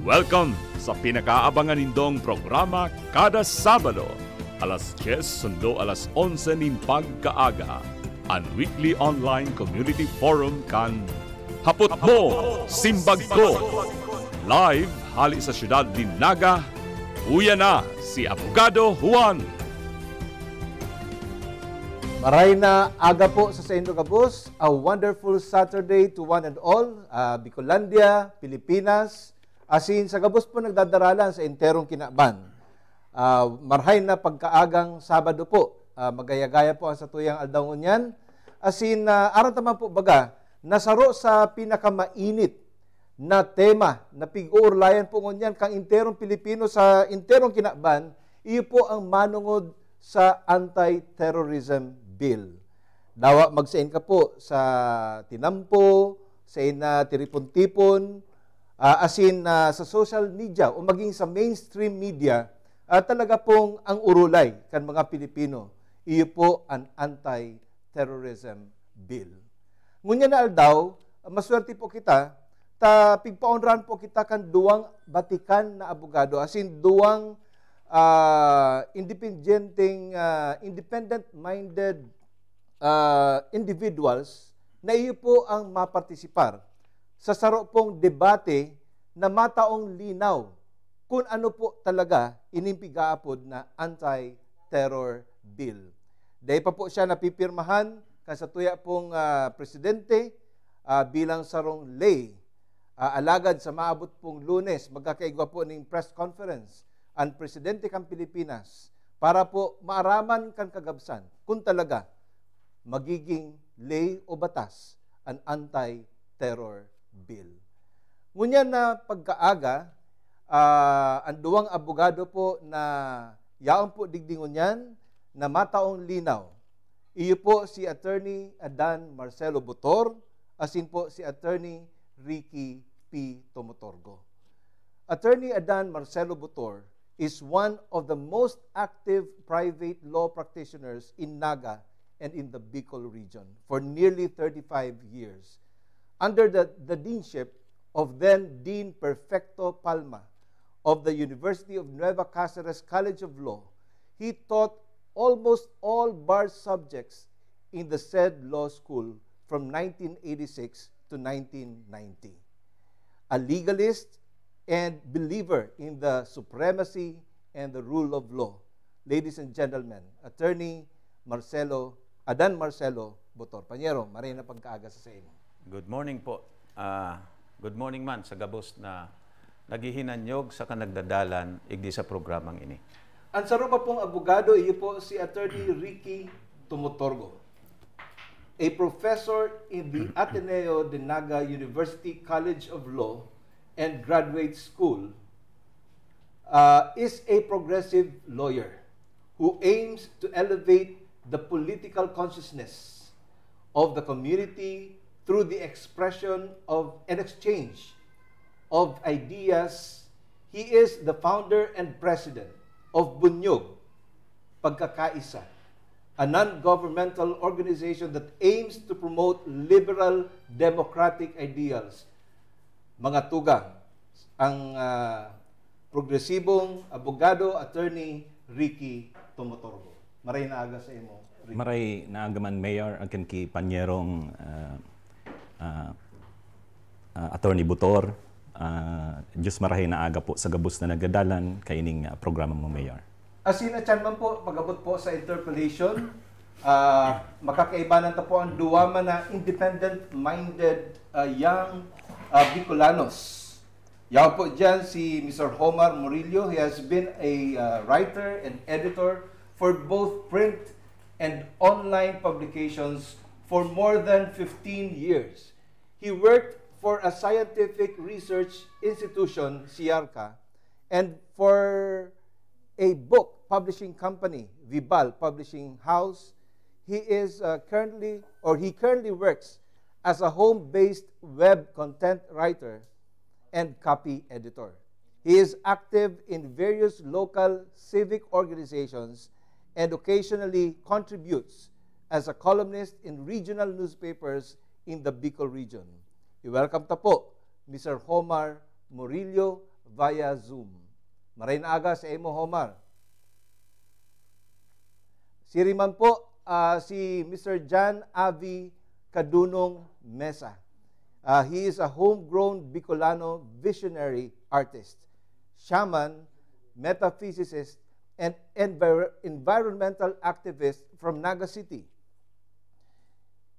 Welcome sa pinakaabangan nindong programa kada Sabado, alas 10 sundo alas 11 ning pagkaaga, ang weekly online community forum kan Hapot Mo, Simbag Ko. Live hali sa siyudad din Naga, uya na si Abogado Juan. Maray na aga po sa Indo Gabos. A wonderful Saturday to one and all. Bicolandia, Pilipinas. Asin sa Gabos po nagdadaralan sa enterong kinakban. Marhay na pagkaagang Sabado po. Magaya-gaya po ang satuyang aldaw niyan. Asin aron taman po baga, nasaro sa pinakamainit na tema na pig-uurlayan po ngunyan kang enterong Pilipino sa enterong kinakban, iyo po ang manungod sa anti-terrorism bill. Dawa magsain ka po sa tinampo, sa ina tiripon-tipon, asin sa social media o maging sa mainstream media, talaga pong ang urulay kan mga Pilipino. Iyo po ang anti-terrorism bill. Ngunya na aldaw, maswerte po kita, pigpaunran po kita kan duwang batikan na abogado, asin duwang independent-minded individuals na iyo po ang mapartisipar sa saro pong debate na mataong linaw kung ano po talaga inimpigaapod na anti-terror bill. Dahil pa po siya napipirmahan kan sa tuya pong presidente bilang sarong lay. Alagad sa maabot pong Lunes, magkakaigwa po ng press conference ang presidente kang Pilipinas para po maaraman kan kagabsan kung talaga magiging lay o batas ang anti-terror bill. Ngunyan na pagkaaga, ang duwang abogado po na yaon po digdingon yan na mataong linaw. Iyo po si Attorney Adan Marcelo Botor, asin po si Attorney Ricky P. Tomotorgo. Attorney Adan Marcelo Botor is one of the most active private law practitioners in Naga and in the Bicol region for nearly 35 years. Under the deanship of then Dean Perfecto Palma of the University of Nueva Cáceres College of Law, he taught almost all bar subjects in the said law school from 1986 to 1990. A legalist and believer in the supremacy and the rule of law. Ladies and gentlemen, Attorney Adan Marcelo Botor. Panyero, maray na pagkaaga sa imo. Good morning po. Good morning man sa Gabos na naghihinanyog sa kanagdadalan igdi sa programang ini. Ang saro pa pong abogado, iyo po si Attorney Ricky Tomotorgo, a professor in the Ateneo de Naga University College of Law and Graduate School, is a progressive lawyer who aims to elevate the political consciousness of the community through the expression of an exchange of ideas. He is the founder and president of Bunyog, Pagkakaisa, a non-governmental organization that aims to promote liberal democratic ideals. Mga tugang, ang progresibong abogado, Attorney Ricky Tomotorgo. Maray na aga sa imo, Ricky. Maray na aga man, Mayor, akin ki Panyerong Attorney Botor. Diyos marahay na aga po sa Gabos na nagdadalan kaining programa mo, Mayor. Asin at man po, pagabot po sa interpellation, makakaibanan ta po ang duwama na independent-minded young Bicolanos. Yaw po dyan si Mr. Homar Murillo. He has been a writer and editor for both print and online publications for more than 15 years. He worked for a scientific research institution, SIARCA, and for a book publishing company, Vibal Publishing House. He currently works as a home-based web content writer and copy editor. He is active in various local civic organizations and occasionally contributes as a columnist in regional newspapers in the Bicol region. I-welcome ta po, Mr. Homar Murillo. via Zoom. Maray na aga sa imo, Homar. Siriman po si Mr. John Avi Kadunong Mesa. He is a homegrown Bicolano visionary artist, shaman, metaphysicist, and environmental activist from Naga City.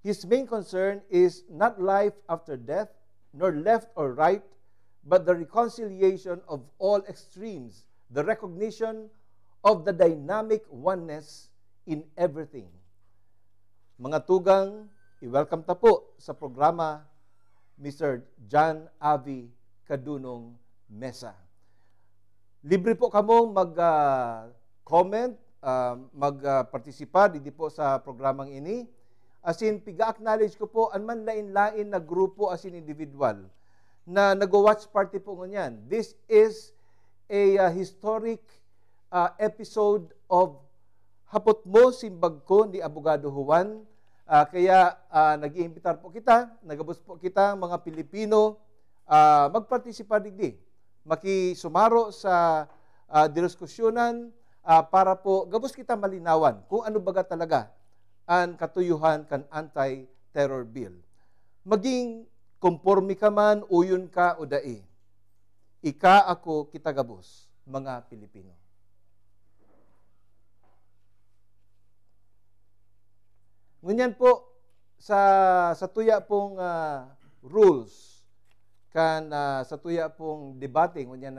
His main concern is not life after death, nor left or right, but the reconciliation of all extremes, the recognition of the dynamic oneness in everything. Mga tugang, i-welcome ta po sa programa Mr. John Avi Kadunong Mesa. Libre po kamong mag-comment, mag-partisipar dito po sa programang ini. As in, piga-acknowledge ko po, ang manlain-lain na grupo as in individual na nag-watch party po ngunyan. This is a historic episode of Hapot Mo Simbag Ko ni Abogado Juan. Kaya nag-iimbitar po kita, nagabos po kita mga Pilipino magpartisipa digdi. Makisumaro sa diskusyonan para po gabos kita malinawan kung ano baga talaga ang katuyuhan kan anti-terror bill. Maging konforme ka man, uyon ka o dai. Ika, ako, kita gabos, mga Pilipino. Ngunyan po, sa tuya pong rules, sa tuya pong debate, ngunyan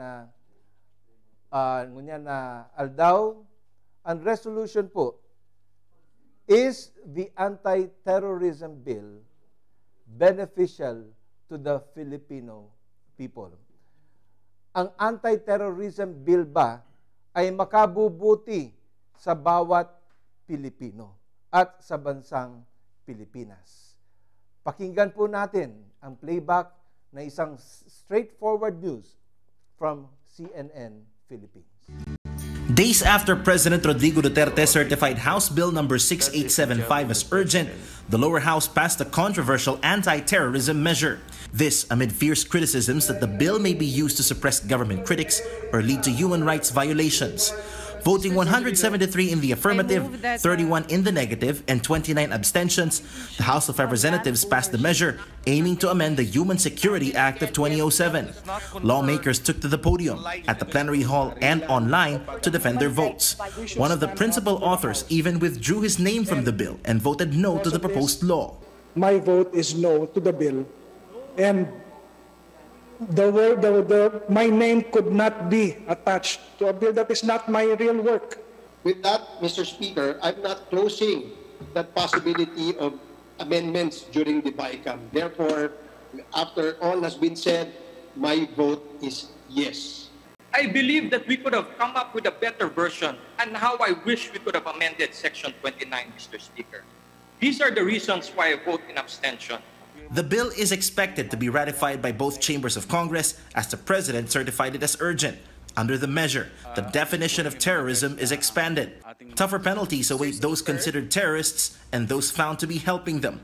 na aldaw, ang resolution po, is the anti-terrorism bill beneficial to the Filipino people? Ang anti-terrorism bill ba ay makabubuti sa bawat Pilipino at sa bansang Pilipinas? Pakinggan po natin ang playback na isang straightforward news from CNN Philippines. Days after President Rodrigo Duterte certified House Bill number 6875 as urgent, the lower house passed a controversial anti-terrorism measure. This amid fierce criticisms that the bill may be used to suppress government critics or lead to human rights violations. Voting 173 in the affirmative, 31 in the negative, and 29 abstentions, the House of Representatives passed the measure aiming to amend the Human Security Act of 2007. Lawmakers took to the podium, at the plenary hall, and online to defend their votes. One of the principal authors even withdrew his name from the bill and voted no to the proposed law. My vote is no to the bill, and my name could not be attached to a bill that is not my real work. With that, Mr. Speaker, I'm not closing that possibility of amendments during the BICAM. Therefore, after all has been said, my vote is yes. I believe that we could have come up with a better version, and how I wish we could have amended Section 29, Mr. Speaker. These are the reasons why I vote in abstention. The bill is expected to be ratified by both chambers of Congress as the President certified it as urgent. Under the measure, the definition of terrorism is expanded. Tougher penalties await those considered terrorists and those found to be helping them.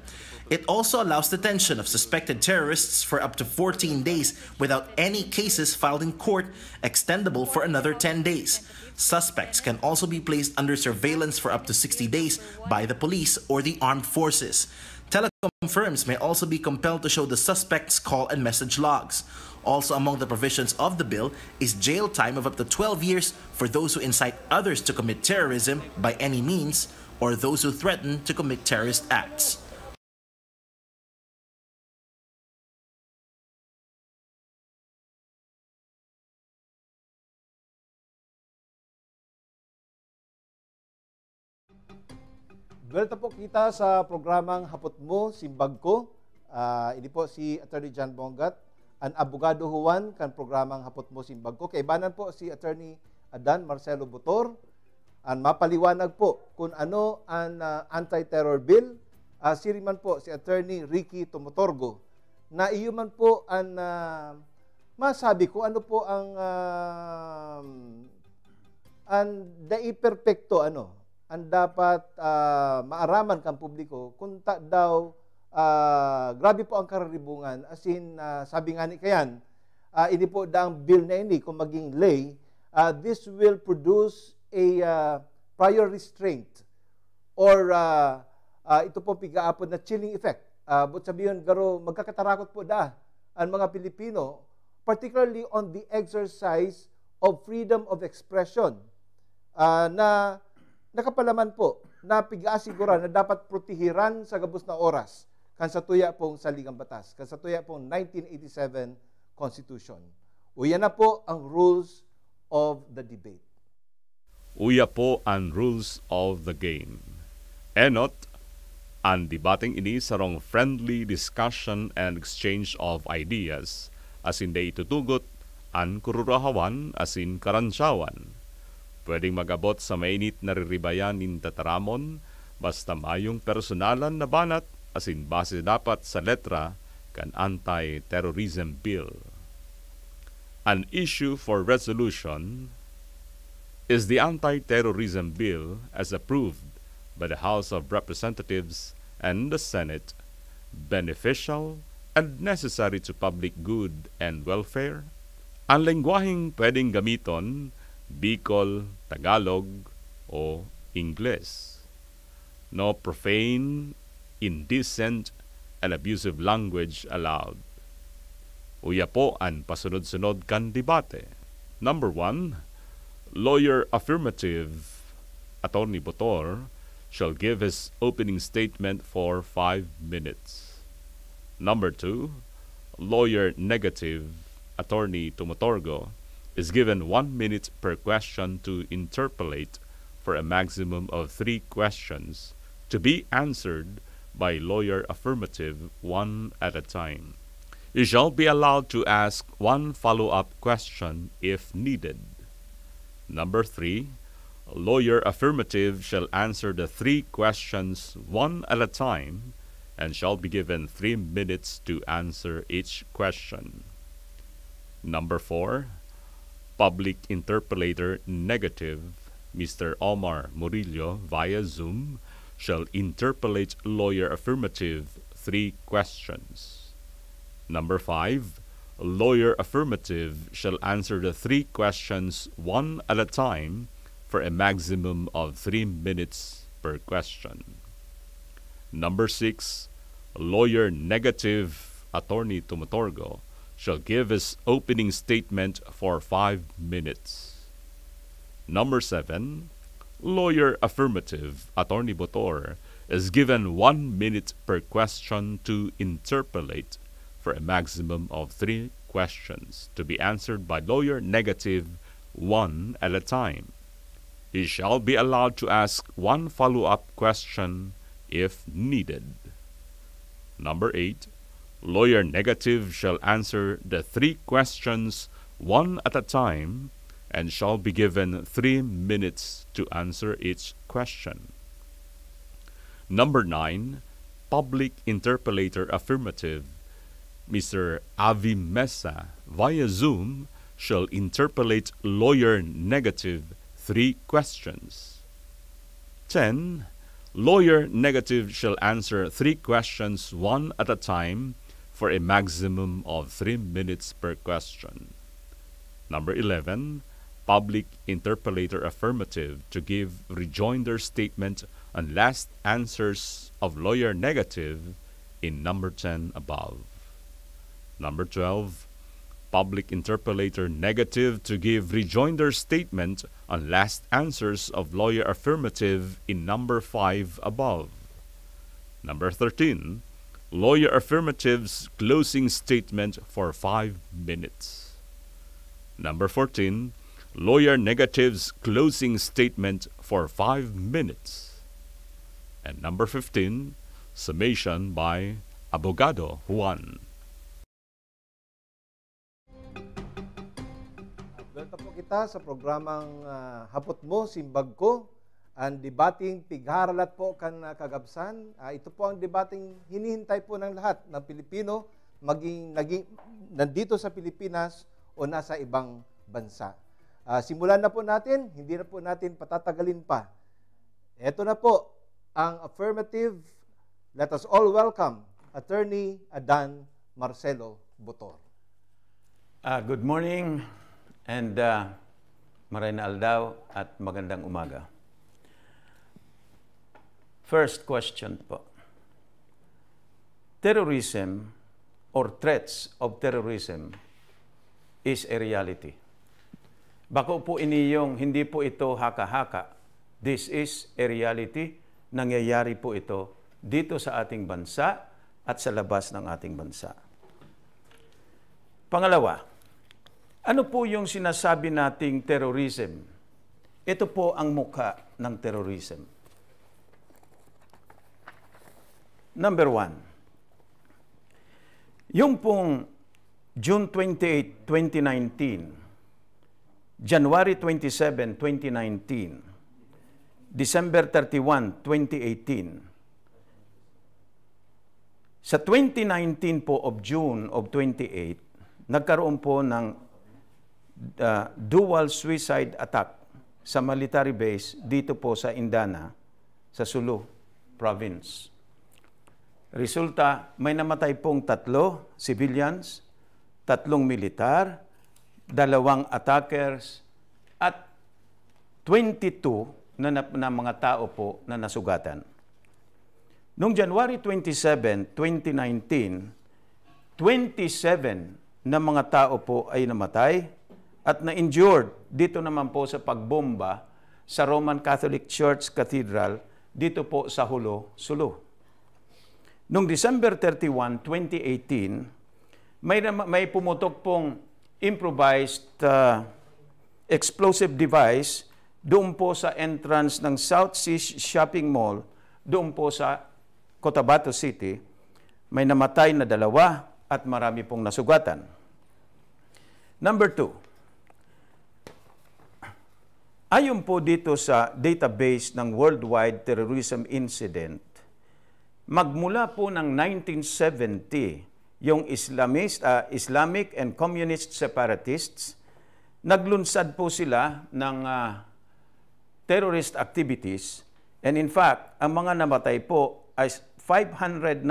It also allows detention of suspected terrorists for up to 14 days without any cases filed in court, extendable for another 10 days. Suspects can also be placed under surveillance for up to 60 days by the police or the armed forces. Telecom firms may also be compelled to show the suspect's call and message logs. Also among the provisions of the bill is jail time of up to 12 years for those who incite others to commit terrorism by any means or those who threaten to commit terrorist acts. Welta po kita sa programang Hapot Mo Simbag Ko. Ini po si Attorney John Bongat, ang Abogado Juan kan programang Hapot Mo Simbag Ko. Kaibanan po si Attorney Dan Marcelo Butor. Ang mapaliwanag po kung ano ang anti-terror bill. Siriman po si Attorney Ricky Tumotorgo na iyo man po ang masabi ko ano po ang dai-perpekto ang dapat maaraman kang publiko kung daw grabe po ang kararibungan as in sabi nga ni kayan ini po daang bill na ini, kung maging lay, this will produce a prior restraint or ito po pigaapod na chilling effect. But sabihin, garo, magkakatarakot po ang mga Pilipino, particularly on the exercise of freedom of expression, na nakapalaman po, na piga-asigura na dapat protehiran sa gabos na oras kan sa tuya pong saligang batas, kan sa tuya pong 1987 Constitution. Uya na po ang rules of the debate. Uya po ang rules of the game. Enot, ang debating ini sarong friendly discussion and exchange of ideas, as hindi itutugot ang kururahawan asin karansyawan. Pwedeng magabot sa mainit na riribayan in tataramon, basta mayong personalan na banat asin base dapat sa letra kan anti-terrorism bill. An issue for resolution is the anti-terrorism bill as approved by the House of Representatives and the Senate beneficial and necessary to public good and welfare? Ang lengguaheng pwedeng gamiton, Bicol, Tagalog, o Ingles. No profane, indecent, and abusive language allowed. Uya po ang pasunod-sunod kan debate. Number 1, lawyer affirmative, Attorney Botor, shall give his opening statement for 5 minutes. Number 2, lawyer negative, Attorney Tumotorgo, is given 1 minute per question to interpolate for a maximum of 3 questions to be answered by lawyer affirmative one at a time. You shall be allowed to ask 1 follow-up question if needed. Number 3, lawyer affirmative shall answer the 3 questions one at a time and shall be given 3 minutes to answer each question. Number 4, public interpolator negative, Mr. Omar Murillo via Zoom, shall interpolate lawyer affirmative 3 questions. Number 5, lawyer affirmative shall answer the 3 questions one at a time for a maximum of 3 minutes per question. Number 6, lawyer negative, Attorney Tumotorgo, shall give his opening statement for 5 minutes. Number 7, lawyer affirmative, Attorney Botor, is given 1 minute per question to interpolate for a maximum of 3 questions to be answered by lawyer negative one at a time. He shall be allowed to ask 1 follow-up question if needed. Number 8, lawyer negative shall answer the 3 questions one at a time and shall be given 3 minutes to answer each question. Number 9, public interpolator affirmative, Mr. Avi Mesa via Zoom shall interpolate lawyer negative 3 questions. 10, lawyer negative shall answer 3 questions one at a time for a maximum of 3 minutes per question. Number 11, public interpolator affirmative to give rejoinder statement on last answers of lawyer negative in number 10 above. Number 12, public interpolator negative to give rejoinder statement on last answers of lawyer affirmative in number 5 above. Number 13, lawyer affirmative's closing statement for 5 minutes. Number 14, lawyer negative's closing statement for 5 minutes. And number 15, summation by Abogado Juan. Welcome po kita sa programang Hapot Mo, Simbag Ko. Ang debating pigharalat po kan kagabsan. Ito po ang debating hinihintay po ng lahat ng Pilipino, naging nandito sa Pilipinas o nasa ibang bansa. Simulan na po natin, hindi na po natin patatagalin pa. Ito na po ang affirmative. Let us all welcome Attorney Adan Marcelo Botor. Good morning and maray na aldaw at magandang umaga. First question po. Terrorism or threats of terrorism is a reality. Bako po iniyong hindi po ito haka-haka. This is a reality. Nangyayari po ito dito sa ating bansa at sa labas ng ating bansa. Pangalawa, ano po yung sinasabi nating terrorism? Ito po ang mukha ng terrorism. Number one, yung pong June 28, 2019, January 27, 2019, December 31, 2018, sa 2019 po of June of 28, nagkaroon po ng dual suicide attack sa military base dito po sa Indana, sa Sulu Province. Resulta, may namatay pong 3 civilians, 3 militar, 2 attackers, at 22 na mga tao po na nasugatan. Noong January 27, 2019, 27 na mga tao po ay namatay at na-injured dito naman po sa pagbomba sa Roman Catholic Church Cathedral dito po sa Hulo, Sulu. Noong December 31, 2018, may pumutok pong improvised explosive device doon po sa entrance ng South Sea Shopping Mall, doon po sa Cotabato City. May namatay na 2 at marami pong nasugatan. Number 2, ayon po dito sa database ng Worldwide Terrorism Incident, magmula po ng 1970, yung Islamic and Communist separatists, naglunsad po sila ng terrorist activities. And in fact, ang mga namatay po ay 593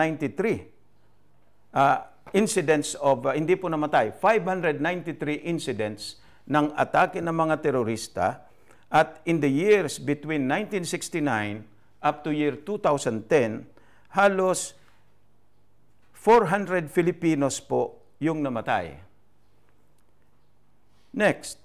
incidents of, hindi po namatay, 593 incidents ng atake ng mga terorista. At in the years between 1969 up to year 2010, halos 400 Filipinos po yung namatay. Next,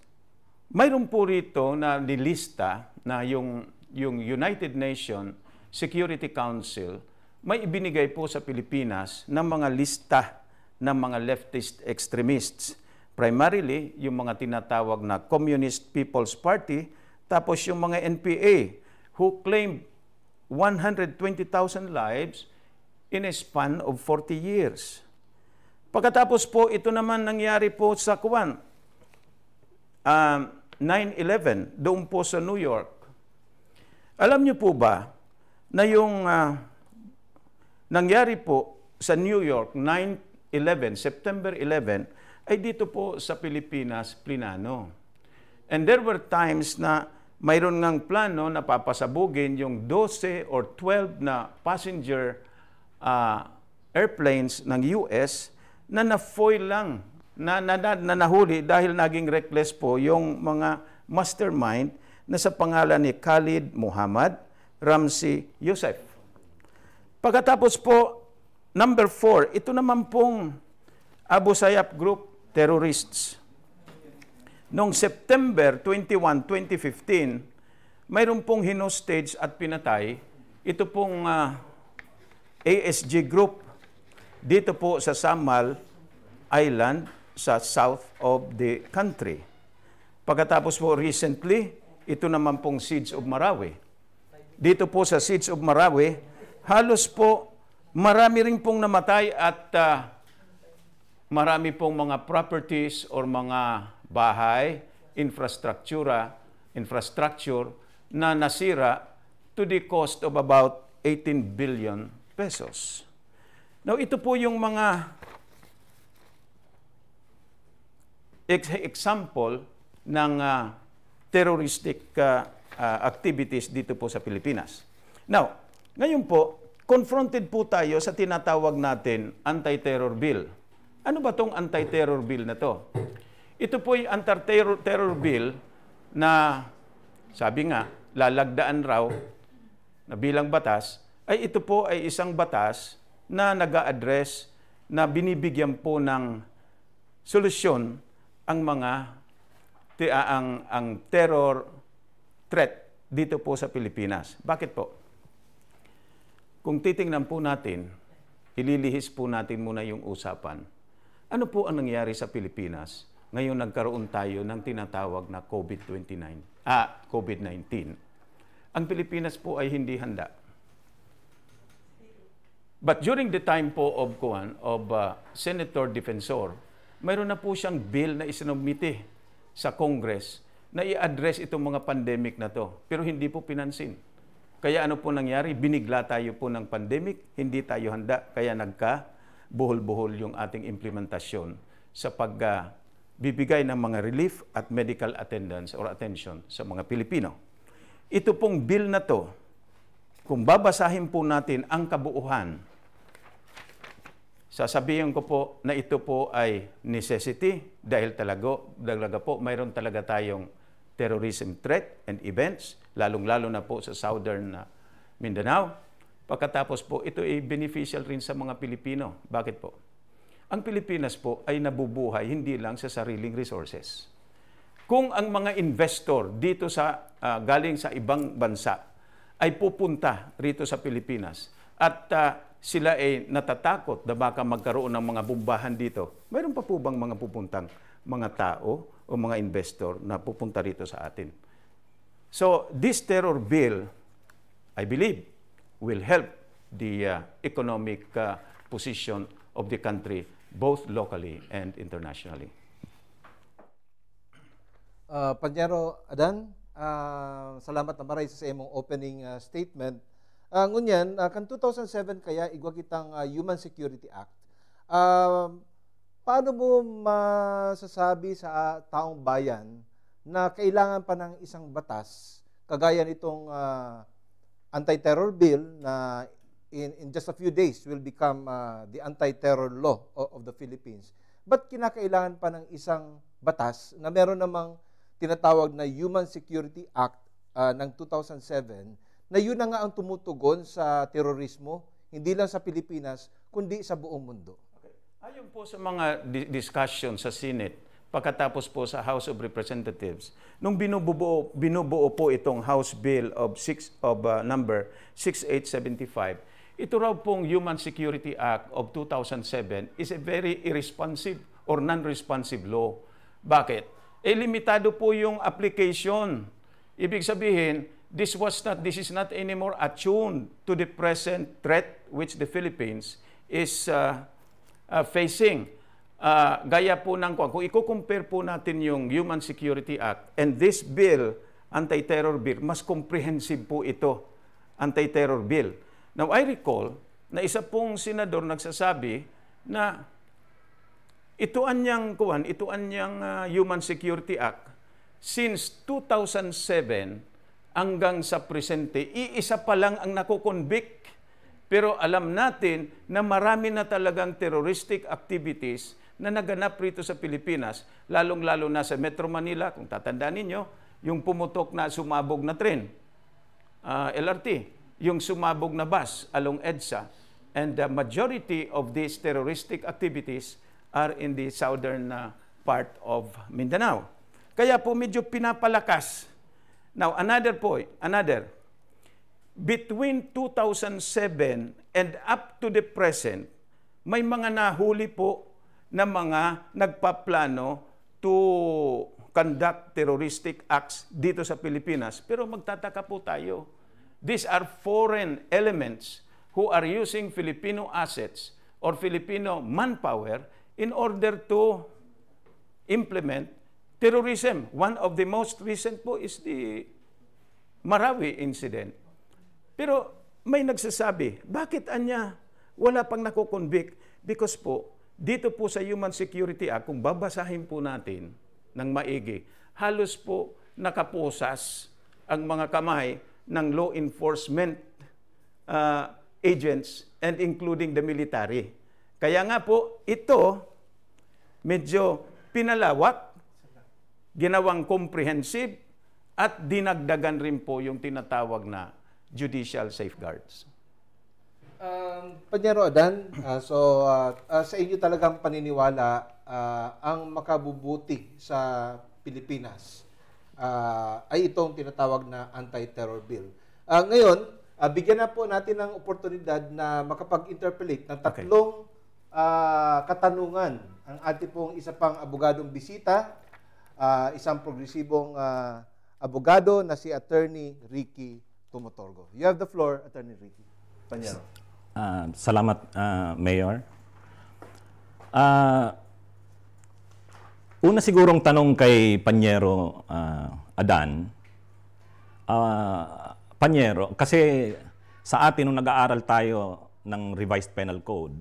mayroon po rito na nilista na yung United Nations Security Council may ibinigay po sa Pilipinas ng mga lista ng mga leftist extremists. Primarily, yung mga tinatawag na Communist People's Party, tapos yung mga NPA who claimed 120,000 lives in a span of 40 years. Pagkatapos po, ito naman nangyari po sa 9/11, doon po sa New York. Alam niyo po ba na yung nangyari po sa New York, 9/11, September 11, ay dito po sa Pilipinas, plinano. And there were times na mayroon ngang plano na papasabugin yung 12 or 12 na passenger airplanes ng US na na-foil lang, na nahuli dahil naging reckless po yung mga mastermind na sa pangalan ni Khalid Muhammad, Ramzi Youssef. Pagkatapos po, number 4, ito naman pong Abu Sayyaf Group terrorists. Noong September 21, 2015, mayroon pong hinostage at pinatay ito pong ASG Group dito po sa Samal Island sa south of the country. Pagkatapos po recently, ito naman pong Siege of Marawi. Dito po sa Siege of Marawi, halos po marami rin pong namatay at marami pong mga properties or mga bahay, infrastructure na nasira to the cost of about 18 billion pesos. Now, ito po yung mga example ng terroristic activities dito po sa Pilipinas. Now, ngayon po, confronted po tayo sa tinatawag natin anti-terror bill Ano ba tong anti-terror bill na to? Ito po yung anti-terror bill na sabi nga, lalagdaan raw na bilang batas, ay ito po ay isang batas na nag-a-address na binibigyan po ng solusyon ang mga ang terror threat dito po sa Pilipinas. Bakit po? Kung titingnan po natin, ililihis po natin muna yung usapan. Ano po ang nangyari sa Pilipinas? Ngayon nagkaroon tayo ng tinatawag na COVID-19. Ang Pilipinas po ay hindi handa. But during the time po of Senator Defensor, mayroon na po siyang bill na isinumite sa Congress na i-address itong mga pandemic na to. Pero hindi po pinansin. Kaya ano po nangyari? Binigla tayo po ng pandemic, hindi tayo handa, kaya nagka-buhol-buhol yung ating implementasyon sa pagbibigay ng mga relief at medical attendance or attention sa mga Pilipino. Ito pong bill na to, kung babasahin po natin ang kabuuhan, sasabihin ko po na ito po ay necessity dahil talaga po mayroon talaga tayong terrorism threat and events, lalong-lalo na po sa southern Mindanao. Pagkatapos po, ito ay beneficial rin sa mga Pilipino. Bakit po? Ang Pilipinas po ay nabubuhay hindi lang sa sariling resources. Kung ang mga investor dito sa galing sa ibang bansa ay pupunta rito sa Pilipinas at sila ay natatakot na baka magkaroon ng mga bombahan dito, mayroon pa po bang mga pupuntang mga tao o mga investor na pupunta rito sa atin? So, this terror bill, I believe, will help the economic position of the country, both locally and internationally. Panyero Adan, salamat na maray sa imong opening statement. Ngunyan, kan 2007 kaya igwa kitang Human Security Act. Paano mo masasabi sa taong bayan na kailangan pa ng isang batas kagaya nitong anti-terror bill na in just a few days will become the anti-terror law of the Philippines? Ba't kinakailangan pa ng isang batas na meron namang tinatawag na Human Security Act ng 2007 na yun na nga ang tumutugon sa terorismo, hindi lang sa Pilipinas, kundi sa buong mundo? Okay. Ayon po sa mga discussion sa Senate, pagkatapos po sa House of Representatives, nung binubuo po itong House Bill of number 6875, ito raw pong Human Security Act of 2007 is a very irresponsive or non-responsive law. Bakit? Limitado po yung application. Ibig sabihin, this is not anymore attuned to the present threat which the Philippines is facing. Gaya po ng kung i-compare po natin yung Human Security Act and this bill, anti-terror bill, mas comprehensive po ito, anti-terror bill. Now, I recall na isa pong senador nagsasabi na ito anyang Human Security Act since 2007 hanggang sa presente, iisa pa lang ang nakukonvict. Pero alam natin na marami na talagang terroristic activities na naganap rito sa Pilipinas, lalong-lalo na sa Metro Manila, kung tatandaan ninyo, yung pumutok na sumabog na tren, LRT, yung sumabog na bus along EDSA, and the majority of these terroristic activities are in the southern part of Mindanao. Kaya po medyo pinapalakas. Now, between 2007 and up to the present, may mga nahuli po na mga nagpaplano to conduct terroristic acts dito sa Pilipinas. Pero magtataka po tayo. These are foreign elements who are using Filipino assets or Filipino manpower in order to implement terrorism. One of the most recent po is the Marawi incident. Pero may nagsasabi, bakit anya wala pang nakukonvict? Because po, dito po sa Human Security Act, kung babasahin po natin ng maigi, halos po nakaposas ang mga kamay ng law enforcement agents and including the military. Kaya nga po, ito medyo pinalawak, ginawang comprehensive, at dinagdagan rin po yung tinatawag na judicial safeguards. Panyero Adan, sa inyo talagang paniniwala ang makabubuti sa Pilipinas ay itong tinatawag na anti-terror bill. Ngayon, bigyan na po natin ng oportunidad na makapag-interpolate ng tatlong katanungan ang ating pong isa pang abogadong bisita, isang progresibong abogado na si Attorney Ricky Tumotorgo. You have the floor, Attorney Ricky. Panyero. Salamat, Mayor. Una sigurong tanong kay Panyero Adan. Panyero, kasi sa atin nung nag-aaral tayo ng Revised Penal Code,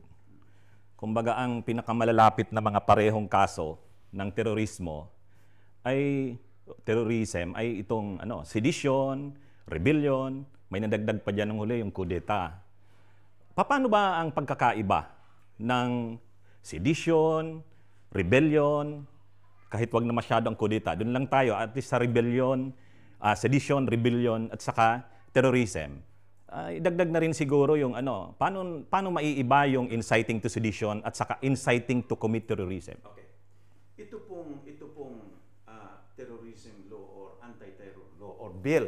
kumbaga ang pinakamalalapit na mga parehong kaso ng terrorism ay itong sedition, rebellion, may nadagdag pa dyan ng huli yung kudeta. Paano ba ang pagkakaiba ng sedition, rebellion, kahit wag na masyado ang kudeta? Doon lang tayo, at least sa rebellion, sedition, rebellion, at saka terrorism. Idagdag na rin siguro yung paano maiiba yung inciting to sedition at saka inciting to commit terrorism? Okay. Ito pong terrorism law or anti-terror law or bill,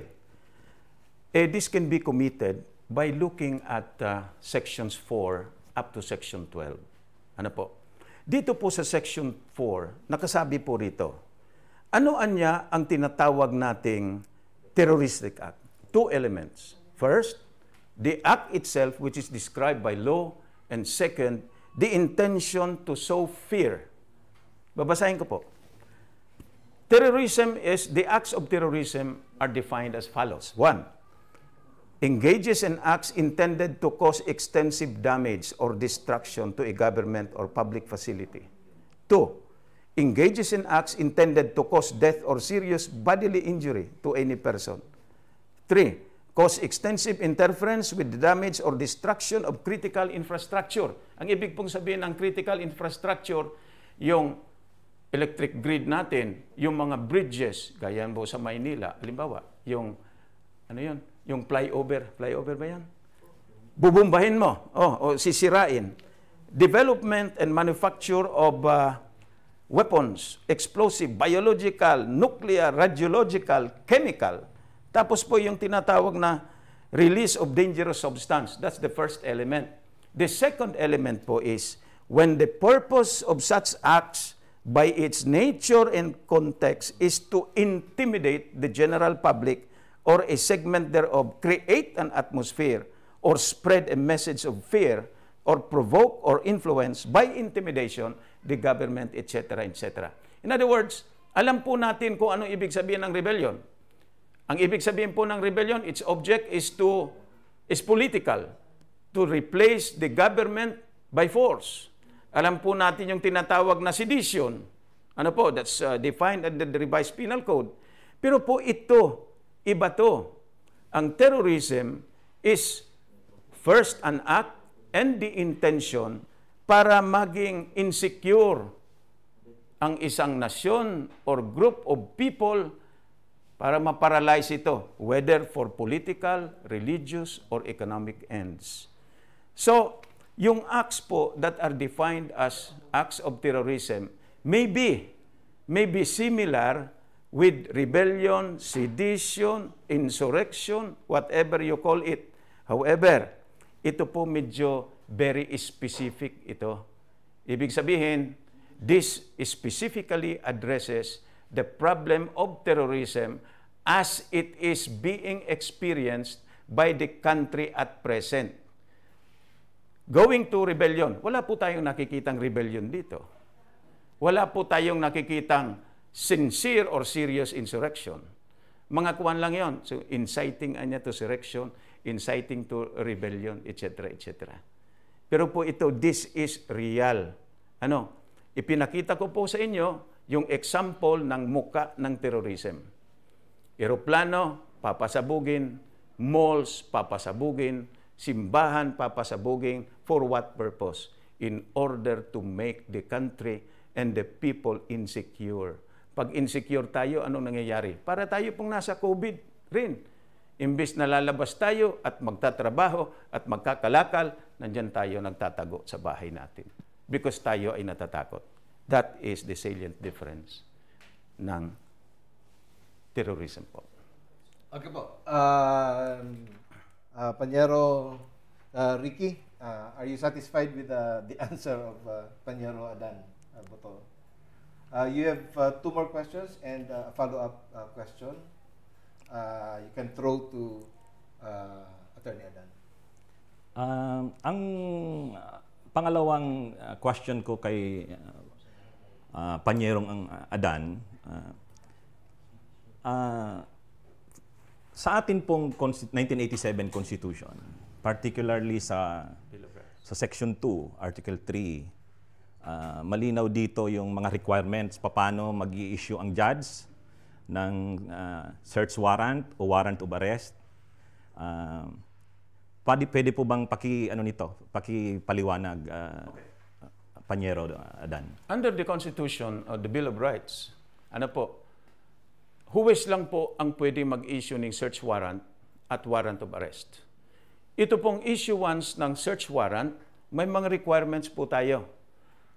this can be committed by looking at sections 4 up to section 12. Ano po? Dito po sa section 4, nakasabi po rito, ano-anya ang tinatawag nating terroristic act? Two elements. First, the act itself which is described by law, and second, the intention to sow fear. Babasahin ko po. Terrorism is, the acts of terrorism are defined as follows. 1. Engages in acts intended to cause extensive damage or destruction to a government or public facility. 2. Engages in acts intended to cause death or serious bodily injury to any person. 3. Cause extensive interference with the damage or destruction of critical infrastructure. Ang ibig pong sabihin ng critical infrastructure, yung electric grid natin, yung mga bridges, gaya po sa Maynila, halimbawa, yung yung flyover ba yan? Bubumbahin mo, o sisirain. Development and manufacture of weapons, explosive, biological, nuclear, radiological, chemical. Tapos po yung tinatawag na release of dangerous substance. That's the first element. The second element po is when the purpose of such acts by its nature and context is to intimidate the general public or a segment thereof, create an atmosphere or spread a message of fear or provoke or influence by intimidation the government, etc., etc. In other words, alam po natin kung ano ibig sabihin ng rebellion. Ang ibig sabihin po ng rebellion, its object is political, to replace the government by force. Alam po natin yung tinatawag na sedition. Ano po? That's defined under the Revised Penal Code. Pero po ito, iba to. Ang terrorism is first an act and the intention para maging insecure ang isang nasyon or group of people para maparalyze ito, whether for political, religious, or economic ends. So, yung acts po that are defined as acts of terrorism may be similar with rebellion, sedition, insurrection, whatever you call it. However, ito po medyo very specific ito. Ibig sabihin, this specifically addresses the problem of terrorism as it is being experienced by the country at present. Going to rebellion, wala po tayong nakikitang rebellion dito. Wala po tayong nakikitang sincere or serious insurrection. Mga kuwan lang yon. So, inciting to insurrection, inciting to rebellion, etc., etc. Pero po ito, this is real. Ipinakita ko po sa inyo yung example ng muka ng terrorism. Eroplano, papasabugin. Malls, papasabugin. Simbahan, papasabugin. For what purpose? In order to make the country and the people insecure. Pag insecure tayo, anong nangyayari? Para tayo pong nasa COVID rin. Imbis na lalabas tayo at magtatrabaho at magkakalakal, nandyan tayo nagtatago sa bahay natin. Because tayo ay natatakot. That is the salient difference ng terrorism po. Okay po. Panyero Ricky, are you satisfied with the answer of Panyero Adan Boto? You have 2 more questions and a follow-up question. You can throw to Attorney Adan. Ang pangalawang question ko kay Panyerong Adan, sa atin pong 1987 Constitution, particularly sa Section 2, Article 3, malinaw dito yung mga requirements paano mag-i-issue ang judge ng search warrant o warrant of arrest. Pwede po bang pakipaliwanag, Panyero Adan? Under the Constitution or the Bill of Rights, huwes lang po ang pwede mag-issue ng search warrant at warrant of arrest. Ito pong issuance ng search warrant, may mga requirements po tayo.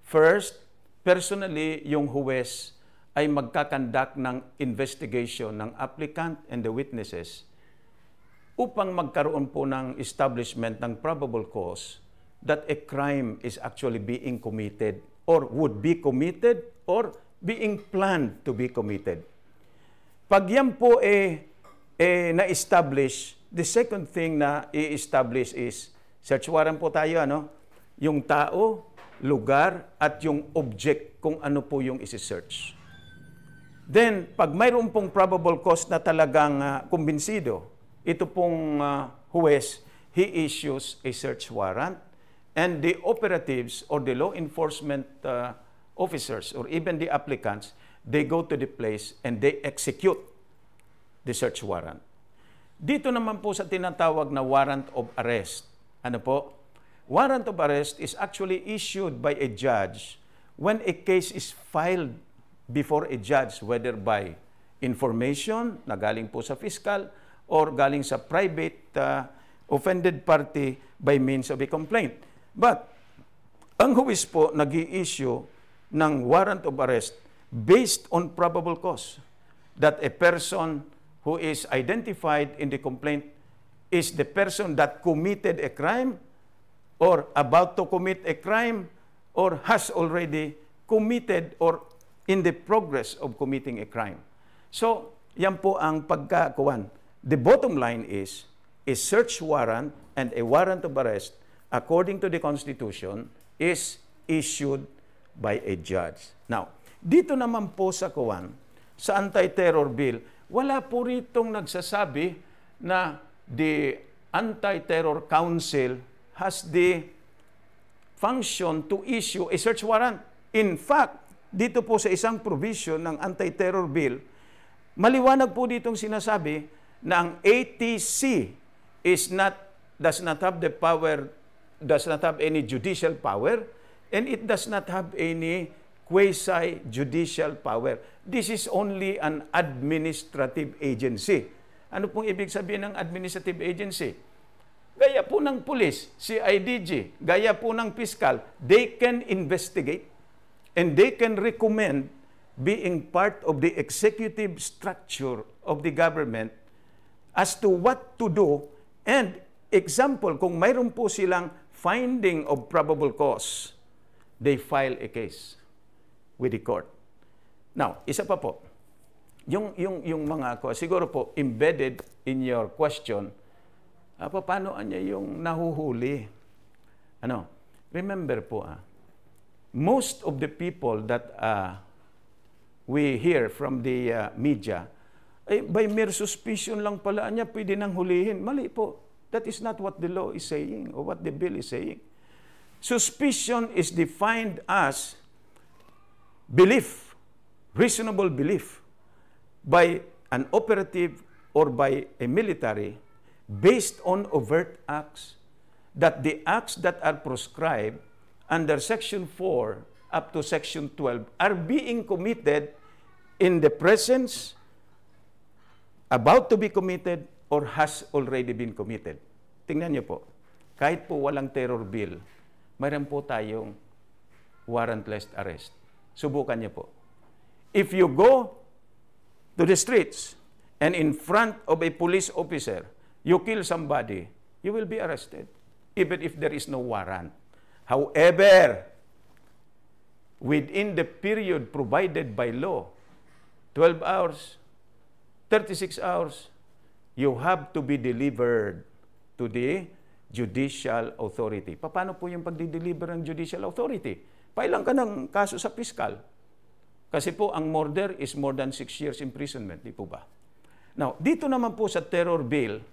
First, personally, yung huwes ay magkakandak ng investigation ng applicant and the witnesses upang magkaroon po ng establishment ng probable cause that a crime is actually being committed or would be committed or being planned to be committed. Pag yan po na-establish, the second thing na i-establish is, search warrant po tayo, yung tao, lugar, at yung object kung ano po yung isi-search. Then, pag mayroon pong probable cause na talagang kumbinsido, ito pong huwes, he issues a search warrant, and the operatives or the law enforcement officers or even the applicants, they go to the place and they execute the search warrant. Dito naman po sa tinatawag na warrant of arrest. Warrant of arrest is actually issued by a judge when a case is filed before a judge, whether by information na galing po sa fiscal or galing sa private offended party by means of a complaint. But ang huwis po nag-i-issue ng warrant of arrest based on probable cause that a person who is identified in the complaint is the person that committed a crime or about to commit a crime or has already committed or in the progress of committing a crime. So, yan po ang pagkakuan. The bottom line is, a search warrant and a warrant of arrest, according to the Constitution, is issued by a judge. Now, dito naman po sa sa Anti-Terror Bill, wala po ritong nagsasabi na the Anti-Terror Council has the function to issue a search warrant. In fact, dito po sa isang provision ng Anti-Terror Bill, maliwanag po ditong sinasabi na ang ATC does not have the power, does not have any judicial power, and it does not have any quasi-judicial power. This is only an administrative agency. Ano pong ibig sabihin ng administrative agency? Gaya po ng pulis, CIDG, gaya po ng piskal, they can investigate and they can recommend being part of the executive structure of the government as to what to do. And example, kung mayroon po silang finding of probable cause, they file a case with the court. Now, isa pa po, yung mga siguro po embedded in your question, paano niya yung nahuhuli? Remember po, most of the people that we hear from the media, by mere suspicion lang pala niya pwede nang hulihin. Mali po. That is not what the law is saying or what the bill is saying. Suspicion is defined as belief, reasonable belief, by an operative or by a military based on overt acts, that the acts that are proscribed under Section 4 up to Section 12 are being committed in the presence, about to be committed, or has already been committed. Tingnan niyo po, kahit po walang terror bill, mayroon po tayong warrantless arrest. Subukan niyo po. If you go to the streets and in front of a police officer, you kill somebody, you will be arrested, even if there is no warrant. However, within the period provided by law, 12 hours, 36 hours, you have to be delivered to the judicial authority. Paano po yung pagdi-deliver ng judicial authority? Pailang ka ng kaso sa piskal. Kasi po, ang murder is more than 6 years imprisonment, di po ba? Now, dito naman po sa terror bill,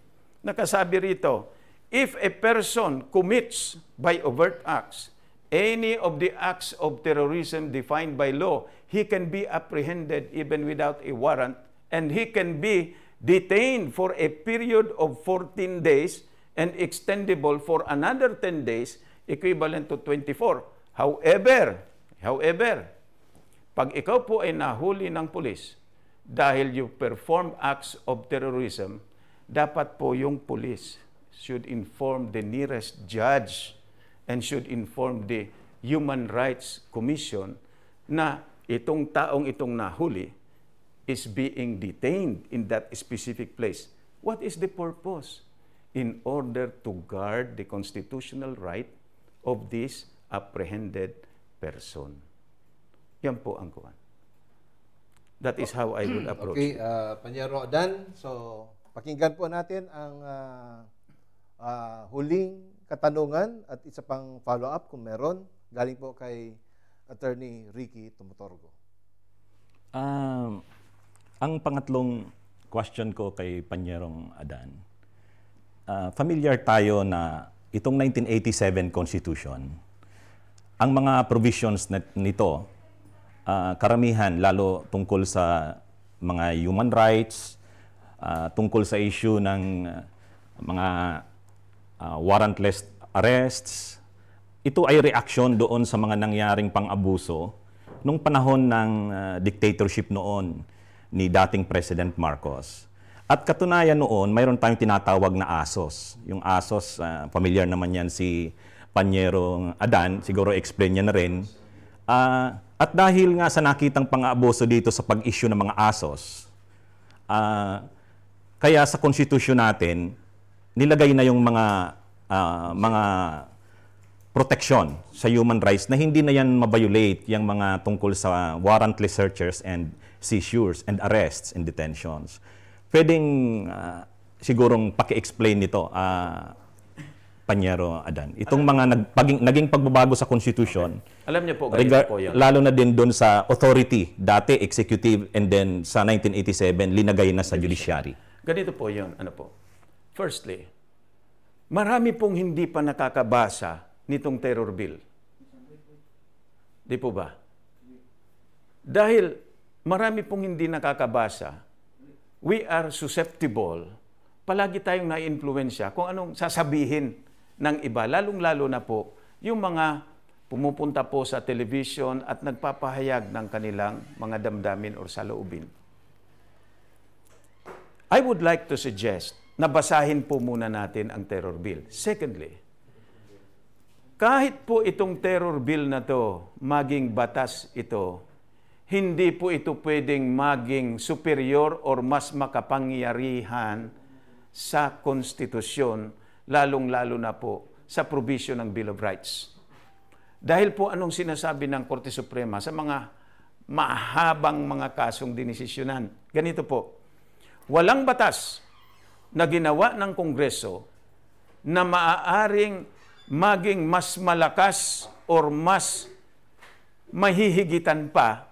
nakasabi rito, if a person commits by overt acts any of the acts of terrorism defined by law, he can be apprehended even without a warrant, and he can be detained for a period of 14 days and extendable for another 10 days, equivalent to 24. However, pag ikaw po ay nahuli ng pulis dahil you perform acts of terrorism, dapat po yung pulis should inform the nearest judge and should inform the Human Rights Commission na itong taong itong nahuli is being detained in that specific place. What is the purpose? In order to guard the constitutional right of this apprehended person. Yan po ang kuwan. That is how I would approach it. Panyero Adan, so pakinggan po natin ang huling katanungan at isa pang follow-up kung meron. Galing po kay Attorney Ricky Tumutorgo. Ang pangatlong question ko kay Panyerong Adan, familiar tayo na itong 1987 Constitution, ang mga provisions nito, karamihan, lalo tungkol sa mga human rights, tungkol sa issue ng mga warrantless arrests, ito ay reaksyon doon sa mga nangyaring pang-abuso nung panahon ng dictatorship noon ni dating President Marcos. At katunayan noon, mayroon tayong tinatawag na ASOS. Yung ASOS, familiar naman yan si Panyerong Adan, siguro explain niya na rin. At dahil nga sa nakitang pang-aabuso dito sa pag-issue ng mga ASOS, kaya sa konstitusyon natin, nilagay na yung mga protection sa human rights na hindi na yan mabiolate yung mga tungkol sa warrantless searches and seizures and arrests and detentions. Pwedeng sigurong paki-explain nito, Panyero Adan. Itong mga naging pagbabago sa Constitution, alam niyo po, ganito po yan. Lalo na din doon sa authority, dati executive, and then sa 1987, linagay na sa judiciary. Ganito po yun. Ano po? Firstly, marami pong hindi pa nakakabasa nitong terror bill. Di po ba? Dahil marami pong hindi nakakabasa, we are susceptible, palagi tayong na-influensya kung anong sasabihin ng iba, lalong-lalo na po yung mga pumupunta po sa television at nagpapahayag ng kanilang mga damdamin o saloobin. I would like to suggest na basahin po muna natin ang terror bill. Secondly, kahit po itong terror bill na to maging batas ito, hindi po ito pwedeng maging superior or mas makapangyarihan sa konstitusyon, lalong-lalo na po sa provision ng Bill of Rights. Dahil po anong sinasabi ng Korte Suprema sa mga mahabang mga kasong dinesisyonan. Ganito po, walang batas na ginawa ng Kongreso na maaaring maging mas malakas or mas mahihigitan pa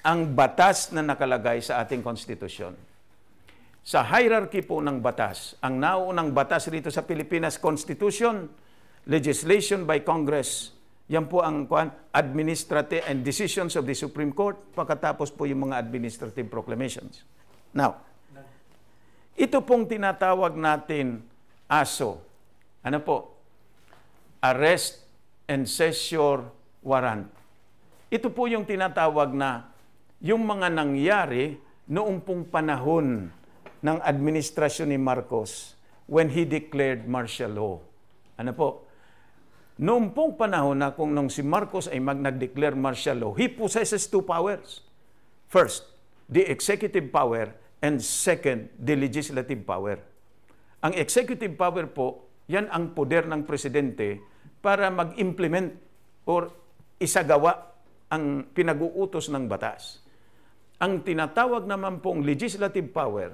ang batas na nakalagay sa ating konstitusyon. Sa hierarchy po ng batas, ang nauunang batas rito sa Pilipinas, Constitution, legislation by Congress, yan po ang administrative and decisions of the Supreme Court, pagkatapos po yung mga administrative proclamations. Now, ito pong tinatawag natin ASO. Ano po? Arrest and Seizure Warrant. ito po yung tinatawag na yung mga nangyari noong pong panahon ng administrasyon ni Marcos when he declared martial law. Ano po? Noong pong panahon na kung nung si Marcos ay nag-declare martial law, he possesses two powers. First, the executive power, and second, the legislative power. Ang executive power po, yan ang poder ng presidente para mag-implement or isagawa ang pinag-uutos ng batas. Ang tinatawag naman pong legislative power,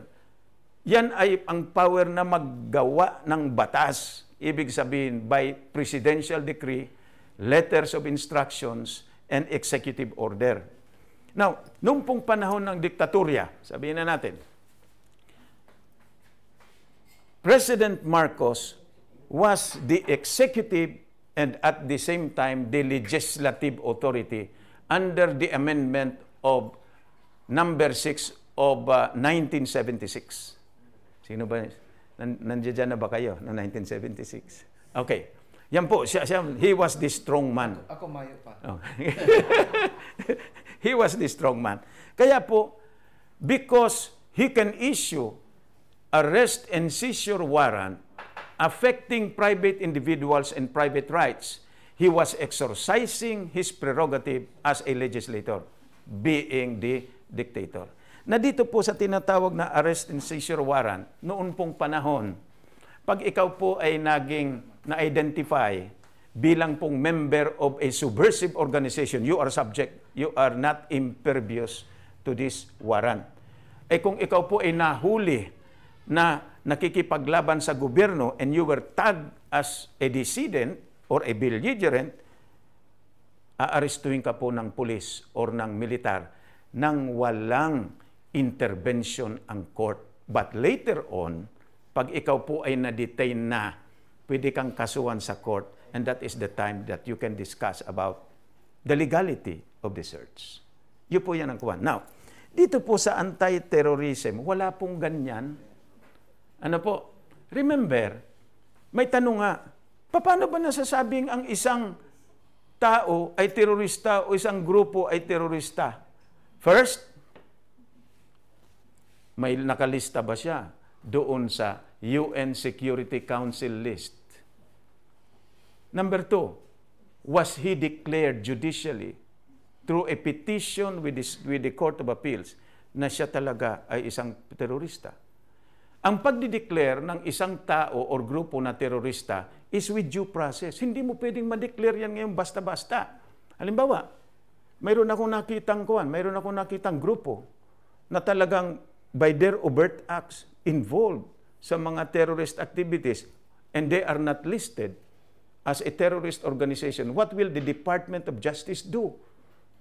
yan ay ang power na maggawa ng batas. Ibig sabihin, by presidential decree, letters of instructions, and executive order. Now, noong pong panahon ng diktatorya, sabihin na natin, President Marcos was the executive and at the same time the legislative authority under the amendment of number 6 of 1976. Sino ba? Nandiyan na ba kayo no 1976? Okay. Yan po, he was the strong man. Ako mayo pa. Oh. He was the strong man. Kaya po, because he can issue arrest and seizure warrant affecting private individuals and private rights, he was exercising his prerogative as a legislator, being the dictator. Na dito po sa tinatawag na arrest and seizure warrant, noon pong panahon, pag ikaw po ay naging na-identify bilang pong member of a subversive organization, you are subject, you are not impervious to this warrant. Eh kung ikaw po ay nahuli na nakikipaglaban sa gobyerno and you were tagged as a dissident or a belligerent, aarestuhin ka po ng pulis or ng militar nang walang intervention ang court. But later on, pag ikaw po ay na-detain na, pwede kang kasuhan sa court and that is the time that you can discuss about the legality of the search. Yun po yan ang kuwan. Now, dito po sa anti-terrorism, wala pong ganyan. Ano po? Remember, may tanong nga, paano ba nasasabing ang isang tao ay terorista o isang grupo ay terorista? First, may nakalista ba siya doon sa UN Security Council list? Number 2, was he declared judicially through a petition with the Court of Appeals na siya talaga ay isang terorista? Ang pagdideclare ng isang tao o grupo na terorista is with due process. Hindi mo pwedeng ma-declare yan ngayon basta-basta. Halimbawa, mayroon akong nakitang grupo na talagang by their overt acts involved sa mga terrorist activities and they are not listed as a terrorist organization. What will the Department of Justice do?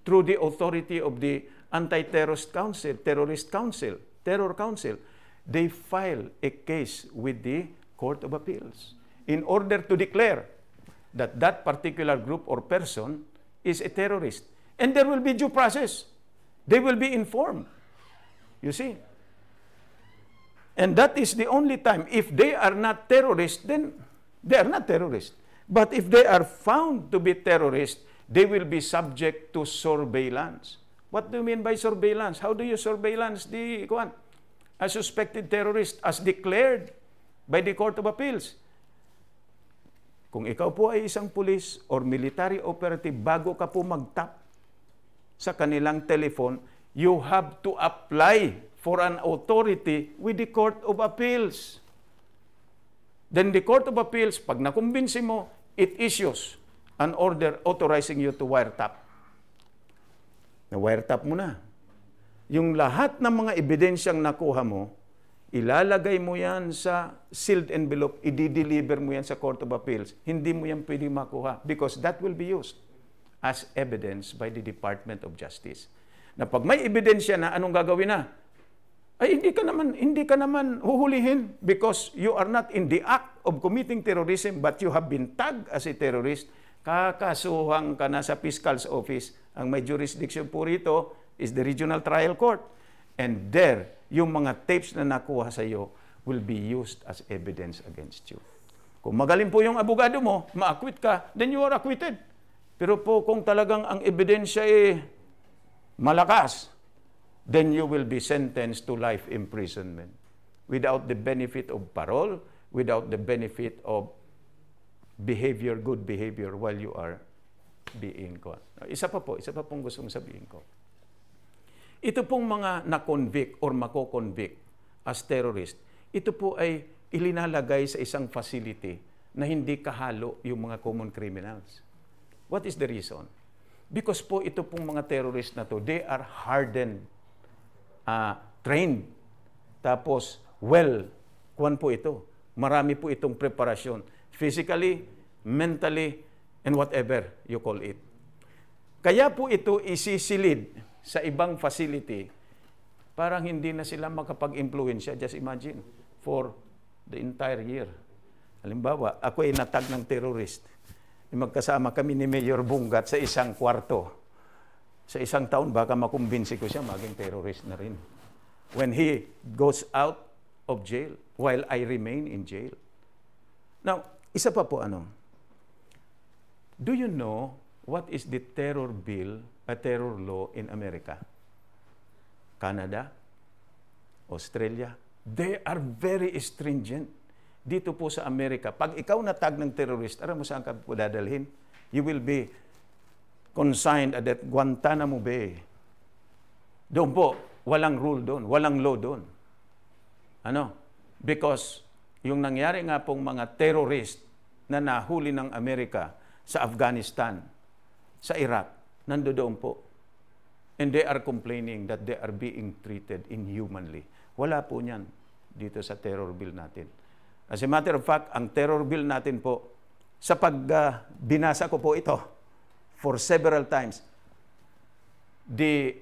Through the authority of the Anti-Terrorist Council, Terror Council, they file a case with the Court of Appeals in order to declare that that particular group or person is a terrorist. And there will be due process. They will be informed. You see? And that is the only time. If they are not terrorists, then they are not terrorists. But if they are found to be terrorists, they will be subject to surveillance. What do you mean by surveillance? How do you surveillance a suspected terrorist as declared by the Court of Appeals? Kung ikaw po ay isang police or military operative, bago ka po mag-tap sa kanilang telephone, you have to apply for an authority with the Court of Appeals. Then the Court of Appeals, pag nakumbinsi mo, it issues an order authorizing you to wiretap. Na-wiretap mo na. Yung lahat ng mga ebidensyang nakuha mo, ilalagay mo yan sa sealed envelope, i-deliver mo yan sa Court of Appeals. Hindi mo yan pwede makuha because that will be used as evidence by the Department of Justice. Na pag may ebidensya na, anong gagawin na? Ay hindi ka naman huhulihin because you are not in the act of committing terrorism but you have been tagged as a terrorist. Kakasuhan ka na sa Fiscal's Office. Ang may jurisdiction po rito is the Regional Trial Court. And there, yung mga tapes na nakuha sa iyo will be used as evidence against you. Kung magaling po yung abogado mo, ma-acquit ka, then you are acquitted. Pero po kung talagang ang ebidensya malakas, then you will be sentenced to life imprisonment without the benefit of parole, without the benefit of behavior, good behavior while you are being caught. Isa pa pong gustong sabihin ko. Ito pong mga na-convict or mako-convict as terrorist, ito po ay ilinalagay sa isang facility na hindi kahalo yung mga common criminals. What is the reason? Because po ito pong mga terrorist na to, they are hardened, trained, tapos kuwan po ito. Marami po itong preparasyon. Physically, mentally, and whatever you call it. Kaya po ito isisilid sa ibang facility, parang hindi na sila makapag-impluensya. Just imagine, for the entire year. Halimbawa, ako ay natag ng terrorist. Magkasama kami ni Mayor Bungat sa isang kwarto. Sa isang taon, baka makumbinsi ko siya maging terrorist na rin. When he goes out of jail, while I remain in jail. Now, isa pa po do you know what is the terror bill, a terror law in America? Canada, Australia, they are very stringent. Dito po sa Amerika, pag ikaw natag ng terrorist, alam mo saan ka po dadalhin? You will be consigned at Guantanamo Bay. Doon po, walang rule doon, walang law doon. Because yung nangyari nga pong mga terrorist na nahuli ng Amerika sa Afghanistan, sa Iraq, nandoon po. And they are complaining that they are being treated inhumanly. Wala po niyan dito sa terror bill natin. As a matter of fact, ang terror bill natin po, sa binasa ko po ito for several times, the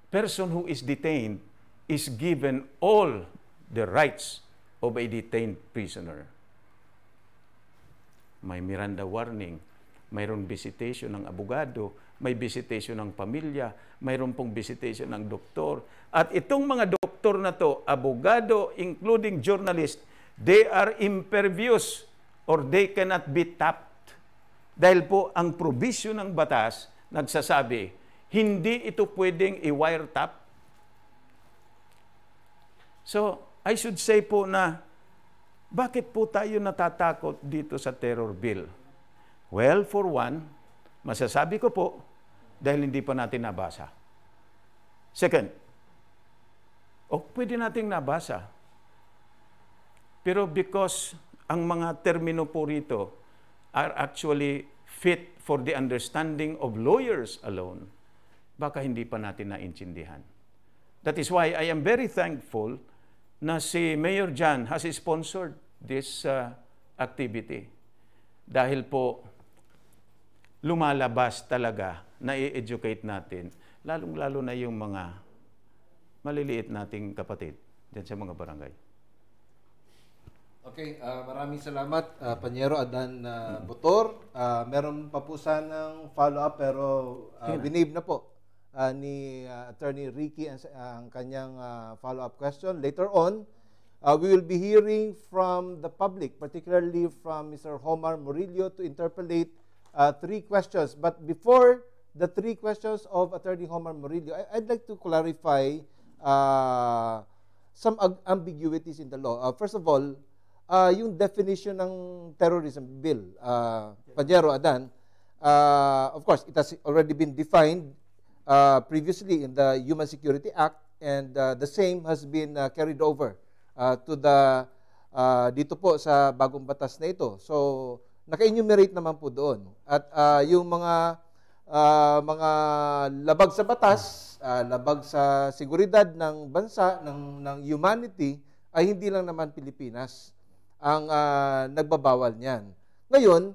person who is detained is given all the rights of a detained prisoner. May Miranda warning, mayroon visitation ng abogado, may visitation ng pamilya, mayroon pong visitation ng doktor. At itong mga doktor na to, abogado, including journalist, they are impervious or they cannot be tapped. Dahil po ang provision ng batas nagsasabi, hindi ito pwedeng i-wiretap. So, I should say po na, bakit po tayo natatakot dito sa terror bill? Well, for one, masasabi ko po, dahil hindi pa natin nabasa. Second, pwede nating nabasa. Pero because ang mga termino po rito are actually fit for the understanding of lawyers alone, baka hindi pa natin naintindihan. That is why I am very thankful na si Mayor Jan has sponsored this activity. Dahil po, lumalabas talaga na i-educate natin, lalong-lalo na yung mga maliliit nating kapatid dyan sa mga barangay. Okay, maraming salamat, Panyero Adan Botor. Meron pa po sanang follow-up pero binib na po ni Attorney Ricky ang kanyang follow-up question. Later on, we will be hearing from the public, particularly from Mr. Homar Murillo to interpolate 3 questions. But before the 3 questions of Attorney Homar Murillo, I'd like to clarify some ambiguities in the law. First of all, yung definition ng terrorism bill, Panyero Adan, of course, it has already been defined previously in the Human Security Act, and the same has been carried over to the dito po sa bagong batas na ito. So, naka-enumerate naman po doon. At yung mga labag sa batas, labag sa seguridad ng bansa, ng humanity, ay hindi lang naman Pilipinas ang nagbabawal niyan. Ngayon,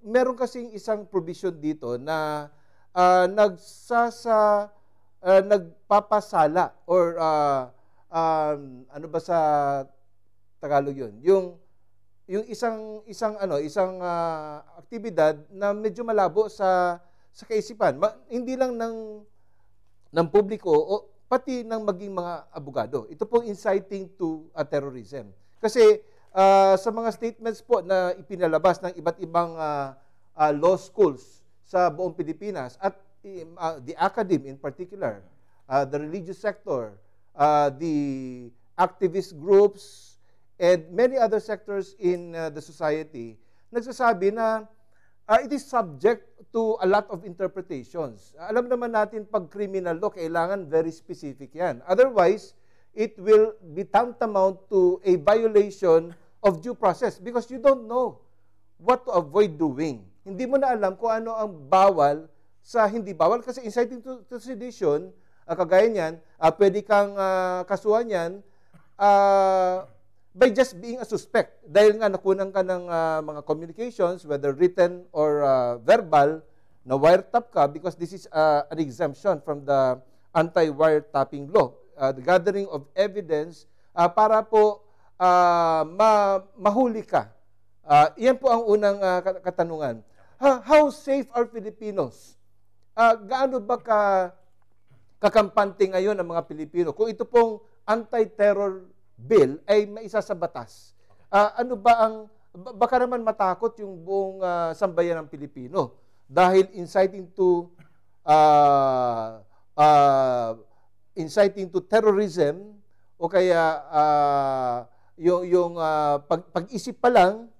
meron kasing isang provision dito na nagpapasala or ano ba sa Tagalog yun? Yung isang aktibidad na medyo malabo sa kaisipan. Hindi lang ng publiko o pati ng maging mga abogado. Ito pong inciting to terrorism. Kasi sa mga statements po na ipinalabas ng iba't ibang law schools sa buong Pilipinas at the academe in particular, the religious sector, the activist groups, and many other sectors in the society, nagsasabi na it is subject to a lot of interpretations. Alam naman natin, pag criminal law, kailangan very specific yan. Otherwise, it will be tantamount to a violation of due process because you don't know what to avoid doing. Hindi mo na alam kung ano ang bawal sa hindi bawal. Kasi inciting to sedition, kagaya niyan, pwede kang kasuhan yan by just being a suspect. Dahil nga nakunan ka ng mga communications, whether written or verbal, na wiretap ka because this is an exemption from the anti-wiretapping law. The gathering of evidence para po mahuli ka. Iyan po ang unang katanungan. How safe are Filipinos? Gaano ba kakampante ngayon ang mga Pilipino? Kung ito pong anti-terror bill ay maisa sa batas. Ano ba ang, baka naman matakot yung buong sambayan ng Pilipino dahil inciting to terrorism o kaya yung pag-isip pa lang,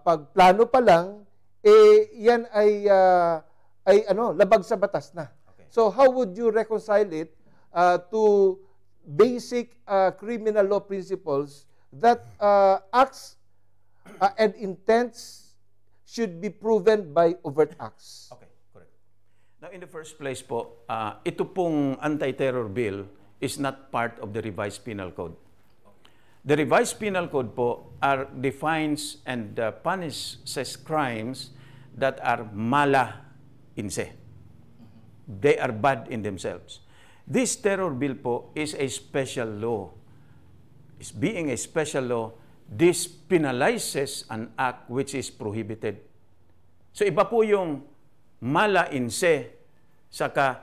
pagplano pa lang, yan ay labag sa batas na. Okay. So how would you reconcile it to basic criminal law principles that acts and intents should be proven by overt acts? Okay, correct. Now, in the first place po, ito pong anti-terror bill is not part of the revised penal code. The revised penal code po defines and punishes crimes that are mala in se. They are bad in themselves. This terror bill po is a special law. Is being a special law, this penalizes an act which is prohibited. So iba po yung mala in se saka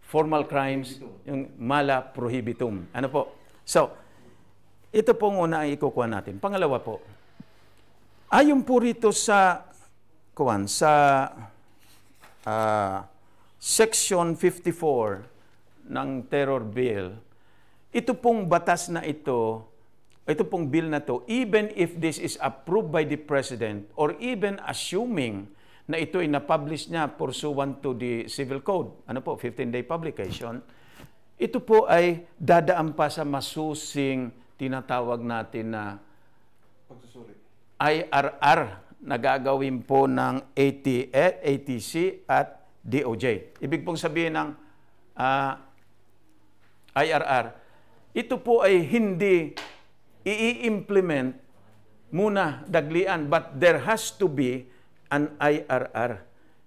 formal crimes, yung mala prohibitum. Ano po? So, ito pong una ang ikukuha natin. Pangalawa po, ayon po rito sa Section 54 ng Terror Bill, ito pong batas na ito pong bill na to, even if this is approved by the President or even assuming na ito ay na-publish niya pursuant to the Civil Code, 15-day publication, ito po ay dadaan pa sa masusing tinatawag natin na IRR na gagawin po ng ATC at DOJ. Ibig pong sabihin ng IRR, ito po ay hindi i-implement muna daglian, but there has to be an IRR.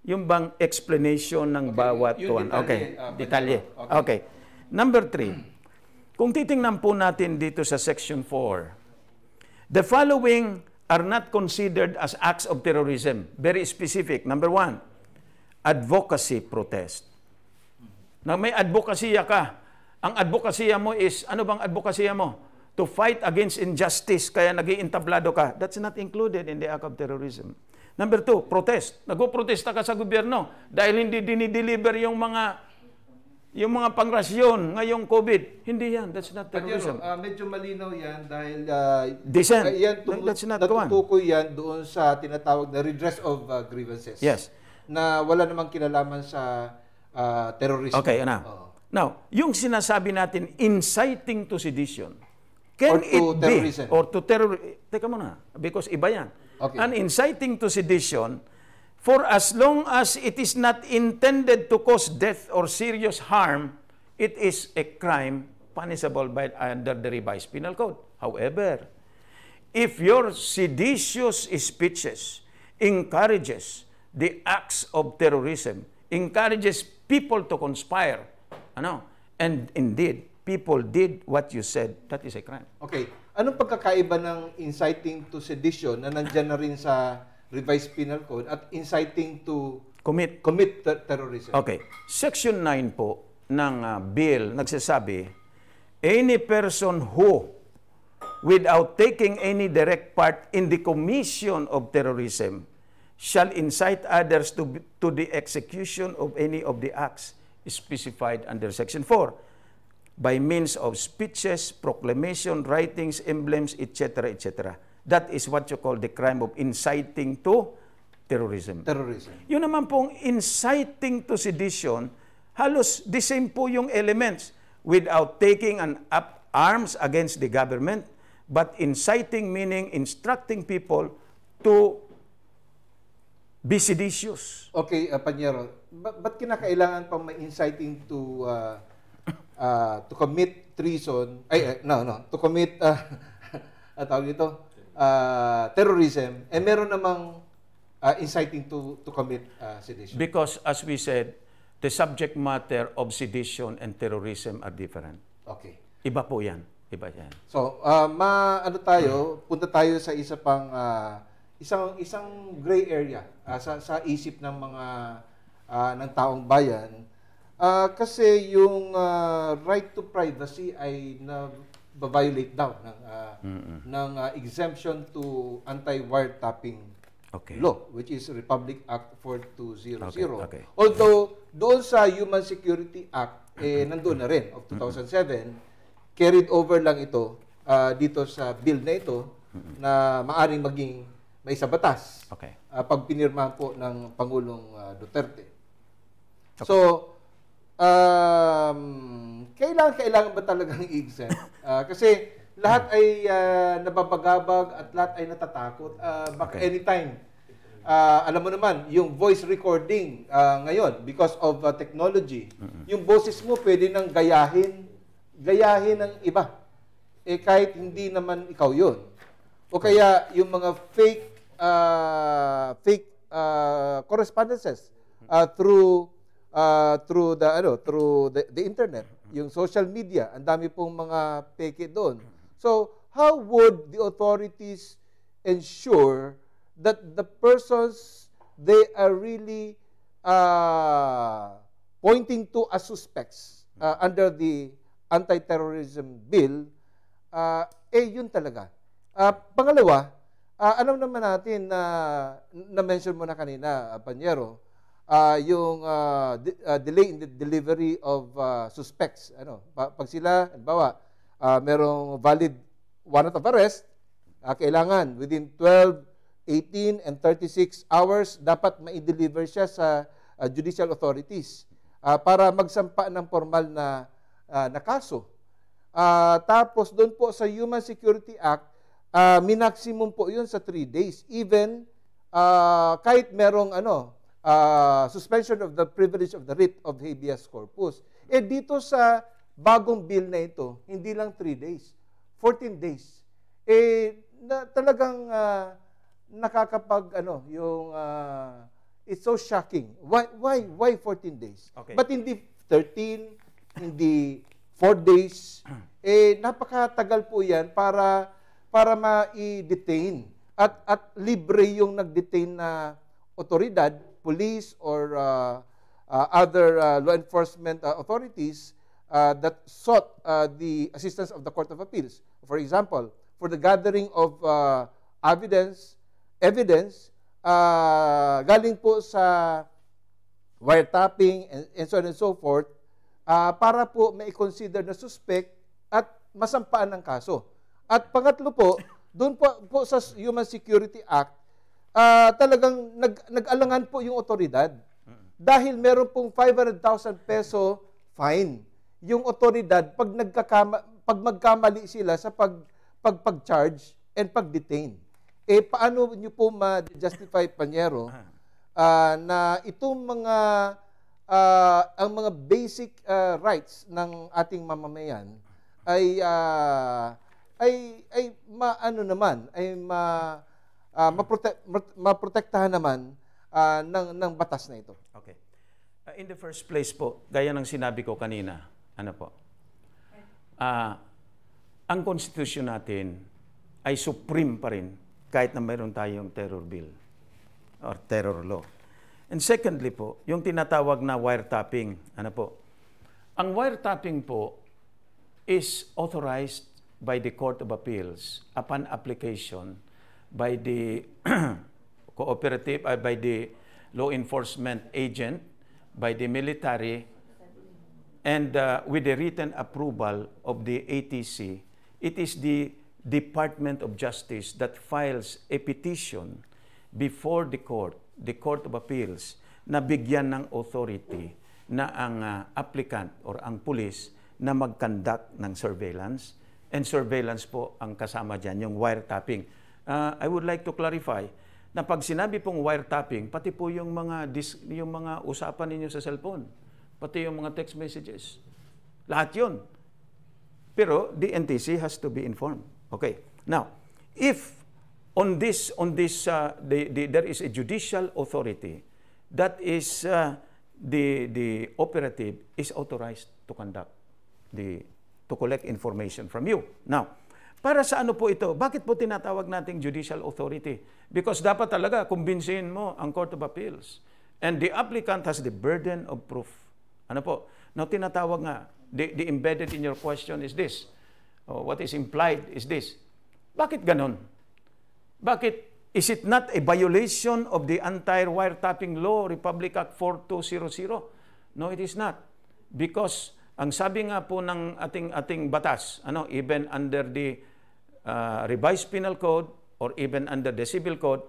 Yung bang explanation ng bawat tuwan. Okay, detalye. Okay. Number 3, kung titingnan po natin dito sa Section 4, the following are not considered as acts of terrorism. Very specific. Number 1, advocacy protest. Na may advokasya ka. Ang advokasya mo is, ano bang advokasya mo? To fight against injustice, kaya nag-iintablado ka. That's not included in the act of terrorism. Number 2, protest. Nag-protesta ka sa gobyerno dahil hindi dinideliver yung mga pangrasyon ngayong COVID. Hindi yan. That's not terrorism. Medyo malinaw yan dahil dissent. That's not natutukoy yan doon sa tinatawag na redress of grievances. Yes. Na wala namang kinalaman sa terrorism. Okay, Now, yung sinasabi natin, inciting to sedition, can it be, or to terrorism, teka muna, because iba yan. Okay. An inciting to sedition, for as long as it is not intended to cause death or serious harm, it is a crime punishable under the revised penal code. However, if your seditious speeches encourages the acts of terrorism, encourages people to conspire, and indeed, people did what you said, that is a crime. Okay. Anong pagkakaiba ng inciting to sedition na nandyan na rin sa revised penal code at inciting to commit terrorism? Okay. Section 9 po ng bill nagsasabi, any person who, without taking any direct part in the commission of terrorism, shall incite others to the execution of any of the acts specified under Section 4 by means of speeches, proclamation, writings, emblems, etc., etc. That is what you call the crime of inciting to terrorism. Terrorism. Yun naman pong inciting to sedition, halos the same po yung elements without taking an up arms against the government, but inciting meaning instructing people to be seditious. Okay, Panyero, ba't kinakailangan pang may inciting to commit treason, to commit, tawag ito, terrorism, meron namang inciting to commit sedition? Because, as we said, the subject matter of sedition and terrorism are different. Okay. Iba po yan. Iba yan. So, punta tayo sa isang gray area sa isip ng mga ng taong bayan. Kasi yung right to privacy ay na-violate daw ng exemption to anti-wiretapping law, which is Republic Act 4200. Okay. Although, doon sa Human Security Act, nandoon na rin, of 2007, carried over lang ito dito sa bill na ito na maaring maging may sa batas pag pinirmahan po ng Pangulong Duterte. Okay. So, kailangan ba talagang i-exempt? Kasi lahat ay nababagabag at lahat ay natatakot. Baka anytime. Alam mo naman, yung voice recording ngayon, because of technology, yung boses mo pwede nang gayahin ng iba. Kahit hindi naman ikaw yun. O kaya yung mga fake correspondences through the internet, yung social media, ang dami pong mga peke doon. So, how would the authorities ensure that the persons they are really pointing to as suspects under the anti-terrorism bill, yun talaga. Pangalawa, alam naman natin na-mention mo na kanina, Panyero, yung delay in the delivery of suspects. Pag sila, halimbawa, merong valid warrant of arrest, kailangan within 12, 18, and 36 hours dapat ma-deliver siya sa judicial authorities para magsampa ng formal na kaso. Tapos doon po sa Human Security Act, minaksimum po yun sa 3 days. Even kahit merong suspension of the privilege of the writ of habeas corpus. Dito sa bagong bill na ito, hindi lang 3 days, 14 days. Talagang it's so shocking. Why 14 days? Okay. But hindi 13, hindi 4 days. Napakatagal po yan para ma-detain. At libre yung nag-detain na otoridad, police or other law enforcement authorities that sought the assistance of the Court of Appeals. For example, for the gathering of evidence galing po sa wiretapping and so on and so forth, para po mai-consider na suspect at masampaan ng kaso. At pangatlo po, doon po sa Human Security Act, talagang nag-alangan po yung otoridad. Dahil meron pong 500,000 peso fine yung otoridad pag magkamali sila sa pag-charge and pag-detain. Paano nyo po ma-justify, Panyero, na itong ang mga basic rights ng ating mamamayan ay maprotektahan naman ng batas na ito. Okay. In the first place po, gaya ng sinabi ko kanina, ang konstitusyon natin ay supreme pa rin kahit na mayroon tayong terror bill or terror law. And secondly po, yung tinatawag na wiretapping, ang wiretapping po is authorized by the Court of Appeals upon application by the cooperative, by the law enforcement agent, by the military, and with the written approval of the ATC, it is the Department of Justice that files a petition before the Court of Appeals, na bigyan ng authority na ang applicant or ang police na mag-conduct ng surveillance. And surveillance po ang kasama dyan, yung wiretapping. I would like to clarify na pag sinabi pong wiretapping, pati po yung mga usapan ninyo sa cellphone, pati yung mga text messages. Lahat yun. Pero the NTC has to be informed. Okay. Now, if there is a judicial authority that is the operative is authorized to conduct to collect information from you. Now, para sa ano po ito? Bakit po tinatawag nating judicial authority? Because dapat talaga kumbinsihin mo ang Court of Appeals. And the applicant has the burden of proof. Ano po? Now, tinatawag nga, the embedded in your question is this. What is implied is this. Bakit ganon? Bakit? Is it not a violation of the Anti-Wiretapping Law, Republic Act 4200? No, it is not. Because ang sabi nga po ng ating batas, even under the revised penal code or even under the civil code,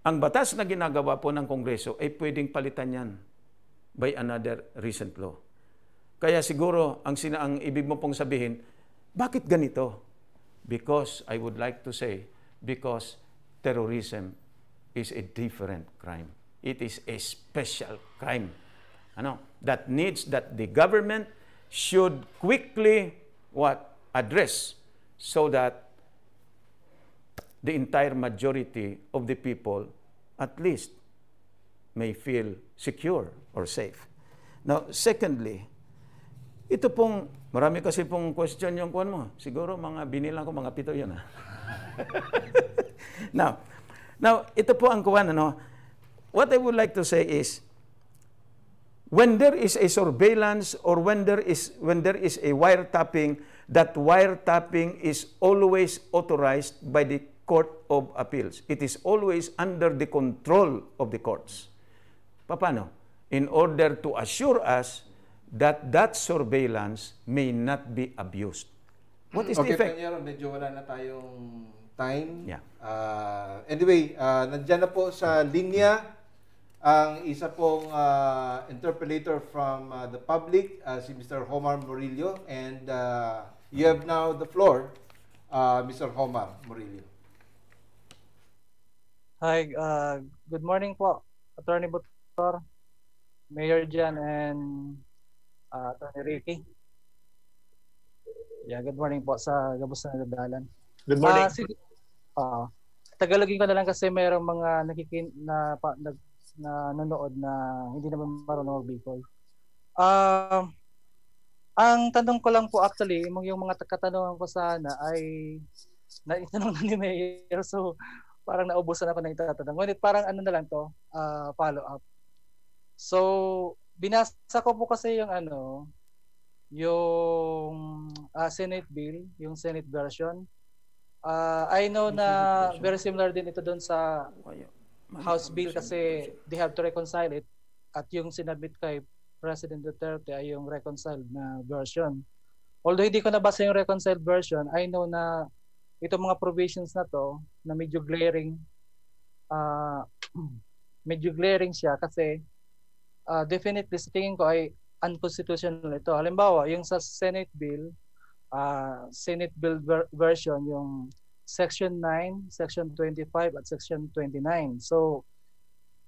ang batas na ginagawa po ng Kongreso ay pwedeng palitan yan by another recent law. Kaya siguro ang ibig mo pong sabihin, bakit ganito? Because I would like to say, because terrorism is a different crime. It is a special crime. That needs that the government should quickly address so that the entire majority of the people at least may feel secure or safe. Now, secondly, ito pong, marami kasi pong question yung kuwan mo. Siguro binilang ko mga 7 yun. Now, ito po ang kuwan. What I would like to say is, when there is a surveillance or when there is a wiretapping, that wiretapping is always authorized by the Court of Appeals. It is always under the control of the courts. Paano? In order to assure us that that surveillance may not be abused. What is the effect? Okay, Panyero, medyo wala na tayong time. Yeah. Anyway, nandiyan na po sa linya ang isa pong interpellator from the public, si Mr. Homar Murillo. And you have now the floor, Mr. Homar Murillo. Hi, good morning po, Attorney Butor, Mayor Jan, and Attorney Ricky. Yeah, good morning po sa Gabos na Nagdalan. Good morning. Tagalogin ko na lang kasi mayroong mga nanonood na hindi naman marunong mag-Bicol. Ang tanong ko lang po actually, yung mga katanungan ko sana ay naitanong na ni Mayor, so parang naubusan ako ng itatanong. Ngunit parang ano na lang to, follow up. So, binasa ko po kasi yung Senate bill, yung Senate version. I know na very similar din ito doon sa House bill kasi they have to reconcile it, at yung sinabit kay President Duterte ay yung reconciled na version. Although hindi ko nabasa yung reconciled version, I know na itong mga provisions na to na medyo glaring siya kasi definitely sa tingin ko ay unconstitutional ito. Halimbawa, yung sa Senate bill version, yung Section 9, Section 25 at Section 29. So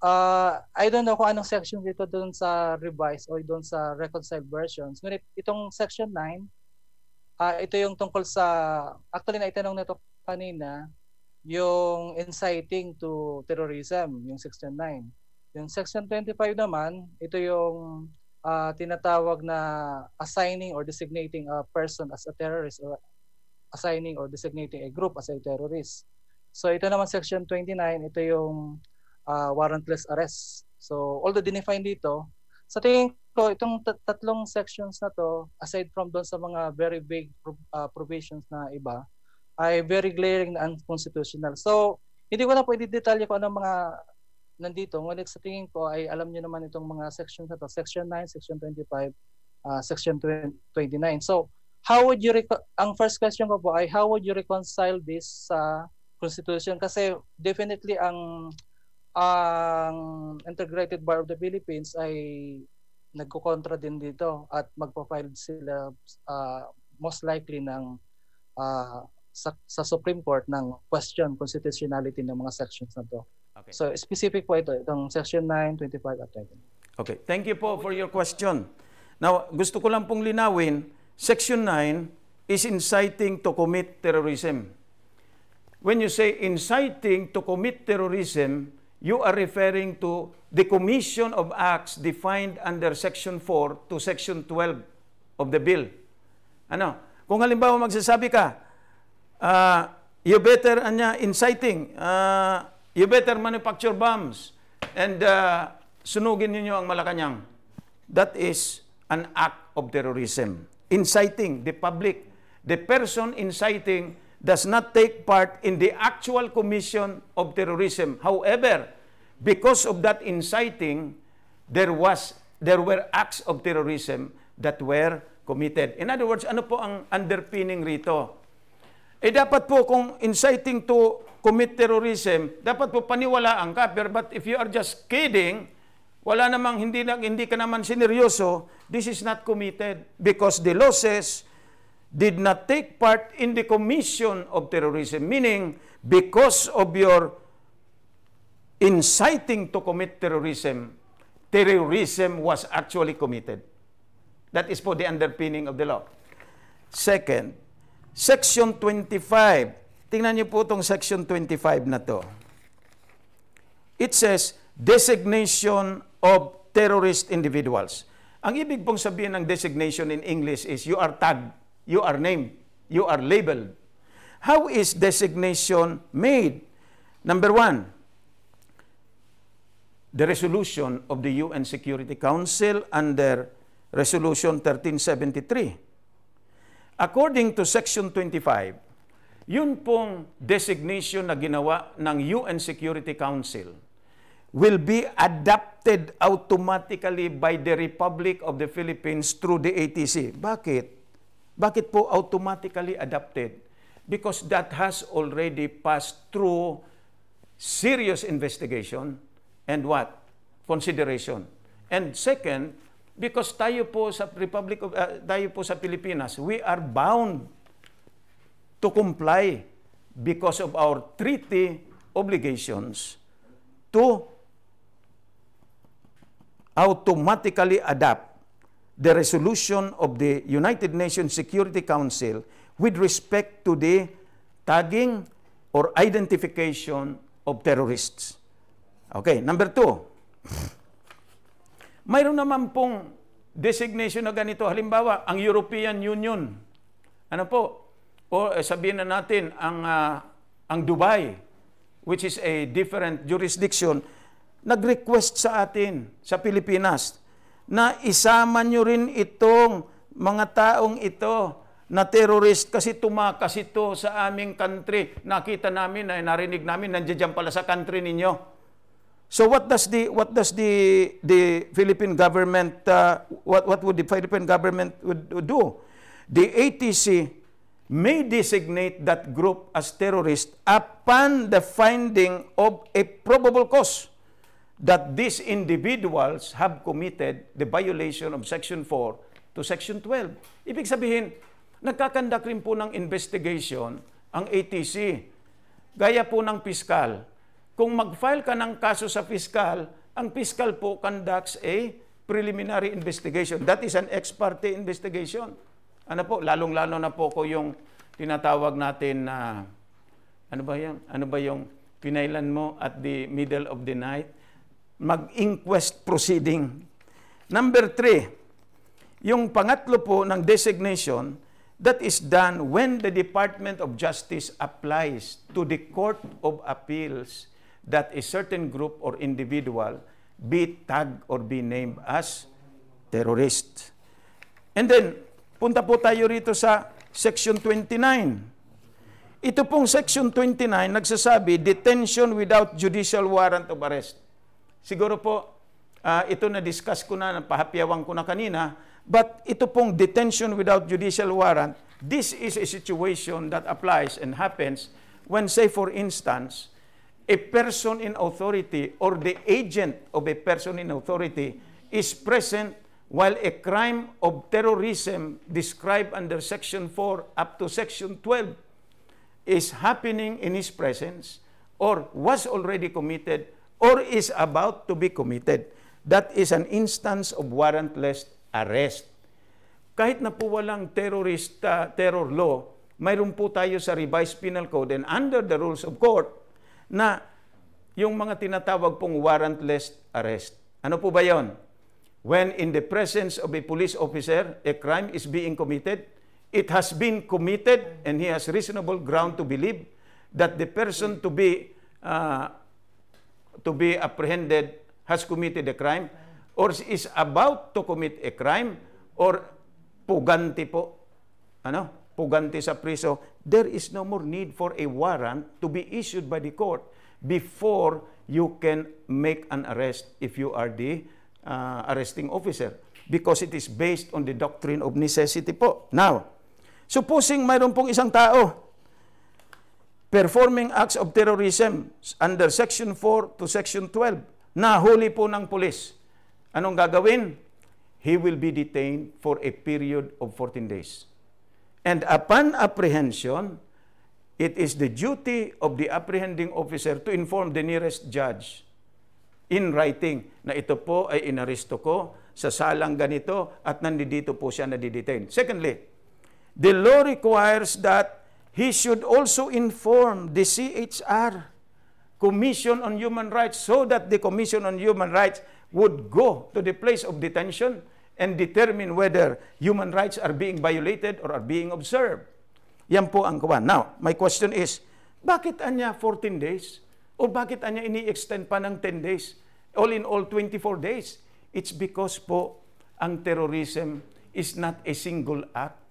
I don't know kung anong section dito doon sa revised o doon sa reconciled versions. Ngunit itong Section 9, ito yung tungkol sa, actually na itanong nito kanina, yung inciting to terrorism, yung Section 9. Yung Section 25 naman, ito yung tinatawag na assigning or designating a person as a terrorist or assigning or designating a group as a terrorist. So ito naman Section 29, ito yung warrantless arrest. So although dinefine dito, sa tingin ko itong tatlong sections na to, aside from doon sa mga very vague provisions na iba, ay very glaring na unconstitutional. So Hindi ko na po i-detalye kung anong mga nandito. Ngunit sa tingin ko ay alam niyo naman itong mga sections na to. Section 9, Section 25, Section 29. So, how would you ang first question ko po ay how would you reconcile this sa Constitution? Kasi definitely ang Integrated Bar of the Philippines ay nagko-kontra din dito at magpo-file sila most likely ng sa Supreme Court ng question constitutionality ng mga sections na to. Okay. So specific po itong Section 9, 25 at 20. Okay, thank you po for your question. Now, gusto ko lang pong linawin, Section 9 is inciting to commit terrorism. When you say inciting to commit terrorism, you are referring to the commission of acts defined under Section 4 to Section 12 of the bill. Ano? Kung halimbawa magsasabi ka, you better inciting, you better manufacture bombs and sunugin ninyo ang Malacanang. That is an act of terrorism. Inciting the public. The person inciting does not take part in the actual commission of terrorism. However, because of that inciting, there were acts of terrorism that were committed. In other words, ano po ang underpinning rito? Dapat po kung inciting to commit terrorism, dapat po paniwalaan ka. But if you are just kidding, wala namang hindi ka naman sineryoso, this is not committed because the law says did not take part in the commission of terrorism. Meaning, because of your inciting to commit terrorism, terrorism was actually committed. That is for the underpinning of the law. Second, Section 25. Tingnan niyo po itong Section 25 na to. It says, designation of terrorist individuals. Ang ibig pong sabihin ng designation in English is you are tagged, you are named, you are labeled. How is designation made? Number one, the resolution of the UN Security Council under Resolution 1373. According to Section 25, yun pong designation na ginawa ng UN Security Council will be adopted automatically by the Republic of the Philippines through the ATC. Bakit? Bakit po automatically adopted? Because that has already passed through serious investigation and what? Consideration. And second, because tayo po sa tayo po sa Pilipinas, we are bound to comply because of our treaty obligations to automatically adopt the resolution of the United Nations Security Council with respect to the tagging or identification of terrorists. Okay, number 2. Mayroon naman pong designation na ganito. Halimbawa, ang European Union. Ano po? O sabihin na natin, ang Dubai, which is a different jurisdiction, nag-request sa atin, sa Pilipinas, na isama nyo rin itong mga taong ito na terrorist kasi tumakas ito sa aming country. Nakita namin, narinig namin, nandiyan pala sa country ninyo. So what does the Philippine government what would the Philippine government would do? The ATC may designate that group as terrorist upon the finding of a probable cause that these individuals have committed the violation of Section 4 to Section 12. Ibig sabihin, nagkakandak rin po ng investigation ang ATC. Gaya po ng piskal. Kung mag-file ka ng kaso sa piskal, ang piskal po conducts a preliminary investigation. That is an ex parte investigation. Ano po, lalong-lalo na po ko yung tinatawag natin na, ano ba yung pinailan mo at the middle of the night? Mag-inquest proceeding. Number 3, yung pangatlo po ng designation, that is done when the Department of Justice applies to the Court of Appeals that a certain group or individual be tagged or be named as terrorist. And then, punta po tayo rito sa Section 29. Ito pong Section 29 nagsasabi, detention without judicial warrant of arrest. Siguro po, ito na-discuss ko na, napahapyawan ko na kanina, but ito pong detention without judicial warrant, this is a situation that applies and happens when, say for instance, a person in authority or the agent of a person in authority is present while a crime of terrorism described under Section 4 up to Section 12 is happening in his presence or was already committed or is about to be committed. That is an instance of warrantless arrest. Kahit na po walang terror law, mayroon po tayo sa revised penal code and under the rules of court na yung mga tinatawag pong warrantless arrest. Ano po ba yon? When in the presence of a police officer, a crime is being committed, it has been committed and he has reasonable ground to believe that the person to be apprehended has committed a crime or is about to commit a crime or puganti po, puganti sa priso, there is no more need for a warrant to be issued by the court before you can make an arrest if you are the arresting officer because it is based on the doctrine of necessity po. Now, supposing mayroon pong isang tao performing acts of terrorism under Section 4 to Section 12, nahuli po ng pulis. Anong gagawin? He will be detained for a period of 14 days. And upon apprehension, it is the duty of the apprehending officer to inform the nearest judge in writing na ito po ay inaresto ko sa salang ganito at nandito po siya nadidetain. Secondly, the law requires that he should also inform the CHR, Commission on Human Rights, so that the Commission on Human Rights would go to the place of detention and determine whether human rights are being violated or are being observed. Yan po ang kawan. Now, my question is, bakit anya 14 days? O bakit anya ini-extend pa ng 10 days? All in all, 24 days. It's because po, ang terrorism is not a single act.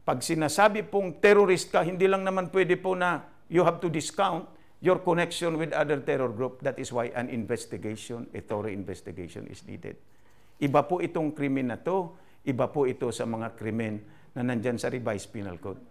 Pag sinasabi pong terrorist ka, hindi lang naman pwede po na you have to discount your connection with other terror group. That is why an investigation, a thorough investigation is needed. Iba po itong krimen na to, iba po ito sa mga krimen na nandyan sa revised penal code.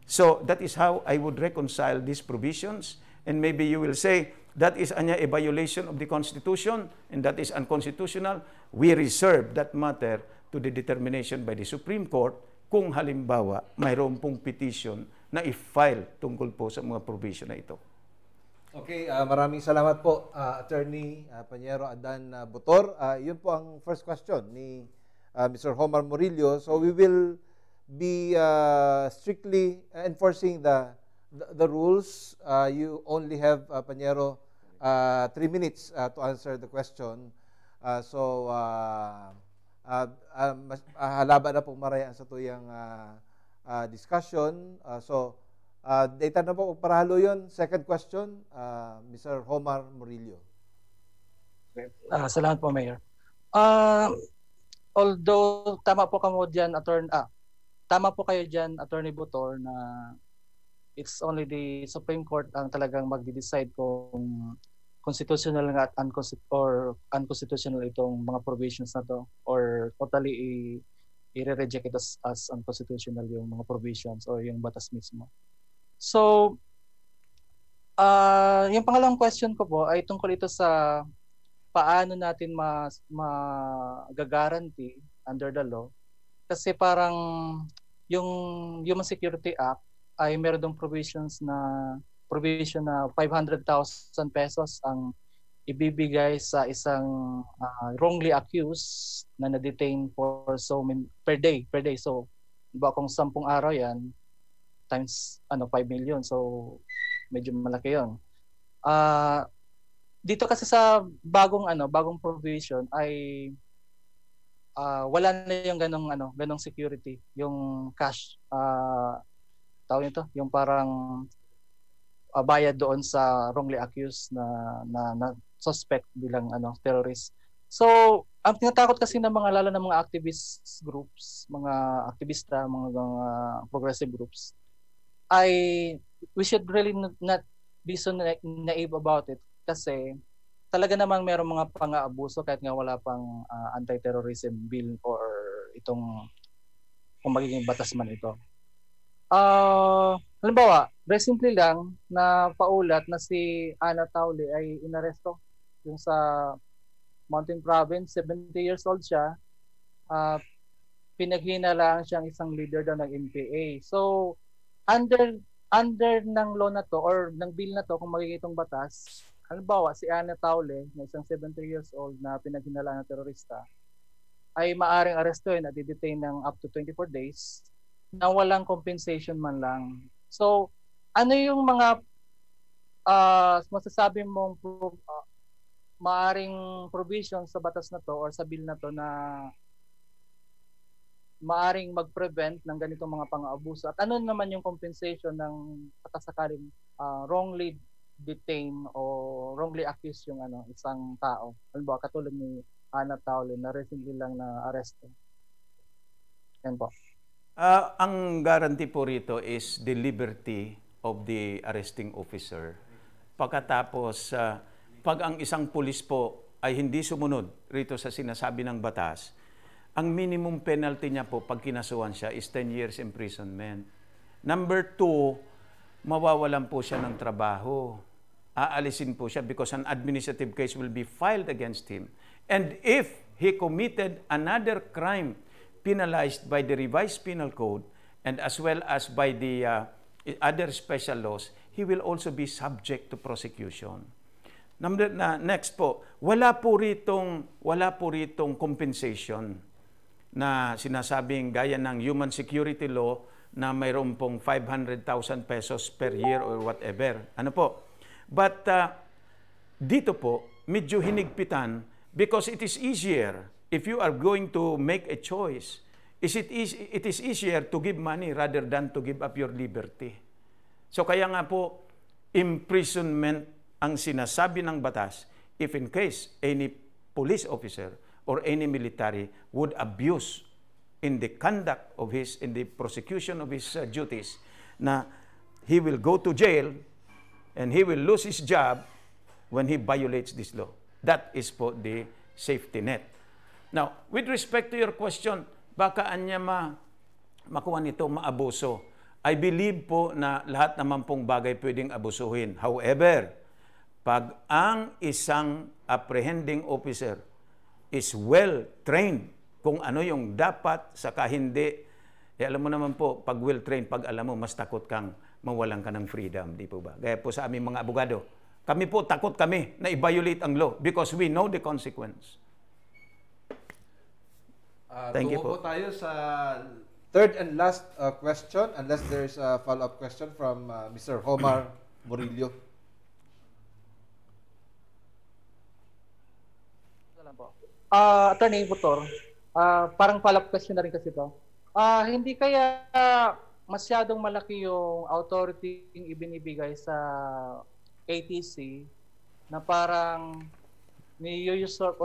So that is how I would reconcile these provisions, and maybe you will say that is a violation of the Constitution and that is unconstitutional. We reserve that matter to the determination by the Supreme Court kung halimbawa mayroon pong petition na i-file tungkol po sa mga provision na ito. Okay, maraming salamat po, Attorney Pañero Adan Botor. Yun po ang first question ni Mr. Homar Murillo. So we will be strictly enforcing the rules. You only have, Pañero, 3 minutes to answer the question. Halaban na pong marayaan sa tuyang discussion. Data na po para halo yun. Second question, Mr. Homar Murillo. Salamat po, Mayor. Although tama po kayo dyan, Attorney Botor, na it's only the Supreme Court ang talagang magde-decide kung constitutional nga at unconstitutional itong mga provisions na to or totally i-reject it as unconstitutional yung mga provisions or yung batas mismo. So, yung pangalawang question ko po ay tungkol ito sa paano natin mag-guarantee under the law. Kasi parang yung Human Security Act ay meron dong provision na 500,000 pesos ang ibibigay sa isang wrongly accused na na-detain for per day. So, diba kung 10 araw yan, times 5 million. So, medyo malaki yun. Dito kasi sa bagong provision ay wala na yung ganong security, yung cash tawag nito, yung parang bayad doon sa wrongly accused na suspect bilang terrorist. So, ang tinatakot kasi ng mga lalo ng mga activist groups, mga aktivista, mga progressive groups we should really not be so naive about it kasi talaga namang merong mga pang-aabuso kahit nga wala pang anti-terrorism bill or itong kung magiging batas man ito. Halimbawa, recently lang na paulat na si Ana Taule ay inaresto yung sa Mountain Province, 70 years old siya. Pinaghinalaan siyang isang leader daw ng NPA. So, under ng law na to or ng bill na to kung magiging itong batas, halimbawa si Ana Taule na isang 70 years old na pinaghinalaan ng terorista ay maaring arestuhin at i-detain ng up to 24 days na walang compensation man lang. So, ano yung mga masasabi mong maaring provision sa batas na to or sa bill na to na maaring mag-prevent ng ganitong mga pang-aabuso? At ano naman yung compensation ng sakasakaling wrongly detain o wrongly accused yung isang tao? Halimbawa, katulad ni Ana Taule na recently lang na aresto. Yan po. Ang guarantee po rito is the liberty of the arresting officer. Pagkatapos, pag ang isang pulis po ay hindi sumunod rito sa sinasabi ng batas, ang minimum penalty niya po pag kinasuhan siya is 10 years imprisonment. Number 2, mawawalan po siya ng trabaho. Aalisin po siya because an administrative case will be filed against him. And if he committed another crime penalized by the revised penal code and as well as by the other special laws, he will also be subject to prosecution. Next po, wala po ritong compensation na sinasabing gaya ng human security law na mayroon pong 500,000 pesos per year or whatever. Ano po? But dito po, medyo hinigpitan because it is easier if you are going to make a choice. It is easier to give money rather than to give up your liberty. So kaya nga po, imprisonment ang sinasabi ng batas if in case any police officer or any military would abuse in the conduct of in the prosecution of his duties, na he will go to jail and he will lose his job when he violates this law. That is po the safety net. Now, with respect to your question, baka anya makuha nito maabuso. I believe po na lahat naman pong bagay pwedeng abusuhin. However, pag ang isang apprehending officer is well-trained kung ano yung dapat, saka hindi, alam mo naman po, pag well-trained, pag alam mo, mas takot kang mawalan ka ng freedom, di po ba? Gaya po sa aming mga abogado, kami po, takot kami na i-violate ang law because we know the consequence. Thank you po. Tayo sa third and last question, unless there's a follow-up question from Mr. Omar Murillo. Attorney Butor, parang follow-up question na rin kasi ito. Hindi kaya masyadong malaki yung authority yung ibinibigay sa ATC na parang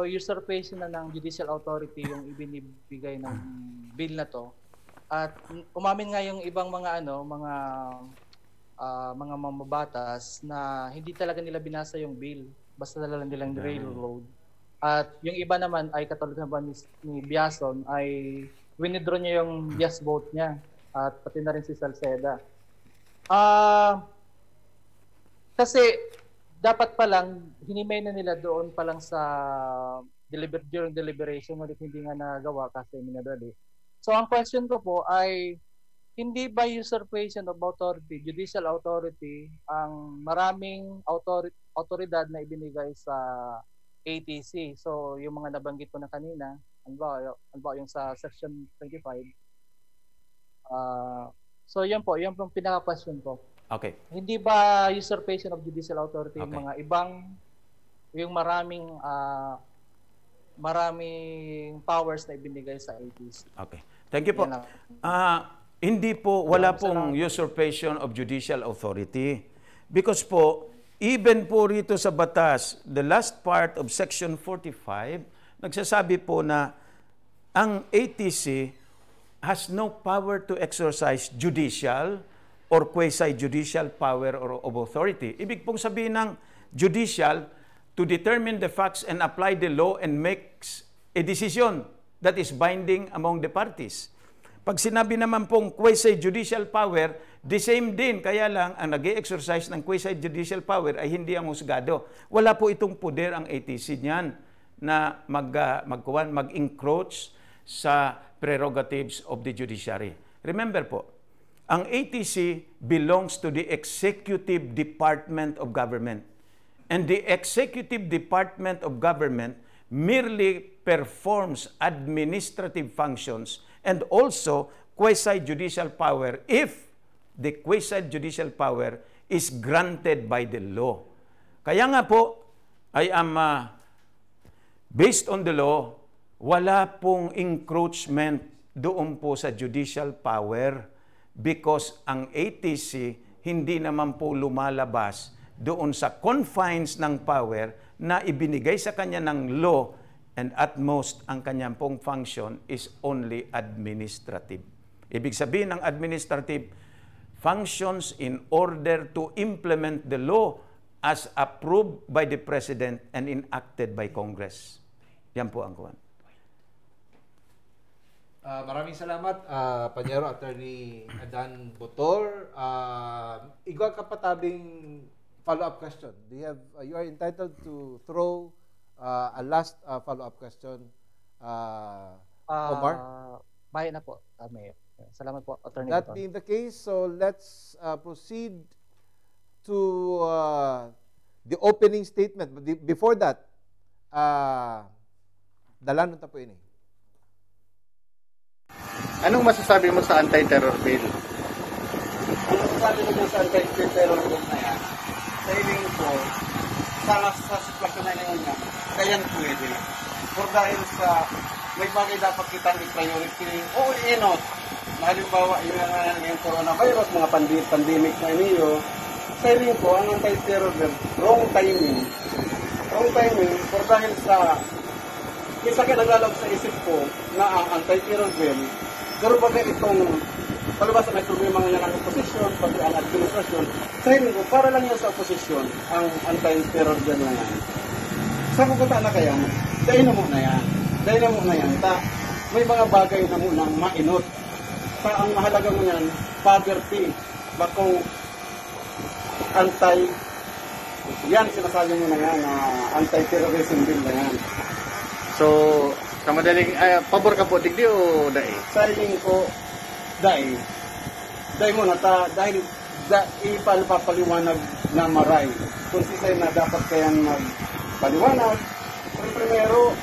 usurpation na ng judicial authority yung ibinibigay ng bill na to. At umamin nga yung ibang mga mga mamabatas na hindi talaga nila binasa yung bill, basta talaga nilang railroad. At yung iba naman ay katulad naman ni Biason ay winidraw niya yung yes vote niya at pati na rin si Salceda. Kasi dapat pa lang hinimay na nila doon pa lang sa during deliberation, ngunit hindi nga nagawa kasi minadali. So ang question ko po ay hindi ba usurpation of authority, judicial authority, ang maraming autoridad na ibinigay sa ATC? So yung mga nabanggit ko na kanina, ano yung sa section 25. So yan po yung pinaka-question ko. Okay. Hindi ba usurpation of judicial authority yung mga ibang, yung maraming powers na ibinigay sa ATC? Okay. Thank you po. Hindi po, wala pong usurpation of judicial authority. Because po, even po rito sa batas, the last part of Section 45, nagsasabi po na ang ATC has no power to exercise judicial or quasi-judicial power or of authority. Ibig pong sabihin ng judicial, to determine the facts and apply the law and makes a decision that is binding among the parties. Pag sinabi naman pong quasi-judicial power, the same din, kaya lang ang nag-exercise ng quasi-judicial power ay hindi ang husgado. Wala po itong poder ang ATC niyan na mag-encroach sa prerogatives of the judiciary. Remember po, ang ATC belongs to the Executive Department of Government. And the Executive Department of Government merely performs administrative functions and also quasi-judicial power if the quasi-judicial power is granted by the law. Kaya nga po, I am based on the law, wala pong encroachment doon po sa judicial power because ang ATC hindi naman po lumalabas doon sa confines ng power na ibinigay sa kanya ng law, and at most, ang kanyang pong function is only administrative. Ibig sabihin ng administrative, functions in order to implement the law as approved by the President and enacted by Congress. Yan po ang kuwan. Maraming salamat, Panyero Attorney Adan Botor. Igwa kapatabing follow-up question. Do you have? You are entitled to throw a last follow-up question, Omar. Bayan na po, Mayor. Salamat po, Attorney. That being the case, so let's proceed to the opening statement. But before that, dalan po ini. Anong masasabi mo sa anti-terror bill? Anong masasabi mo sa anti-terror bill na yan? Sa hiling ko, sa sitwasyon na ngayon nga, kaya pwede. For dahil sa may bagay dapat kitang i-priority o i-inot. Halimbawa, yung coronavirus, mga pandemic na niyo, sa hiling ko, ang anti-terror bill, wrong timing. Wrong timing, for dahil sa isa ka naglalab sa isip ko na ang anti-terror bill, pero bagay itong palabas na may problema ngayon ang oposisyon, pati ang administrasyon, sa hiling ko, para lang yun sa oposisyon, ang anti-terror bill na yan. Sa kukunta na kaya, dahil na muna yan. Dahil na muna yan. May mga bagay na munang mainot. Ang mahalaga mo yan, poverty, bakong yan, sinasabi mo na yan, anti-terrorism bill na yan. So, sa madaling, pabor ka po, digdi o dahi? Sa hiling ko, dahi. Dahi muna, dahil ipapaliwanag na maray. Kung sisay na dapat kayang magpaliwanag, primero,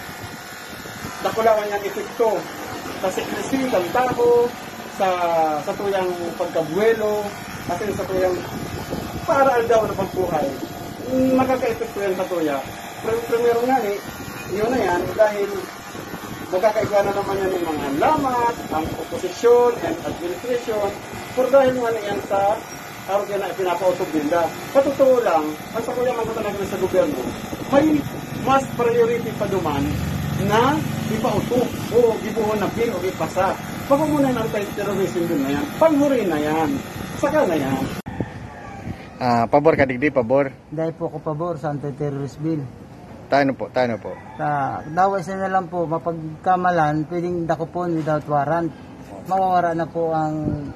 dakulawan niyang epekto sa sekresin, sa tao, sa tuyang pagkabuelo, at sa tuyang para daw na pagbuhay. Makaka-epekto yan sa tuya. Primero nga yun na yan, dahil magkakaiba na naman yan ng mga lamat, ang oposisyon and administration, pero dahil nga na yan sa arugyan na pinapa-autobinda. Patotoo lang, ang sa kuya magkatanagin sa gobyerno, may mas priority pa duman na ipauto o gibuhon na bill o ipasa. Baka muna ng anti-terrorism din na yan, panghuri na yan, saka na yan. Pabor ka, digdi, pabor? Dahil po ako pabor sa anti-terrorist bill. Tayo po. Daway sa na lang po, mapagkamalan, pwedeng dakupon without warrant. Mawawara na po ang,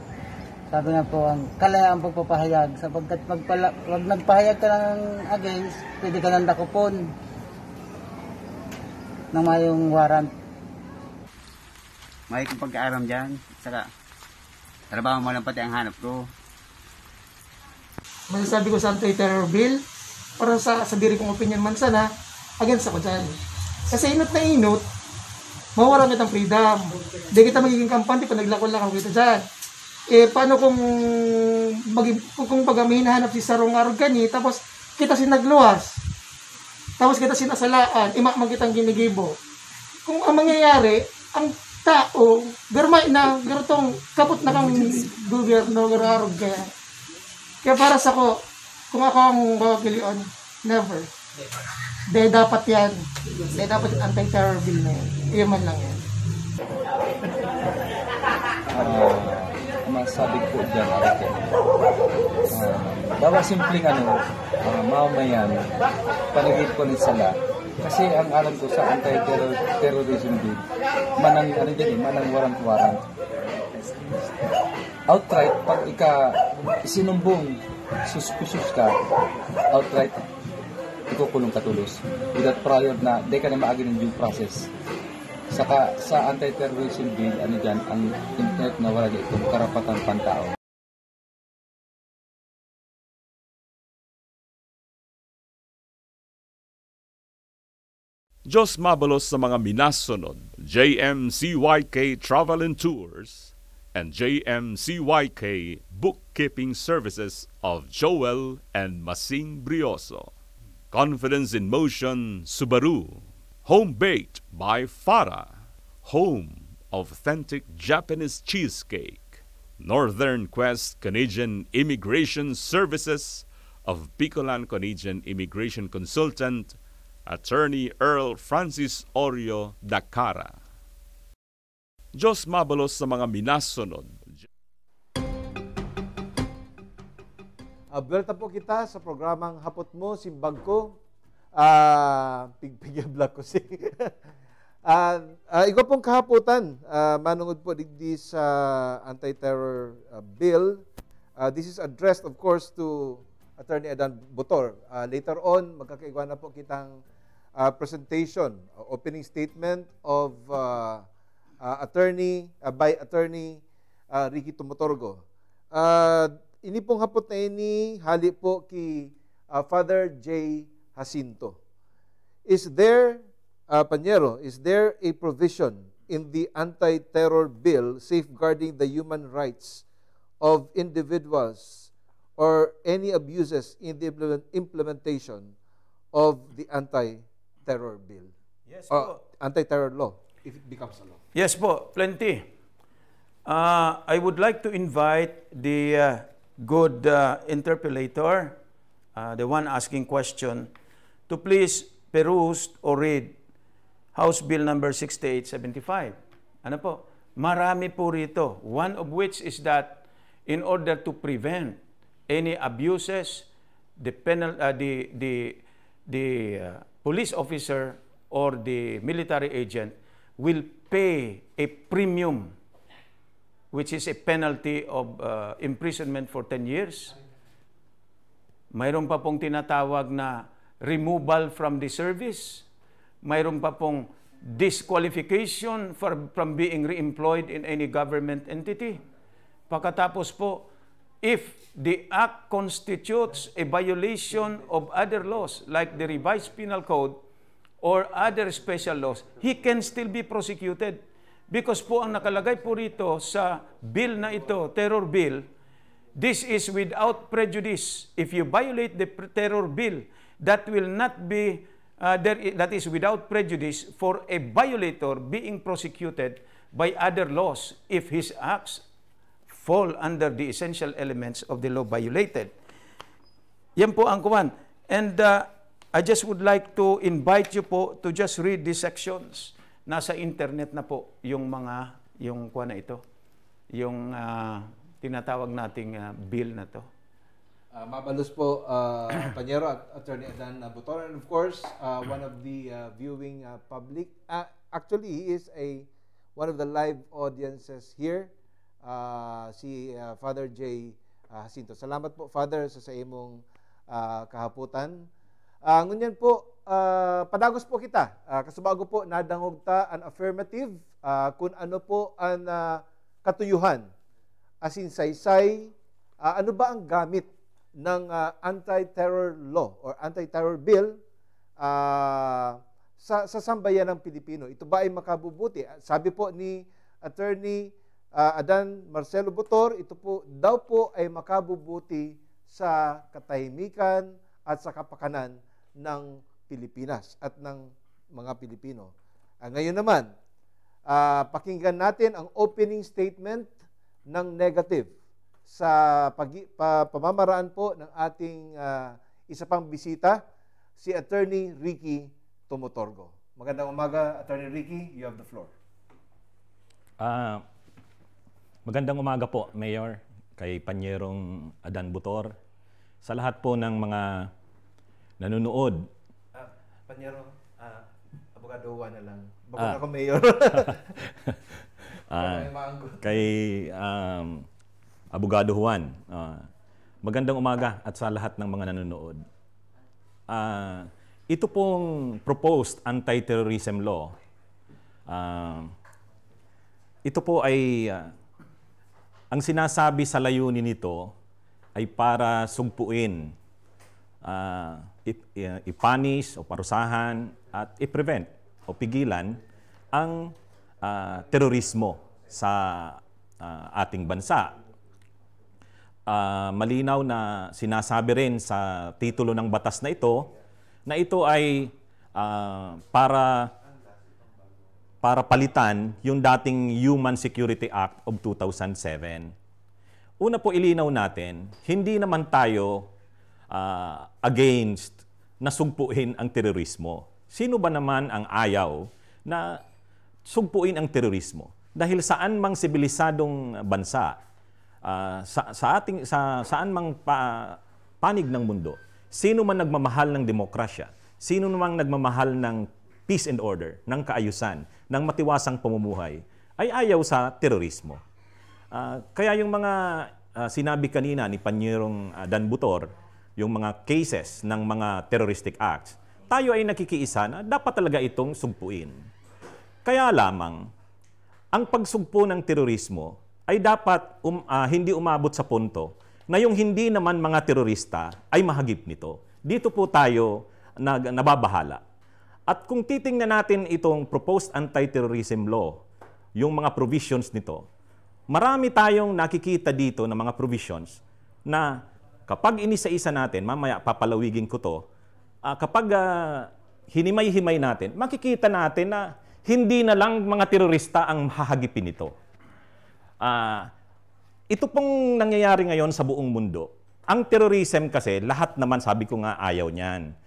sabi nga po, ang kalayaan pagpapahayag. Sapagkat wag nagpahayag ka ng against, pwede ka ng dakupon ng mayong warrant. May kong pag-aaram dyan, saka trabaho mo lang pati ang hanap ko. Masasabi ko sa anti-terror bill, para sa diri kong opinion man sana, against ako dyan. Kasi inot na inot, mawala kitang freedom. Hindi kita magiging kampante pag naglakol-lakaw kita dyan. Paano kung pagamihin hanap si Sarong Arugani, tapos kita sinagluwas, tapos kita sinasalaan, imakmang kitang ginigibo. Kung ang mangyayari, ang tao, garmay na, garotong kaput na kang gobyerno, gararog kaya. Kaya para sa ko, kung ako ang mawagilion, never. Dahil dapat yan. Dahil dapat yung anti-terror bill na yan. Iyan man lang yan. masabi ko dyan, bawa simpleng mamamayan, panagit ko ni sala. Kasi ang alam ko sa anti-terrorism bill, manang warrant. Outright, pag sinumbong, suspicious ka, outright, ikukulong katulos. Without prior na, di ka na maagi ng due process. Saka sa anti-terrorism bill, ang internet na wala itong karapatan pantao. Diyos mabalos sa mga minasunod, JMCYK Travel and Tours and JMCYK Bookkeeping Services of Joel and Masing Brioso. Confidence in Motion Subaru. Home baked by Farah. Home of authentic Japanese cheesecake. Northern Quest Canadian Immigration Services of Bicolan Canadian Immigration Consultant Attorney Earl Francis Orio Dacara. Diyos mabalos sa mga minasunod. Welcome po kita sa programang Hapot Mo, Simbag Ko. Pigpigyablak ko si. Ikaw pong kahaputan, manungod po digdi sa anti-terror bill. This is addressed, of course, to Attorney Adan Botor. Later on, magkakaigwa na po kitang presentation, opening statement of by Attorney Ricky Tumotorgo. Ini pong hapot na ini, hali po ki Father J. Jacinto. Is there, Panyero, is there a provision in the anti-terror bill safeguarding the human rights of individuals or any abuses in the implementation of the anti-terror bill? Yes po. Anti-terror law, if it becomes a law. Yes po, plenty. I would like to invite the good interpellator, the one asking question, to please peruse or read House Bill number 6875. Ano po? Marami po rito. One of which is that in order to prevent any abuses, the police officer or the military agent will pay a premium, which is a penalty of imprisonment for 10 years. Mayroon pa pong tinatawag na removal from the service. Mayroon pa pong disqualification from being reemployed in any government entity. Pagkatapos po, if the act constitutes a violation of other laws like the revised penal code or other special laws, he can still be prosecuted. Because po ang nakalagay po rito sa bill na ito, terror bill, this is without prejudice. If you violate the terror bill, that will not be, that is without prejudice for a violator being prosecuted by other laws if his acts fall under the essential elements of the law violated. Yan po ang kuwan. And I just would like to invite you po to just read these sections. Nasa internet na po yung kuwan na ito. Yung tinatawag nating bill na to. Mabalos po, Panyero at Attorney Adan Botor. And of course, one of the viewing public. Actually, he is one of the live audiences here. Si Father J. Jacinto. Salamat po, Father, sa imong kahaputan. Ngunyan po, padagos po kita. Kasubago po, nadangog ta an affirmative kung ano po ang katuyuhan. Asin saysay, ano ba ang gamit ng anti-terror law or anti-terror bill sa sambayan ng Pilipino? Ito ba ay makabubuti? Sabi po ni Attorney Adan Marcelo Botor, ito po daw po ay makabubuti sa katahimikan at sa kapakanan ng Pilipinas at ng mga Pilipino. Ngayon naman, pakinggan natin ang opening statement ng negative sa pamamaraan po ng ating isa pang bisita, si Attorney Ricky Tumotorgo. Magandang umaga, Attorney Ricky. You have the floor. Magandang umaga po, Mayor, kay Panyerong Adan Butor, sa lahat po ng mga nanonood. Panyero, abogado Juan na lang. Bago ako Mayor. Kay Abogado Juan, magandang umaga at sa lahat ng mga nanonood. Ito pong proposed anti-terrorism law, ito po ay, ang sinasabi sa layunin nito ay para sugpuin, ipunish o parusahan at i-prevent o pigilan ang terorismo sa ating bansa. Malinaw na sinasabi rin sa titulo ng batas na ito ay para palitan yung dating Human Security Act of 2007. Una po ilinaw natin, hindi naman tayo against na sugpuin ang terorismo. Sino ba naman ang ayaw na sugpuin ang terorismo? Dahil saan mang sibilisadong bansa, saan mang panig ng mundo, sino man nagmamahal ng demokrasya, sino namang nagmamahal ng peace and order, ng kaayusan, ng matiwasang pamumuhay, ay ayaw sa terorismo. Kaya yung mga sinabi kanina ni Panyerong Dan Butor, yung mga cases ng mga terroristic acts, tayo ay nakikiisa na dapat talaga itong sugpuin. Kaya lamang, ang pagsugpo ng terorismo ay dapat hindi umabot sa punto na yung hindi naman mga terorista ay mahagip nito. Dito po tayo nababahala. At kung titingnan natin itong proposed anti-terrorism law, yung mga provisions nito, marami tayong nakikita dito ng mga provisions na kapag inisa-isa natin, mamaya papalawigin ko to, kapag hinimay-himay natin, makikita natin na hindi na lang mga terorista ang hahagipin nito. Ito pong nangyayari ngayon sa buong mundo. Ang terrorism kasi, lahat naman sabi ko nga ayaw niyan.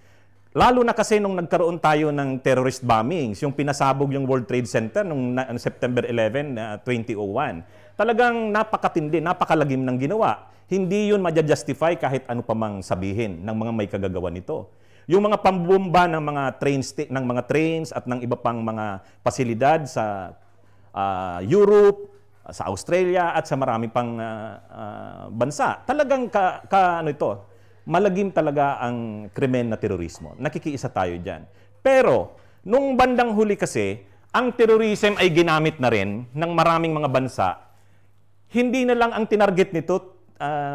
Lalo na kasi nung nagkaroon tayo ng terrorist bombings, yung pinasabog yung World Trade Center noong September 11, 2001. Talagang napakatindi, napakalagim ng ginawa. Hindi yun ma-justify kahit ano pa mang sabihin ng mga may kagagawa nito. Yung mga pambomba ng mga trains at ng iba pang mga pasilidad sa Europe, sa Australia at sa marami pang bansa. Talagang malagim talaga ang krimen na terorismo. Nakikiisa tayo dyan. Pero, nung bandang huli kasi, ang terrorism ay ginamit na rin ng maraming mga bansa. Hindi na lang ang tinarget nito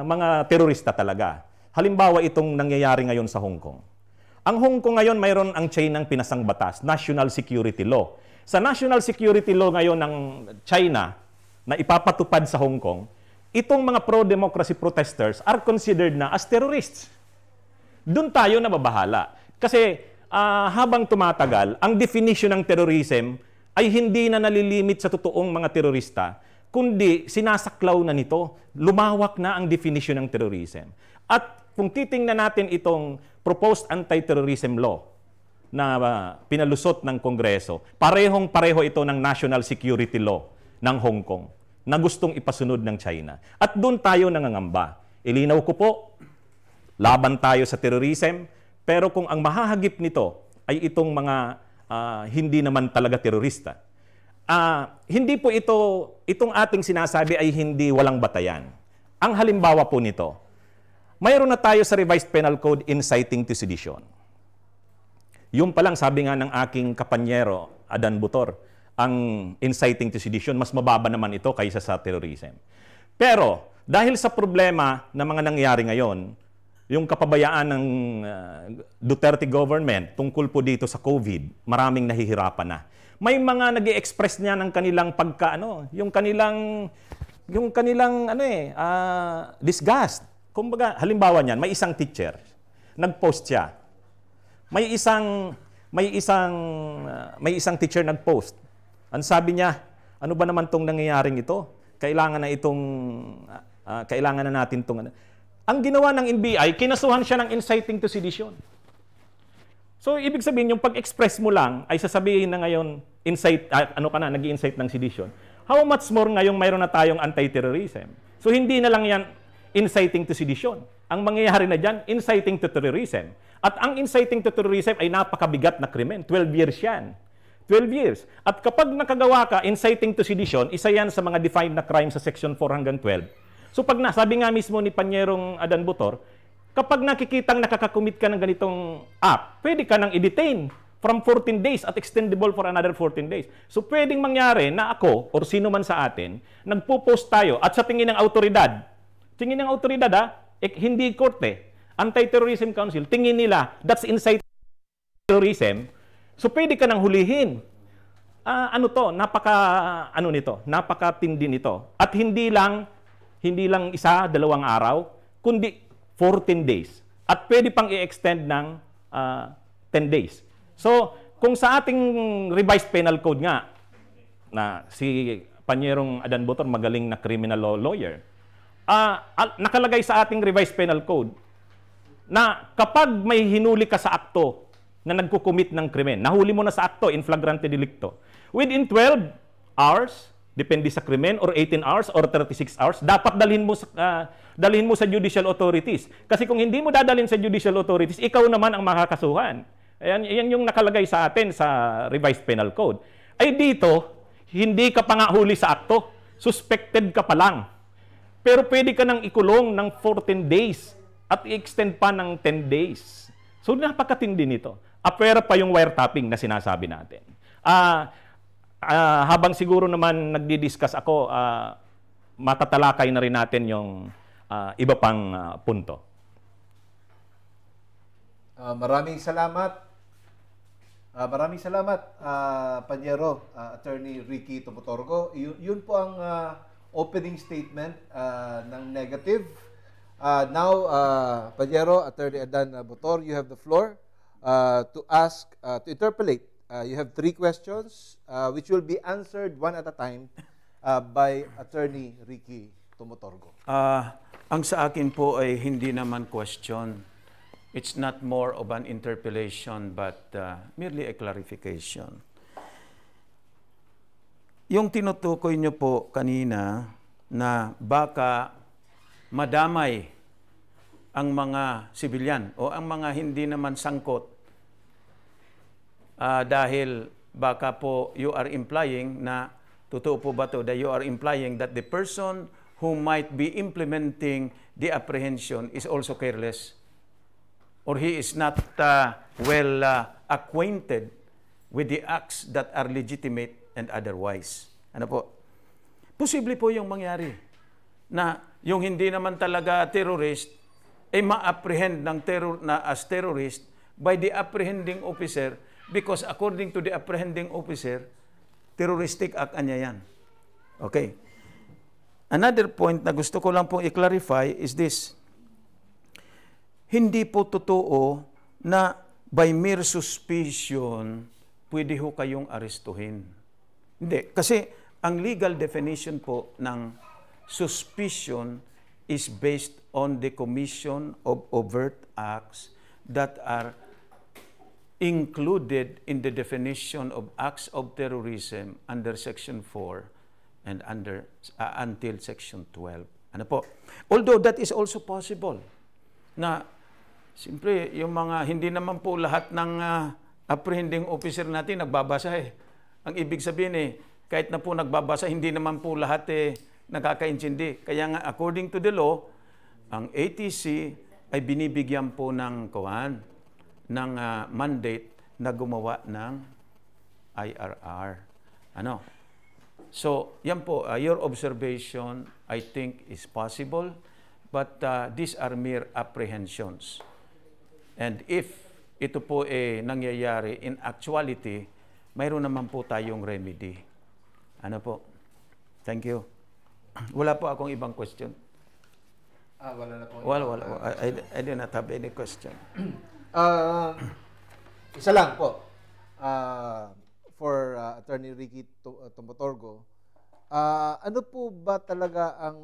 mga terorista talaga. Halimbawa itong nangyayari ngayon sa Hong Kong. Ang Hong Kong ngayon mayroon ang China ng pinasang batas, National Security Law. Sa National Security Law ngayon ng China, na ipapatupad sa Hong Kong, itong mga pro-democracy protesters are considered na as terrorists. Doon tayo nababahala. Kasi habang tumatagal, ang definition ng terrorism ay hindi na nalilimit sa totoong mga terorista, kundi sinasaklaw na nito. Lumawak na ang definition ng terrorism. At kung titingnan natin itong proposed anti-terrorism law na pinalusot ng Kongreso, parehong-pareho ito ng National Security Law ng Hong Kong na gustong ipasunod ng China. At doon tayo nangangamba. Ilinaw ko po, laban tayo sa terrorism, pero kung ang mahahagip nito ay itong mga hindi naman talaga terorista, hindi po itong ating sinasabi ay hindi walang batayan. Ang halimbawa po nito, mayroon na tayo sa Revised Penal Code inciting to sedition. Yung palang sabi nga ng aking kapanyero, Adan Butor, ang inciting to sedition, mas mababa naman ito kaysa sa terrorism. Pero, dahil sa problema na mga nangyayari ngayon, yung kapabayaan ng Duterte government tungkol po dito sa COVID, maraming nahihirapan na. May mga nag-i-express niya ng kanilang yung kanilang disgust. Kumbaga, halimbawa niyan, may isang teacher, nag-post siya. May isang teacher nag-post. Ang sabi niya, ano ba naman tong nangyayaring ito? Kailangan na natin itong... Ang ginawa ng NBI, kinasuhan siya ng inciting to sedition. So, ibig sabihin, yung pag-express mo lang, ay sasabihin na ngayon, nag-i-incite ng sedition. How much more ngayong mayroon na tayong anti-terrorism? So hindi na lang yan inciting to sedition. Ang mangyayari na dyan, inciting to terrorism. At ang inciting to terrorism ay napakabigat na krimen. 12 years yan. 12 years. At kapag nakagawa ka, inciting to sedition, isa yan sa mga defined na crime sa Section 4 hanggang 12. So pag sabi nga mismo ni Panyerong Adan Butor, kapag nakikitang nakakakumit ka ng ganitong act, pwede ka nang i-detain from 14 days at extendable for another 14 days. So pwedeng mangyari na ako or sino man sa atin, nagpo-post tayo at sa tingin ng autoridad, hindi korte, Anti-Terrorism Council, tingin nila, that's inciting terrorism, so pwede ka nang hulihin. Napakatindi nito. At hindi lang isa, 2 araw, kundi 14 days. At pwede pang i-extend ng 10 days. So, kung sa ating revised penal code nga, na si Panyerong Adan Butor magaling na criminal law lawyer, nakalagay sa ating revised penal code na kapag may hinuli ka sa akto na nagkukumit ng krimen, nahuli mo na sa akto, in flagrante delicto, within 12 hours, depende sa krimen, or 18 hours, or 36 hours, dapat dalhin mo sa judicial authorities. Kasi kung hindi mo dadalhin sa judicial authorities, ikaw naman ang makakasuhan. Yan yung nakalagay sa atin sa revised penal code. Ay dito, hindi ka pa nga huli sa akto, suspected ka pa lang. Pero pwede ka nang ikulong ng 14 days at i-extend pa ng 10 days. So napakatindi nito. Apera pa yung wiretapping na sinasabi natin. Habang siguro naman nagdi-discuss ako, matatalakay na rin natin yung iba pang punto. Maraming salamat. Panyero, Attorney Ricky Tumutorgo. Yun po ang opening statement ng negative. Now, Panyero, Attorney Adan Butor, you have the floor to interpolate. You have 3 questions which will be answered one at a time by Attorney Ricky Tumutorgo. Ang sa akin po ay hindi naman question. It's not more of an interpellation but merely a clarification. Yung tinutukoy nyo po kanina na baka madamay ang mga sibilyan o ang mga hindi naman sangkot dahil baka po you are implying na, totoo po ba to, that you are implying that the person who might be implementing the apprehension is also careless or he is not well acquainted with the acts that are legitimate and otherwise. Ano po? Posible po yung mangyari na yung hindi naman talaga terrorist ay ma-apprehend ng as terrorist by the apprehending officer because according to the apprehending officer, terroristic act anya yan. Okay. Another point na gusto ko lang pong i-clarify is this. Hindi po totoo na by mere suspicion, pwede ho kayong arestuhin. Hindi. Kasi ang legal definition po ng suspicion is based on the commission of overt acts that are included in the definition of acts of terrorism under Section 4 and until Section 12. Ano po? Although that is also possible na siyempre yung mga hindi naman po lahat ng apprehending officer natin nagbabasa eh. Ang ibig sabihin kahit na po nagbabasa, hindi naman po lahat nakakaintindi. Kaya nga according to the law, ang ATC ay binibigyan po ng mandate na gumawa ng IRR. Ano? So, yan po, your observation, I think, is possible, but these are mere apprehensions. And if ito po nangyayari in actuality, mayroon naman po tayong remedy. Ano po? Thank you. Wala po akong ibang question. Wala na po. Wala. I do not have any question. Isa lang po. For Attorney Ricky Tumutorgo, ano po ba talaga ang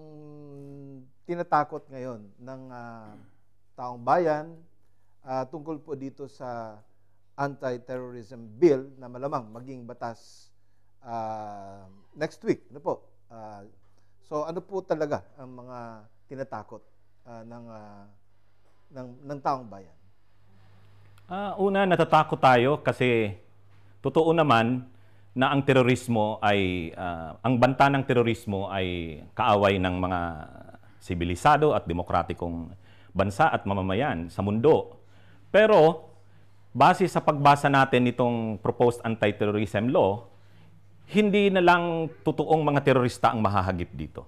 tinatakot ngayon ng taong bayan tungkol po dito sa anti-terrorism bill na malamang maging batas next week. Ano po? So ano po talaga ang mga tinatakot ng taong bayan? Una, natatakot tayo kasi totoo naman na ang terorismo ay, ang banta ng terorismo ay kaaway ng mga sibilisado at demokratikong bansa at mamamayan sa mundo. Pero, base sa pagbasa natin nitong proposed anti-terrorism law, hindi na lang totoong mga terorista ang mahahagip dito.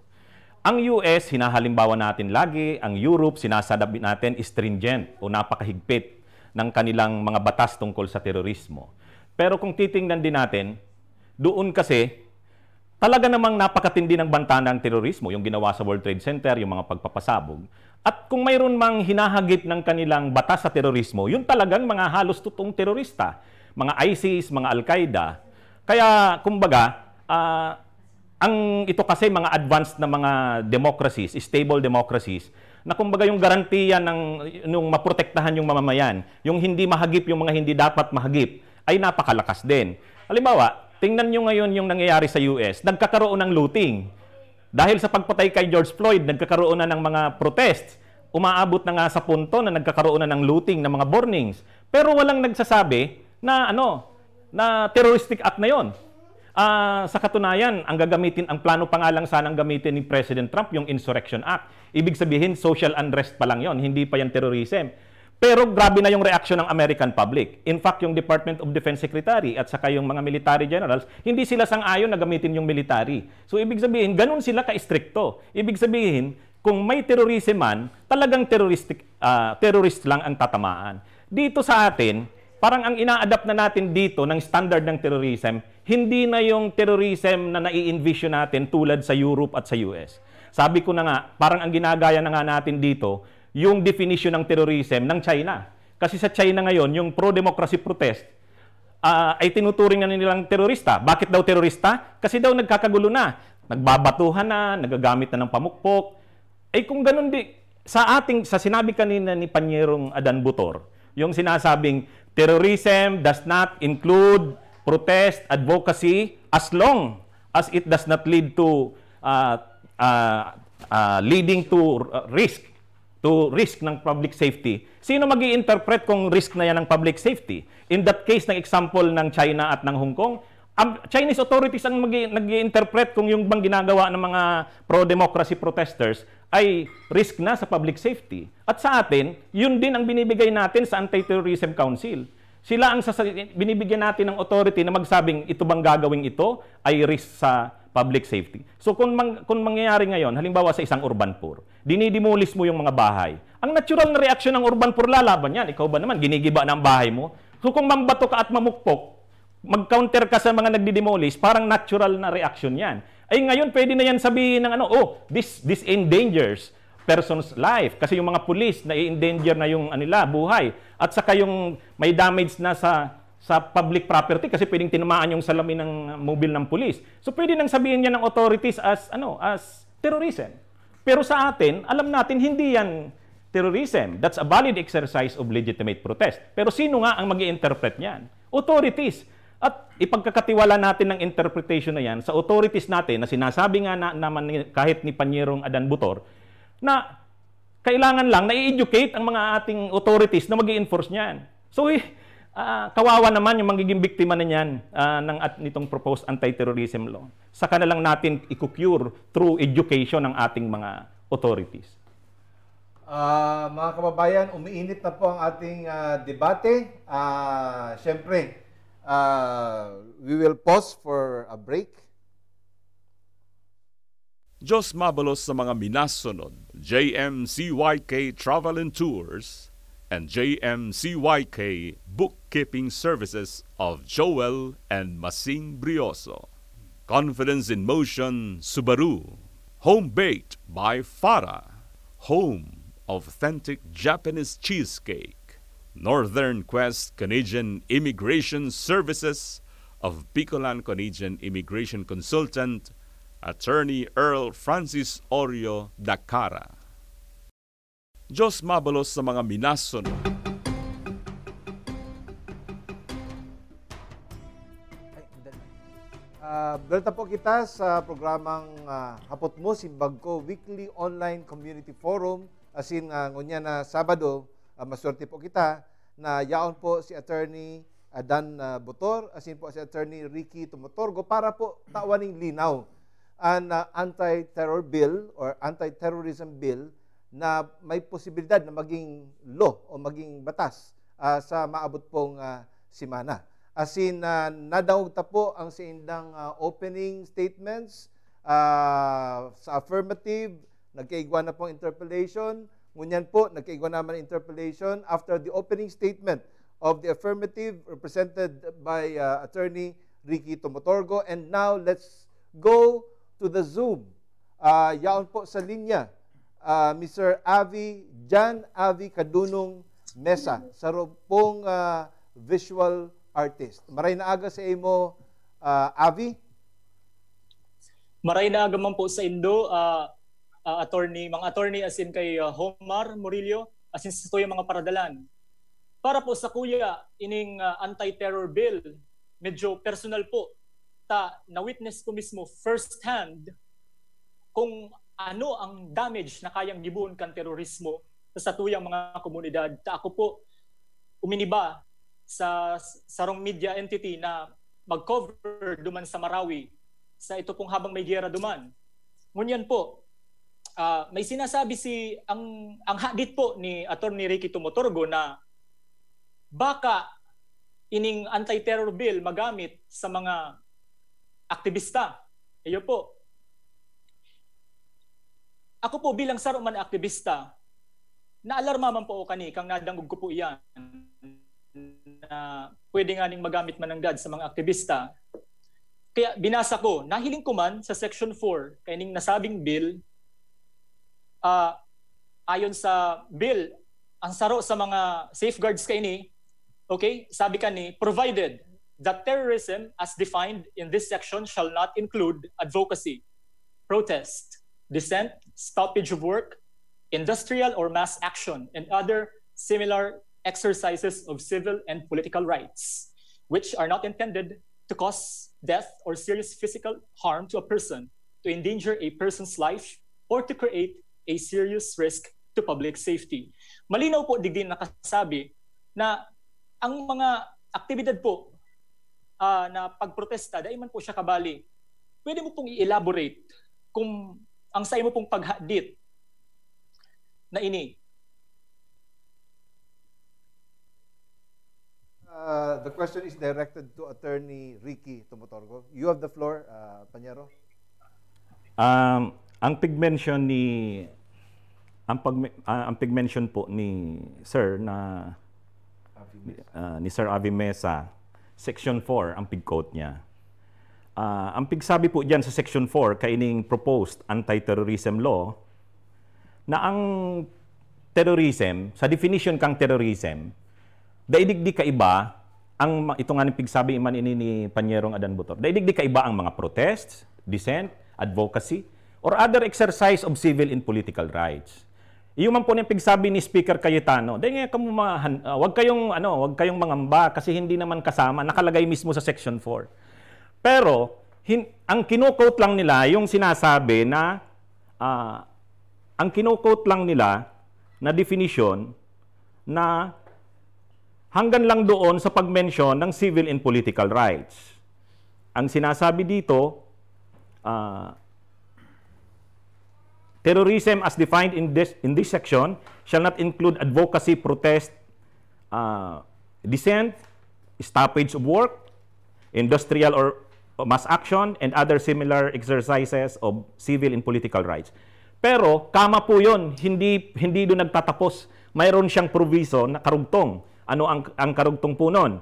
Ang US, hinahalimbawa natin lagi, ang Europe, sinasabi natin stringent o napakahigpit ng kanilang mga batas tungkol sa terorismo. Pero kung titingnan din natin, doon kasi, talaga namang napakatindi ng banta ng terorismo, yung ginawa sa World Trade Center, yung mga pagpapasabog. At kung mayroon mang hinahagip ng kanilang batas sa terorismo, yun talagang mga halos totoong terorista. Mga ISIS, mga Al-Qaeda. Kaya, kumbaga, ito kasi mga advanced na mga democracies, stable democracies, na kumbaga yung garantiya nung maprotektahan yung mamamayan, yung hindi mahagip, yung mga hindi dapat mahagip, ay napakalakas din. Halimbawa, tingnan nyo ngayon yung nangyayari sa US, nagkakaroon ng looting. Dahil sa pagpatay kay George Floyd, nagkakaroon na ng mga protests. Umaabot na nga sa punto na nagkakaroon na ng looting, ng mga burnings. Pero walang nagsasabi na na terroristic act na yon. Sa katunayan, ang plano pa nga lang sanang gamitin ni President Trump yung Insurrection Act. Ibig sabihin, social unrest pa lang yon, hindi pa yan terrorism. Pero grabe na yung reaksyon ng American public. In fact, yung Department of Defense Secretary at saka yung mga military generals, hindi sila sang-ayon na gamitin yung military. So, ibig sabihin, ganun sila ka-stricto. Ibig sabihin, kung may terrorism man, talagang terrorist lang ang tatamaan. Dito sa atin, parang ang ina-adapt na natin dito ng standard ng terrorism, hindi na yung terrorism na nai-envision natin tulad sa Europe at sa US. Sabi ko na nga, parang ang ginagaya na nga natin dito, yung definition ng terrorism ng China. Kasi sa China ngayon, yung pro-democracy protest ay tinuturing na nilang terorista. Bakit daw terorista? Kasi daw nagkakagulo na. Nagbabatuhan na, nagagamit na ng pamukpok. Kung ganun sa sinabi kanina ni Panyerong Adan Butor, yung sinasabing terrorism does not include protest, advocacy, as long as it does not lead to leading to risk ng public safety. Sino mag-i-interpret kung risk na yan ng public safety? In that case, ng example ng China at ng Hong Kong, Chinese authorities ang nag-i-interpret kung yung bang ginagawa ng mga pro-democracy protesters ay risk na sa public safety. At sa atin, yun din ang binibigay natin sa Anti-Terrorism Council. Sila ang binibigyan natin ng authority na magsabing ito bang gagawing ito ay risk sa public safety. So kung mangyayari ngayon, halimbawa sa isang urban poor, dinidemolis mo yung mga bahay. Ang natural na reaksyon ng urban poor, lalaban yan. Ikaw ba naman, ginigiba na ang bahay mo? So kung mambato ka at mamukpok, mag-counter ka sa mga nagdidemolis, parang natural na reaksyon yan. Ngayon, pwede na yan sabihin ng this endangers person's life. Kasi yung mga pulis, na-endanger na yung buhay. At saka yung may damage na sa public property kasi pwedeng tinamaan yung salamin ng mobile ng pulis. So pwede nang sabihin niya ng authorities as terrorism. Pero sa atin, alam natin hindi yan terrorism. That's a valid exercise of legitimate protest. Pero sino nga ang mag-i-interpret niyan? Authorities. At ipagkakatiwala natin ng interpretation na yan sa authorities natin na sinasabi nga naman kahit ni Panyerong Adan Butor na kailangan lang na-educate ang mga ating authorities na mag-i-enforce niyan. So kawawa naman yung magiging biktima na niyan nitong proposed anti-terrorism law. Saka na lang natin i-cure through education ng ating mga authorities. Mga kababayan, umiinit na po ang ating debate. Siyempre, we will pause for a break. Diyos mabalos sa mga minasunod, JMCYK Travel and Tours and JMCYK Bookkeeping Services of Joel and Masing Brioso. Confidence in Motion Subaru. Home Baked by Farah. Home of Authentic Japanese Cheesecake. Northern Quest Canadian Immigration Services of Bicolan Canadian Immigration Consultant, Attorney Earl Francis Orio Dacara. Diyos mabalos sa mga minasunod. Balita po kita sa programang Hapot Mo, Simbag Ko, Weekly Online Community Forum. Asin ngunya na Sabado, maswerte po kita na yaon po si Attorney Dan Botor, asin po si Attorney Ricky Tumotorgo para po tawaning linaw ang anti-terror bill or anti-terrorism bill na may posibilidad na maging law o maging batas sa maabot pong simana. Asin nadawag ta po ang siindang opening statements sa affirmative, nagkaigwa na pong interpellation. Ngunyan po, nagkaigwa naman interpellation after the opening statement of the affirmative represented by Attorney Ricky Tumotorgo. And now, let's go to the Zoom. Yaon po sa linya, Mr. John Avi Kadunong Mesa, sa pong visual artist. Maray na aga sa imo, Avi? Maray na aga man po sa Indo, mga attorney asin kay Homar Murillo, asin sa ito yung mga paradalan. Para po sa kuya, ining anti-terror bill, medyo personal po, na-witness ko mismo first hand kung ano ang damage na kayang gibuon kan terorismo sa tuyang mga komunidad. Ako po, uminiba sa sarong media entity na mag-cover duman sa Marawi sa ito pong habang may giyera duman. Ngunyan po, may sinasabi ang hadit po ni Attorney Ricky Tumotorgo na baka ining anti-terror bill magamit sa mga aktivista. Iyo po. Ako po bilang sarong man aktivista, naalarma man po kani kang nadangog ko po iyan na pwede nga ning magamit mananggad sa mga aktivista. Kaya binasa ko, nahiling ko man sa Section 4, kaya ning nasabing bill, ayon sa bill, ang saro sa mga safeguards kay ni, okay, sabi ka ni, provided that terrorism as defined in this section shall not include advocacy, protest, dissent, stoppage of work, industrial or mass action, and other similar exercises of civil and political rights, which are not intended to cause death or serious physical harm to a person, to endanger a person's life, or to create a serious risk to public safety. Malinaw po digdin nakasabi na ang mga aktibidad po na pagprotesta, dahil man po siya kabali, pwede mo pong i-elaborate kung ang sa imo pong paghadit na ini. The question is directed to Attorney Ricky Tumotorgo. You have the floor, Panyero. Ang pigmention po ni Sir na ni Sir Avi Mesa, Section 4 ang pig-quote niya. Ang pigsabi po diyan sa Section 4 kaining proposed anti-terrorism law na ang terrorism, sa definition kang terrorism, daidigdi kaiba ang ito nga ng pigsabi man ini ni Panyerong Adan Botor. Daidigdi kaiba ang mga protests, dissent, advocacy, or other exercise of civil and political rights. Iyo man po ng pigsabi ni Speaker Cayetano, dahil nga wag kayong mangamba kasi hindi naman kasama, nakalagay mismo sa Section 4. Pero ang kino-quote lang nila yung sinasabi na ang kino-quote lang nila na definition na hanggang lang doon sa pag-mention ng civil and political rights. Ang sinasabi dito, terrorism as defined in this section shall not include advocacy, protest, dissent, stoppage of work, industrial or mass action, and other similar exercises of civil and political rights. Pero, kama po yun, hindi doon nagtatapos. Mayroon siyang proviso na karugtong. Ano ang karugtong po nun?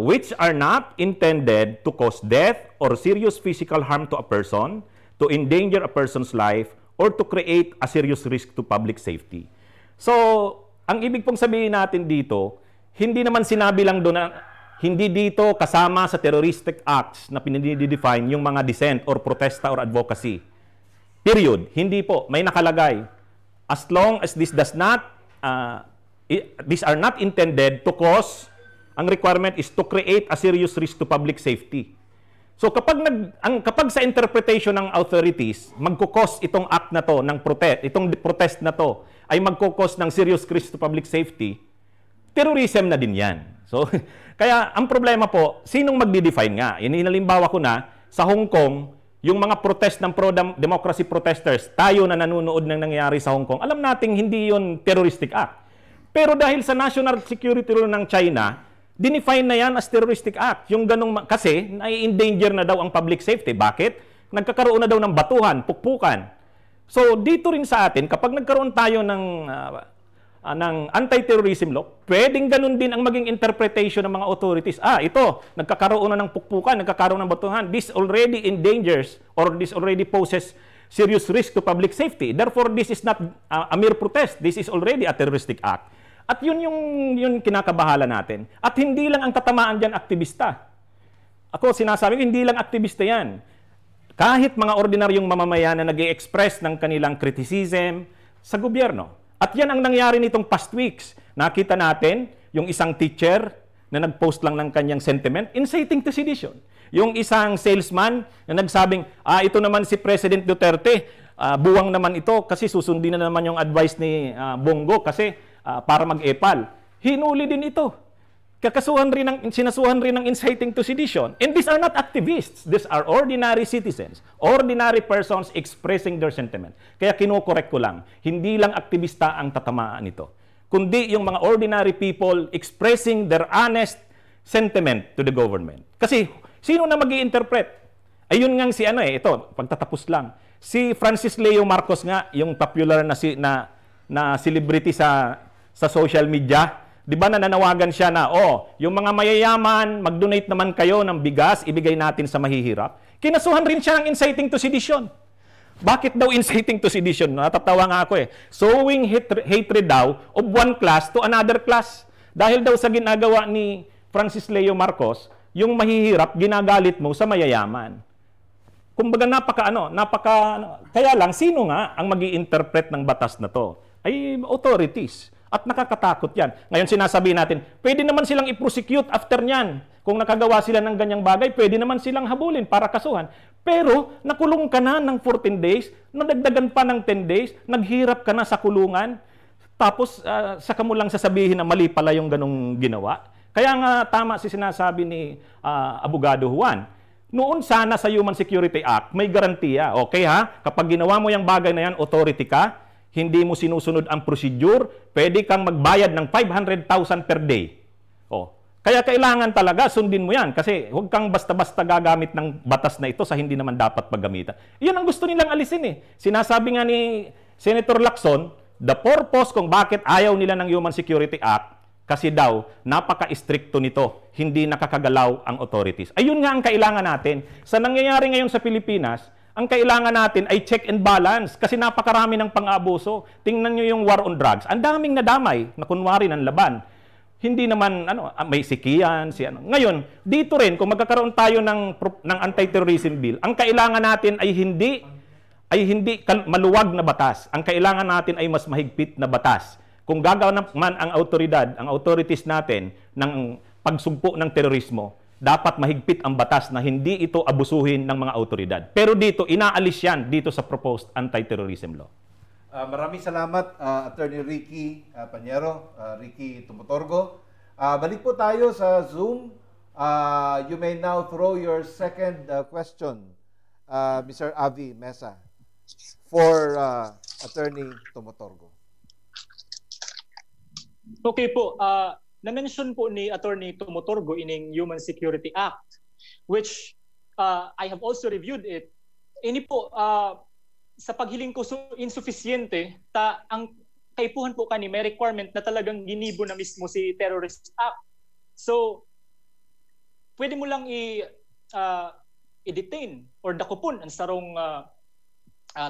Which are not intended to cause death or serious physical harm to a person, to endanger a person's life, or to create a serious risk to public safety. So, ang ibig pong sabihin natin dito, hindi naman sinabi lang doon na hindi dito kasama sa terroristic acts na pinidefine yung mga dissent or protesta or advocacy. Period. Hindi po. May nakalagay. As long as this does not, these are not intended to cause ang requirement is to create a serious risk to public safety. So kapag sa interpretation ng authorities, magkukos itong act na to ng itong protest na to ay magkukos ng serious risk to public safety, terrorism na din 'yan. So kaya ang problema po, sinong magdi-define nga? Inalimbawa ko na sa Hong Kong, yung mga protest ng pro-democracy protesters, tayo na nanonood ng nangyayari sa Hong Kong, alam nating hindi 'yon terroristic act. Pero dahil sa national security law ng China, dinefine na yan as terroristic act. Yung ganong, kasi nai-endanger na daw ang public safety. Bakit? Nagkakaroon na daw ng batuhan, pukpukan. So dito rin sa atin, kapag nagkaroon tayo ng anti-terrorism law, pwedeng ganun din ang maging interpretation ng mga authorities. Ito, nagkakaroon na ng pukpukan, nagkakaroon ng batuhan. This already endangers or this already poses serious risk to public safety. Therefore, this is not a mere protest. This is already a terroristic act. At yun yung kinakabahala natin. At hindi lang ang tatamaan dyan aktivista. Ako sinasabi ko, hindi lang aktivista yan. Kahit mga ordinaryong mamamayan na nag-i-express ng kanilang criticism sa gobyerno. At yan ang nangyari nitong past weeks. Nakita natin yung isang teacher na nag-post lang ng kanyang sentiment, inciting to sedition. Yung isang salesman na nagsabing, ito naman si President Duterte, buwang naman ito kasi susundin na naman yung advice ni Bongo kasi para mag-epal. Hinuli din ito. Sinasuhan rin ng inciting to sedition. And these are not activists. These are ordinary citizens. Ordinary persons expressing their sentiment. Kaya kinokorek ko lang. Hindi lang aktivista ang tatamaan nito. Kundi yung mga ordinary people expressing their honest sentiment to the government. Kasi sino na mag-i-interpret? Ayun nga ito, pagtatapos lang. Si Francis Leo Marcos nga, yung popular na celebrity sa social media, di ba nananawagan siya na, yung mga mayayaman, mag-donate naman kayo ng bigas, ibigay natin sa mahihirap. Kinasuhan rin siya ng inciting to sedition. Bakit daw inciting to sedition? Natatawa nga ako Sowing hatred daw of one class to another class. Dahil daw sa ginagawa ni Francis Leo Marcos, yung mahihirap, ginagalit mo sa mayayaman. Kumbaga kaya lang, sino nga ang mag-i-interpret ng batas na to? Ay authorities. At nakakatakot yan. Ngayon sinasabi natin, pwede naman silang i-prosecute after nyan. Kung nakagawa sila ng ganyang bagay, pwede naman silang habulin para kasuhan. Pero nakulong ka na ng 14 days, nadagdagan pa ng 10 days, naghirap ka na sa kulungan, tapos saka mo lang sasabihin na mali pala yung ganong ginawa. Kaya nga tama si sinasabi ni Abogado Juan. Noon sana sa Human Security Act, may garantiya. Okay kapag ginawa mo yung bagay na yan, authority ka, hindi mo sinusunod ang procedure, pwede kang magbayad ng 500,000 per day. Kaya kailangan talaga sundin mo yan kasi huwag kang basta-basta gagamit ng batas na ito sa hindi naman dapat paggamitan. Iyan ang gusto nilang alisin Sinasabi nga ni Senator Lacson, the purpose kung bakit ayaw nila ng Human Security Act, kasi daw, napaka-istrikto nito, hindi nakakagalaw ang authorities. Ayun nga ang kailangan natin. Sa nangyayari ngayon sa Pilipinas, ang kailangan natin ay check and balance kasi napakarami ng pang-aabuso. Tingnan nyo yung war on drugs. Ang daming nadamay na kunwari ng laban. Hindi naman, may sikiyan, Ngayon, dito rin, kung magkakaroon tayo ng anti-terrorism bill, ang kailangan natin ay hindi maluwag na batas. Ang kailangan natin ay mas mahigpit na batas. Kung gagawin man ang authorities natin ng pagsugpo ng terorismo, dapat mahigpit ang batas na hindi ito abusuhin ng mga autoridad. Pero dito, inaalis yan dito sa proposed anti-terrorism law. Maraming salamat, Attorney Ricky Pañero, Ricky Tumutorgo. Balik po tayo sa Zoom. You may now throw your second question, Mr. Avi Mesa, for Attorney Tumutorgo. Okay po. Na-mention po ni Attorney Tumutorgo ining Human Security Act, which I have also reviewed it. Ini po, sa paghiling ko insufficiente, ang kaipuhan po kani may requirement na talagang ginibo na mismo si Terrorist Act. So, pwede mo lang i-detain or dakupon ang sarong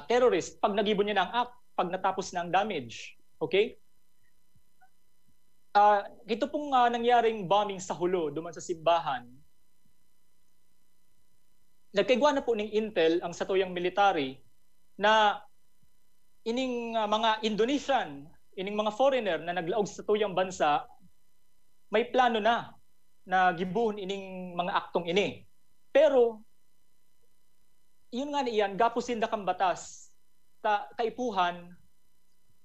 terrorist pag nagibo niya ng act, pag natapos na ang damage. Okay? Ito pong nangyaring bombing sa Hulo, duman sa simbahan, nagkaigwa na po ng intel ang satuyang military na ining mga Indonesian, ining mga foreigner na naglaog sa satuyang bansa, may plano na na gibuhon ining mga aktong ini. Pero yun nga niyan, gapusin da kang batas. Kaipuhan,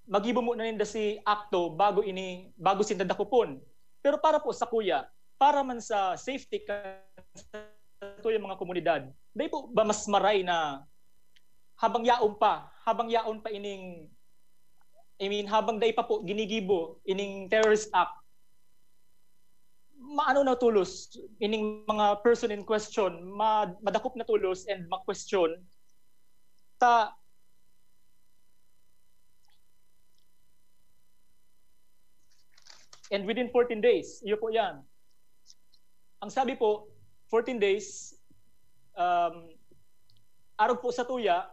magibo mo na ninda si akto bago sinda dakupon. Pero para po sa kuya, para man sa safety sa tuyang mga komunidad, dahil po ba mas maray na habang yaon pa ining, habang day pa po ginigibo ining terrorist act, maano na tulos ining mga person in question, madakop na tulos and ma-question and within 14 days, iyo po yan. Ang sabi po, 14 days, arog po sa tuya,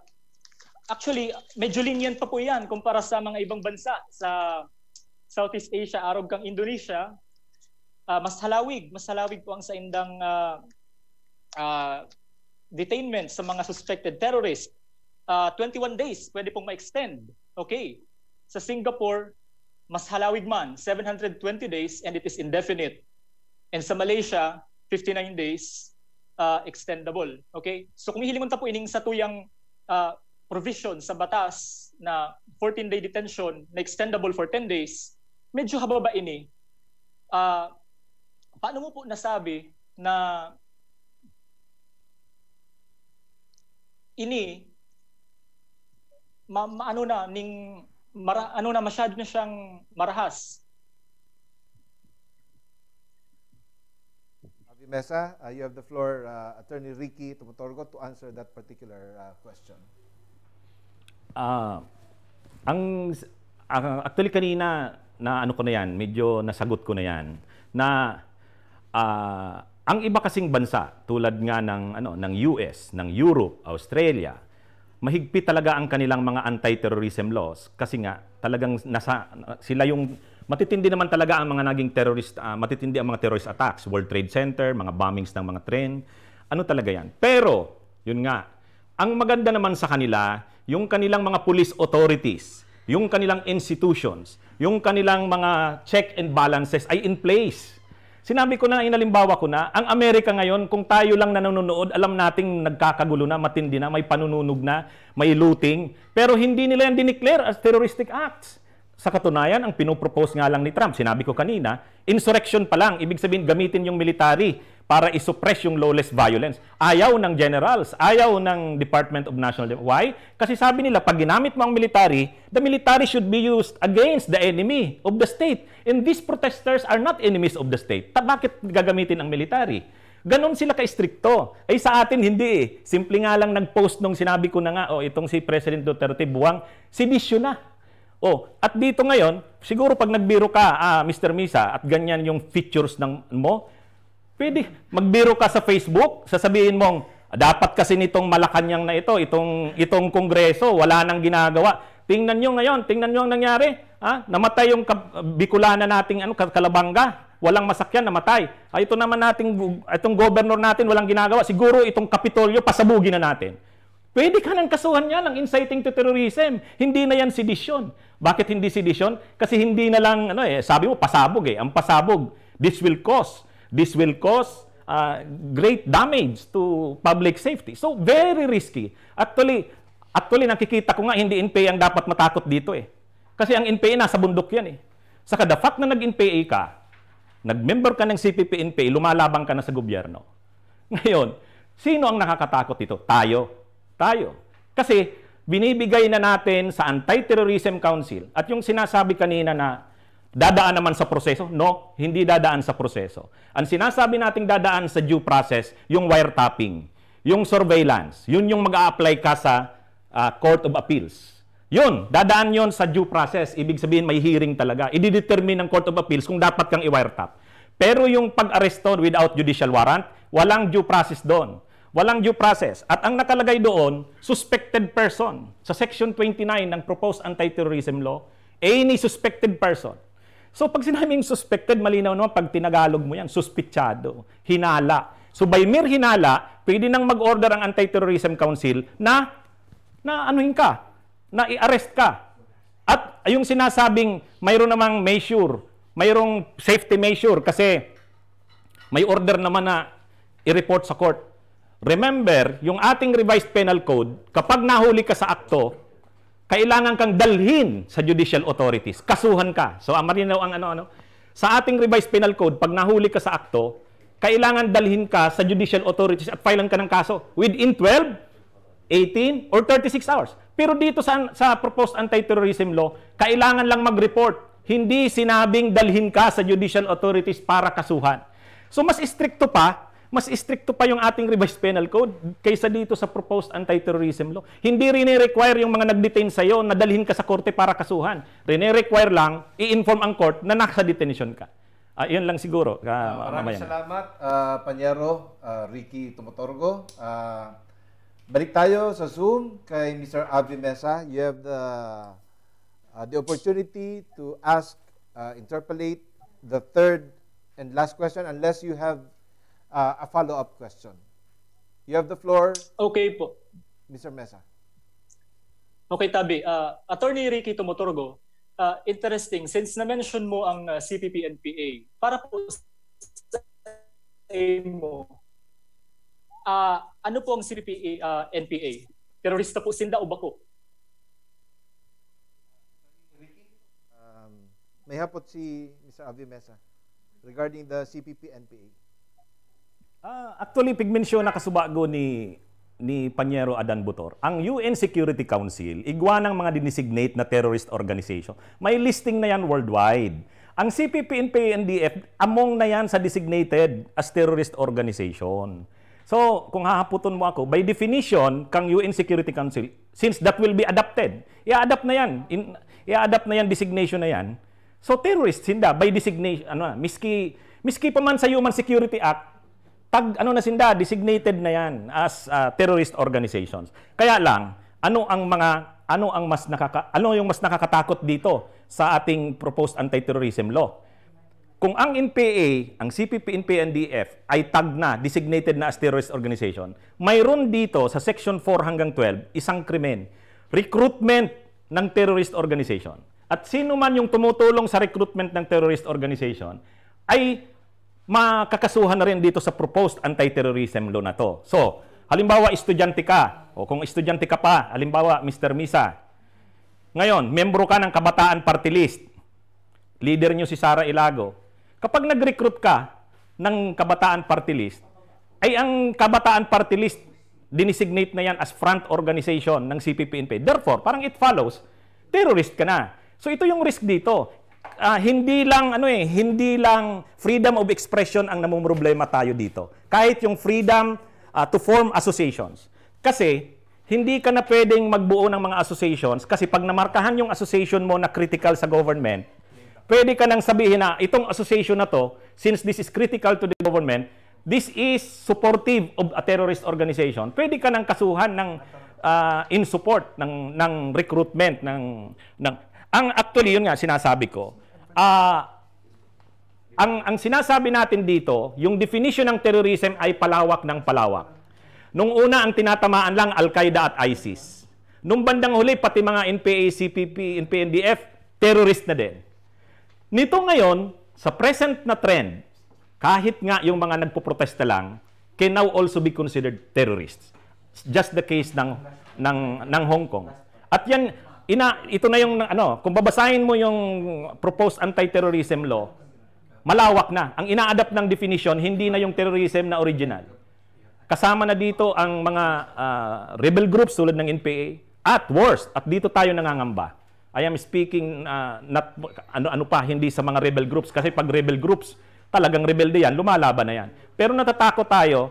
actually, medyo lenient pa po yan kumpara sa mga ibang bansa sa Southeast Asia, arog kang Indonesia, mas halawig po ang sa indang detainment sa mga suspected terrorists. 21 days, pwede pong ma-extend. Okay. Sa Singapore, mas halawig man, 720 days and it is indefinite. And sa Malaysia, 59 days, extendable. Okay? So kung hilingon ta po ining sa tuyang provision sa batas na 14-day detention na extendable for 10 days, medyo hababa ini. Paano mo po nasabi na ini masyado na siyang marahas? Mesa, you have the floor, Attorney Ricky Tumutorgo, to answer that particular question. Actually kanina na ano ko na yan, medyo nasagot ko na yan, na ang iba kasing bansa tulad nga ng US, ng Europe, Australia, mahigpit talaga ang kanilang mga anti-terrorism laws kasi nga talagang sila yung matitindi naman talaga ang mga naging matitindi ang mga terrorist attacks, World Trade Center, mga bombings ng mga tren, ano talaga yan. Pero, yun nga, ang maganda naman sa kanila, yung kanilang mga police authorities, yung kanilang institutions, yung kanilang mga check and balances ay in place. Sinabi ko na, inalimbawa ko na, ang Amerika ngayon, kung tayo lang nanonood, alam nating nagkakagulo na, matindi na, may panununog na, may looting, pero hindi nila yan dineclare as terroristic acts. Sa katunayan, ang pinopropose nga lang ni Trump, sinabi ko kanina, insurrection pa lang, ibig sabihin gamitin yung military para isuppress yung lawless violence. Ayaw ng generals, ayaw ng Department of National Defense. Why? Kasi sabi nila, pag ginamit mo ang military, the military should be used against the enemy of the state. And these protesters are not enemies of the state. Bakit gagamitin ang military? Ganon sila ka-stricto. Ay sa atin, hindi eh. Simple nga lang nag-post nung sinabi ko na nga, itong si President Duterte buwang, sedisyon na. At dito ngayon, siguro pag nagbiro ka, Mr. Misa, at ganyan yung features mo, pwede magbiro ka sa Facebook, sasabihin mong, dapat kasi nitong Malacanang na itong Kongreso, wala nang ginagawa. Tingnan nyo ngayon, tingnan nyo ang nangyari. Namatay yung Bicolana nating Kalabanga, walang masakyan, namatay. Ito naman itong governor natin, walang ginagawa. Siguro itong Kapitolyo, pasabugin na natin. Pwede ka nang kasuhan niya ng inciting to terrorism. Hindi na yan sedisyon. Bakit hindi sedisyon? Kasi hindi na lang, sabi mo, pasabog eh. Ang pasabog, this will cause great damage to public safety. So, very risky. Actually, nakikita ko nga, hindi NPA ang dapat matakot dito eh. Kasi ang NPA nasa bundok yan eh. Saka the fact na nag-NPA ka, nag-member ka ng CPP-NPA, lumalabang ka na sa gobyerno. Ngayon, sino ang nakakatakot dito? Tayo. Kasi binibigay na natin sa Anti-Terrorism Council at yung sinasabi kanina na dadaan naman sa proseso, no, hindi dadaan sa proseso. Ang sinasabi nating dadaan sa due process, yung wiretapping, yung surveillance, yun yung mag-a-apply ka sa Court of Appeals. Yun, dadaan yun sa due process. Ibig sabihin may hearing talaga. I-determine ng Court of Appeals kung dapat kang i-wiretap. Pero yung pag-aresto without judicial warrant, walang due process doon. Walang due process. At ang nakalagay doon, suspected person. Sa Section 29 ng Proposed Anti-Terrorism Law, any suspected person. So pag sinabing suspected, malinaw naman pag tinagalog mo yan, suspitsado, hinala. So by mere hinala, pwede nang mag-order ang Anti-Terrorism Council na anuhin ka, na i-arrest ka. At yung sinasabing mayroon namang measure, mayroong safety measure kasi may order naman na i-report sa court. Remember, yung ating revised penal code, kapag nahuli ka sa akto, kailangan kang dalhin sa judicial authorities. Kasuhan ka. So, marinaw ang ano-ano. Sa ating revised penal code, pag nahuli ka sa akto, kailangan dalhin ka sa judicial authorities at filean ka ng kaso within 12, 18, or 36 hours. Pero dito sa proposed anti-terrorism law, kailangan lang mag-report. Hindi sinabing dalhin ka sa judicial authorities para kasuhan. So, mas istrikto pa yung ating revised penal code kaysa dito sa proposed anti-terrorism law. Hindi rin-require yung mga nag-detain sa'yo na dalhin ka sa korte para kasuhan. Rin-require lang, i-inform ang court na naka-detention ka. Yun lang siguro. Maraming salamat, Panyero, Ricky Tumotorgo. Balik tayo sa Zoom kay Mr. Avi Mesa. You have the opportunity to ask, interpolate the third and last question unless you have a follow-up question. You have the floor. Okay po. Mr. Mesa. Okay, Tabi. Attorney Ricky Tumotorgo, interesting. Since na-mention mo ang CPP-NPA, para po sa mo, ano po ang CPP-NPA? Terorista po, sinda o bako? May hapot si Mr. Avi Mesa regarding the CPP-NPA. Actually, pigmensyon na kasubago ni Panyero Adan Butor, ang UN Security Council, igwa ng mga dinesignate na terrorist organization. May listing na yan worldwide. Ang CPP-NPA-NDF, among na yan sa designated as terrorist organization. So, kung hahaputon mo ako, by definition, kang UN Security Council, since that will be adopted, i-adapt na yan. I-adapt na yan, designation na yan. So, terrorists, hindi, by designation, miski pa man sa Human Security Act, designated na yan as terrorist organizations. Kaya lang, ano yung mas nakakatakot dito sa ating proposed anti-terrorism law? Kung ang NPA, ang CPP, NPA, NDF ay tag na, designated na as terrorist organization, mayroon dito sa section 4 hanggang 12 isang krimen, recruitment ng terrorist organization. At sino man yung tumutulong sa recruitment ng terrorist organization ay makakasuhan na rin dito sa proposed anti-terrorism law na to. So, halimbawa, estudyante ka, o kung estudyante ka pa, halimbawa, Mr. Misa, ngayon, membro ka ng Kabataan Party List, leader nyo si Sara Ilago. Kapag nag-recruit ka ng Kabataan Party List, ay ang Kabataan Party List, dinesignate na yan as front organization ng CPP-NPA. Therefore, parang it follows, terrorist ka na. So, ito yung risk dito. Hindi lang freedom of expression ang namumroblema tayo dito. Kahit yung freedom to form associations. Kasi hindi ka na pwedeng magbuo ng mga associations kasi pag namarkahan yung association mo na critical sa government, pwede ka nang sabihin na itong association na to, since this is critical to the government, this is supportive of a terrorist organization. Pwede ka nang kasuhan ng in support ng recruitment ang actually yun nga sinasabi ko. Ang sinasabi natin dito, yung definition ng terrorism ay palawak ng palawak. Nung una, ang tinatamaan lang Al-Qaeda at ISIS. Nung bandang huli, pati mga NPA, CPP, NPA-NDF, terrorist na din. Nito ngayon, sa present na trend, kahit nga yung mga nagpoprotesta lang, can now also be considered terrorists. Just the case ng Hong Kong. At yan, ito na yung, kung babasahin mo yung proposed anti-terrorism law, malawak na. Ang ina-adapt ng definition, hindi na yung terrorism na original. Kasama na dito ang mga rebel groups tulad ng NPA. At worst, at dito tayo nangangamba. I am speaking, hindi sa mga rebel groups. Kasi pag rebel groups, talagang rebelde yan, lumalaban na yan. Pero natatakot tayo,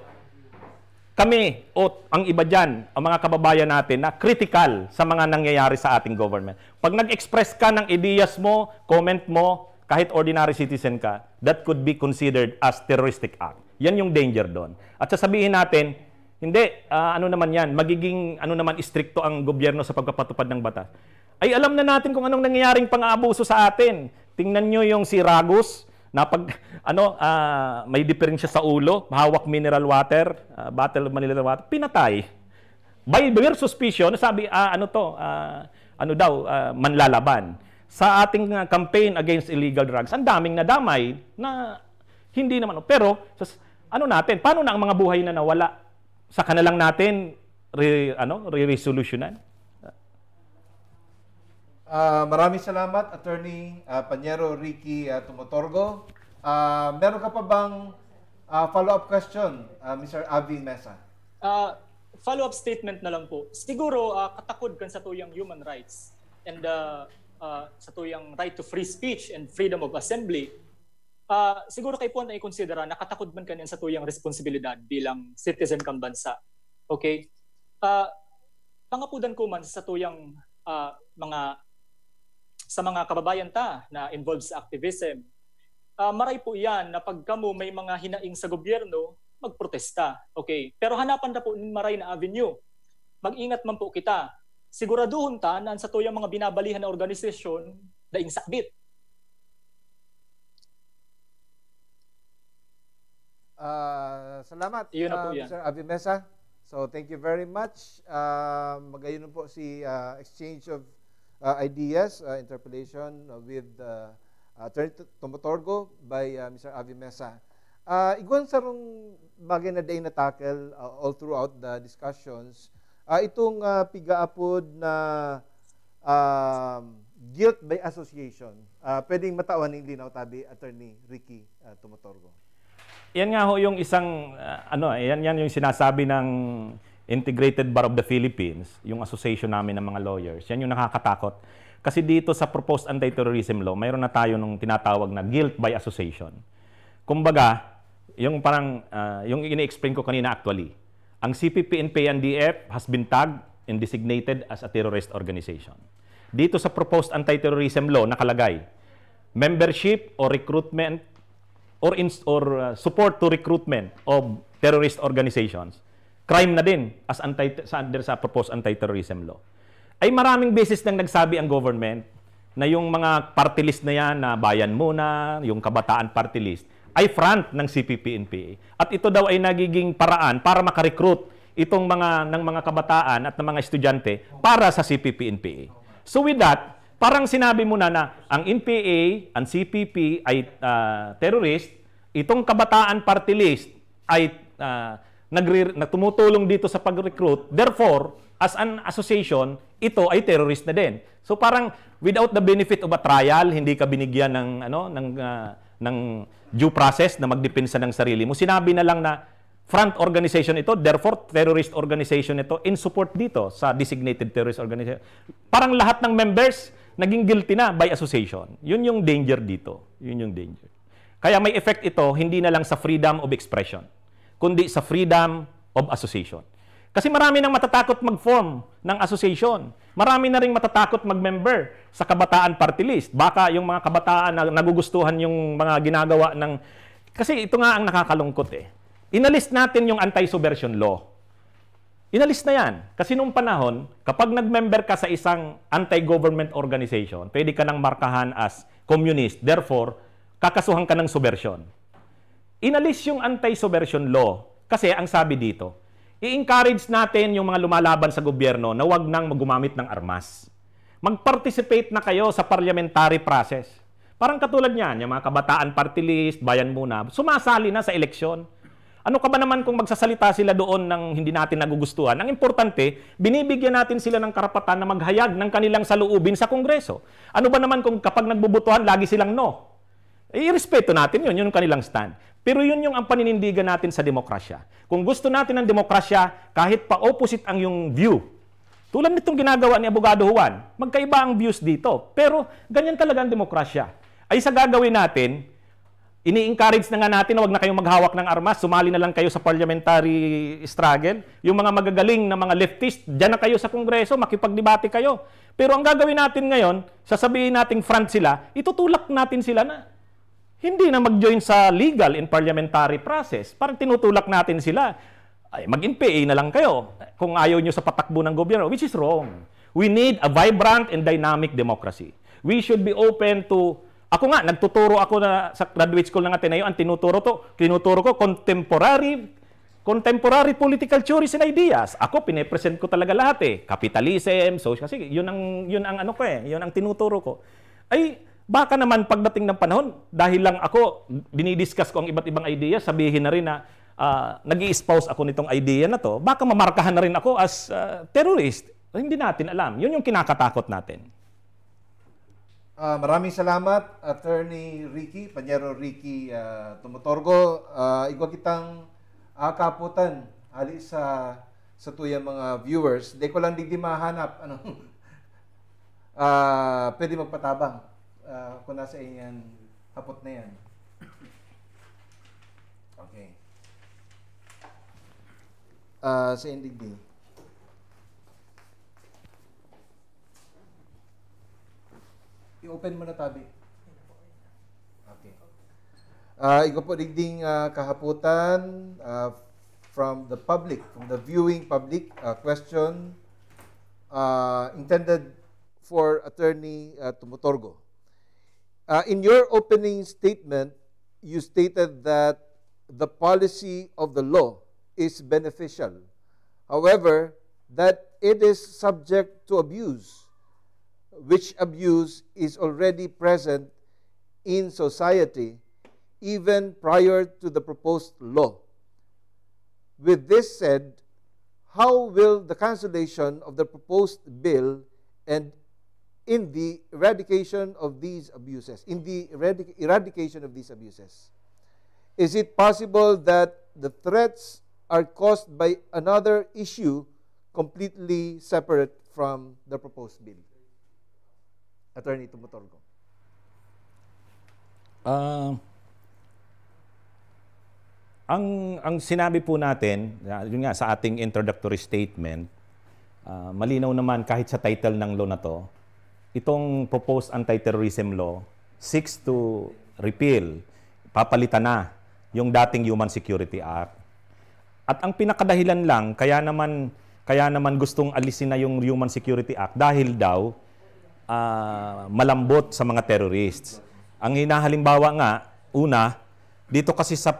kami o ang iba dyan, ang mga kababayan natin na critical sa mga nangyayari sa ating government. Pag nag-express ka ng ideas mo, comment mo, kahit ordinary citizen ka, that could be considered as terroristic act. Yan yung danger doon. At sasabihin natin, hindi, magiging istrikto ang gobyerno sa pagpapatupad ng batas. Ay alam na natin kung anong nangyayaring pang-aabuso sa atin. Tingnan nyo yung si Ragus, na pag may diferensya sa ulo, hawak mineral water, bottle of mineral water, pinatay. By mere suspicion, sabi manlalaban. Sa ating campaign against illegal drugs, ang daming nadamay na Hindi naman. Pero, ano natin, paano na ang mga buhay na nawala? Saka na lang natin re-resolutionan? Maraming salamat, Attorney Panyero Ricky Tumotorgo. Meron ka pa bang follow-up question, Mr. Avi Mesa? Follow-up statement na lang po. Siguro, katakod kan sa tuyang human rights and sa tuyang right to free speech and freedom of assembly, siguro kay po na i-considera nakatakod man kanyan sa tuyang responsibilidad bilang citizen kang bansa. Okay? Pangapudan ko man sa tuyang mga kababayan ta na involved sa activism, maray po yan na pagka mo may mga hinaing sa gobyerno, magprotesta. Okay? Pero hanapan na po maray na avenue. Mag-ingat man po kita. Siguraduhon ta na sa tuyang mga binabalihan na organisasyon daing sakbit. Salamat, Iyon na po yan. Mr. Avi Mesa. So, thank you very much. Magayon po si exchange of ideas, interpellation with Attorney Tumotorgo by Mr. Avi Mesa. Igwan sarong bagay na day na tackle all throughout the discussions, itong pigaapod na guilt by association. Pwedeng matawan ng linaw tabi, Attorney Ricky Tumotorgo. Yan nga ho yung isang, yan yung sinasabi ng Integrated Bar of the Philippines, yung association namin ng mga lawyers. Yan yung nakakatakot. Kasi dito sa proposed anti-terrorism law, mayroon na tayo nung tinatawag na guilt by association. Kumbaga, yung parang, yung ini-explain ko kanina actually, ang CPP-NP-NDF has been tagged and designated as a terrorist organization. Dito sa proposed anti-terrorism law, nakalagay, membership or recruitment or support to recruitment of terrorist organizations, crime na din as under sa proposed anti-terrorism law. Ay maraming beses nang nagsabi ang government na yung mga party list na yan, na Bayan Muna, yung Kabataan Party List, ay front ng CPP-NPA. At ito daw ay nagiging paraan para makarecruit itong ng mga kabataan at ng mga estudyante para sa CPP-NPA. So with that, parang sinabi mo na ang NPA, ang CPP ay terrorist, itong Kabataan Party List ay tumutulong dito sa pag-recruit. Therefore, as an association, ito ay terrorist na din. So parang without the benefit of a trial, hindi ka binigyan ng due process na magdepensa ng sarili mo. Sinabi na lang na front organization ito, therefore terrorist organization ito in support dito sa designated terrorist organization. Parang lahat ng members naging guilty na by association. Yun yung danger dito. Yun yung danger. Kaya may effect ito hindi na lang sa freedom of expression, kundi sa freedom of association. Kasi marami nang matatakot mag-form ng association. Marami na rin matatakot mag-member sa Kabataan Party List. Baka yung mga kabataan na nagugustuhan yung mga ginagawa ng... Kasi ito nga ang nakakalungkot eh. Inalis natin yung anti-subversion law. Inalis na yan. Kasi nung panahon, kapag nag-member ka sa isang anti-government organization, pwede ka nang markahan as communist. Therefore, kakasuhan ka ng subversion. Inalis yung anti-subversion law. Kasi ang sabi dito, i-encourage natin yung mga lumalaban sa gobyerno na wag nang gumamit ng armas. Mag-participate na kayo sa parliamentary process. Parang katulad niyan, yung mga Kabataan Party List, Bayan Muna, sumasali na sa eleksyon. Ano ka ba naman kung magsasalita sila doon ng hindi natin nagugustuhan? Ang importante, binibigyan natin sila ng karapatan na maghayag ng kanilang saloobin sa Kongreso. Ano ba naman kung kapag nagbubutuhan, lagi silang no? I-respeto natin yun, yun yung kanilang stand. Pero yun yung ang paninindigan natin sa demokrasya. Kung gusto natin ng demokrasya, kahit pa opposite ang yung view, tulad nitong ginagawa ni Abogado Juan, magkaiba ang views dito. Pero ganyan talaga ang demokrasya. Ay sa gagawin natin, ini-encourage na nga natin na wag na kayong maghawak ng armas, sumali na lang kayo sa parliamentary struggle. Yung mga magagaling na mga leftist, dyan na kayo sa Kongreso, makipagdebate kayo. Pero ang gagawin natin ngayon, sasabihin nating front sila, itutulak natin sila na hindi na mag-join sa legal and parliamentary process. Parang tinutulak natin sila. Ay, mag-NPA na lang kayo kung ayaw nyo sa patakbo ng gobyerno, which is wrong. We need a vibrant and dynamic democracy. We should be open to... Ako nga, nagtuturo ako na sa graduate school ng Ateneo, ang tinuturo ko contemporary political theories and ideas. Ako, pine-present ko talaga lahat eh. Capitalism, social, kasi yun ang ano ko eh, yun ang tinuturo ko. Ay, Baka naman pagdating ng panahon, dahil lang ako, dinidiscuss ko ang iba't ibang idea, sabihin na rin na nag-i-espouse ako nitong idea na to, baka mamarkahan na rin ako as terrorist. Hindi natin alam. Yun yung kinakatakot natin. Maraming salamat, Attorney Ricky, Panyero Ricky Tumutorgo. Igwa kitang kaputan hali sa tuyang mga viewers. Di ko lang digdi mahanap. Pwede magpatabang kung nasa inyan hapot na yan. Okay. Sa indigdi. I-open mo na tabi. Okay. Ikaw po digding kahaputan from the public, from the viewing public, question intended for Attorney Tumutorgo. In your opening statement, you stated that the policy of the law is beneficial. However, that it is subject to abuse, which abuse is already present in society even prior to the proposed law. With this said, how will the cancellation of the proposed bill and in the eradication of these abuses, is it possible that the threats are caused by another issue completely separate from the proposed bill? Attorney Tumutorgo. Ang sinabi po natin, yun nga sa ating introductory statement, malinaw naman kahit sa title ng law na to, itong proposed anti-terrorism law seeks to repeal, papalitan na yung dating Human Security Act. At ang pinakadahilan lang, kaya naman gustong alisin na yung Human Security Act dahil daw malambot sa mga terrorists. Ang hinahalimbawa nga, una, dito kasi sa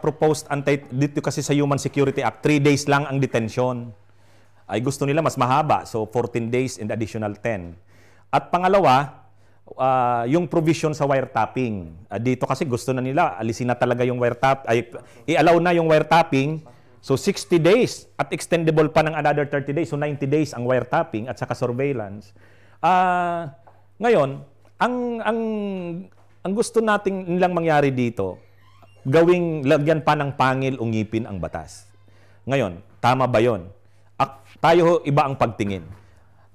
Human Security Act, 3 days lang ang detention. Ay gusto nila mas mahaba, so 14 days and additional 10. At pangalawa, yung provision sa wiretapping. Dito kasi gusto na nila, alisin na talaga yung i-allow na yung wiretapping. So 60 days at extendable pa ng another 30 days. So 90 days ang wiretapping at saka surveillance. Ngayon, ang gusto nating nilang mangyari dito, lagyan pa ng pangil o ngipin ang batas. Ngayon, tama ba yun? Tayo iba ang pagtingin.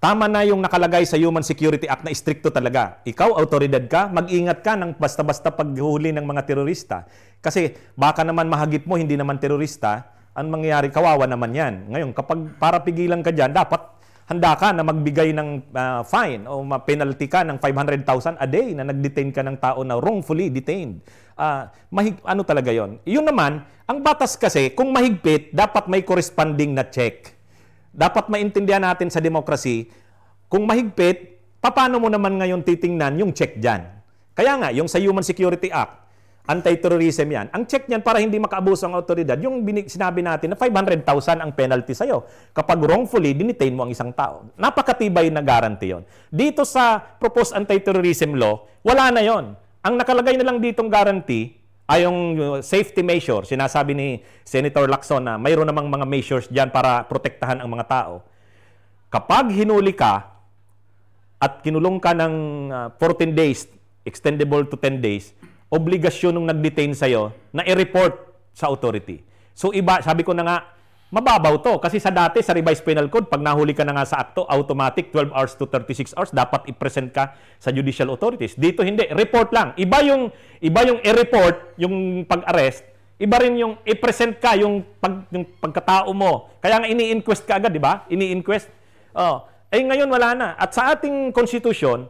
Tama na yung nakalagay sa Human Security Act na istrikto talaga. Ikaw, autoridad ka, mag-ingat ka ng basta-basta paghuli ng mga terorista. Kasi baka naman mahagip mo, hindi naman terorista, ang mangyayari, kawawa naman yan. Ngayon, kapag para pigilan ka dyan, dapat handa ka na magbigay ng fine o penalty ka ng 500,000 a day na nag-detain ka ng tao na wrongfully detained. Ano talaga yon? Yun naman, ang batas kasi, kung mahigpit, dapat may corresponding na check. Dapat maintindihan natin sa demokrasi, kung mahigpit, paano mo naman ngayon titingnan yung check dyan? Kaya nga, yung sa Human Security Act, anti-terrorism yan. Ang check niyan para hindi makaabuso ang autoridad, yung sinabi natin na 500,000 ang penalty sa'yo kapag wrongfully dinitain mo ang isang tao. Napakatibay na guarantee yon. Dito sa proposed anti-terrorism law, wala na yon. Ang nakalagay na lang ditong guarantee ay yung safety measure. Sinasabi ni Senator Lacson na mayroon namang mga measures dyan para protektahan ang mga tao. Kapag hinuli ka at kinulong ka ng 14 days, extendable to 10 days, obligasyon nung nag-detain sa'yo na i-report sa authority. So iba, sabi ko na nga, mababaw to. Kasi sa dati, sa revised penal code, pag nahuli ka na nga sa akto, automatic 12 hours to 36 hours, dapat i-present ka sa judicial authorities. Dito hindi, report lang. Iba yung i-report, yung pag-arrest, iba rin yung i-present ka, yung pagkatao mo. Kaya nga ini-inquest ka agad, di ba? Ini-inquest. Ngayon wala na. At sa ating konstitusyon,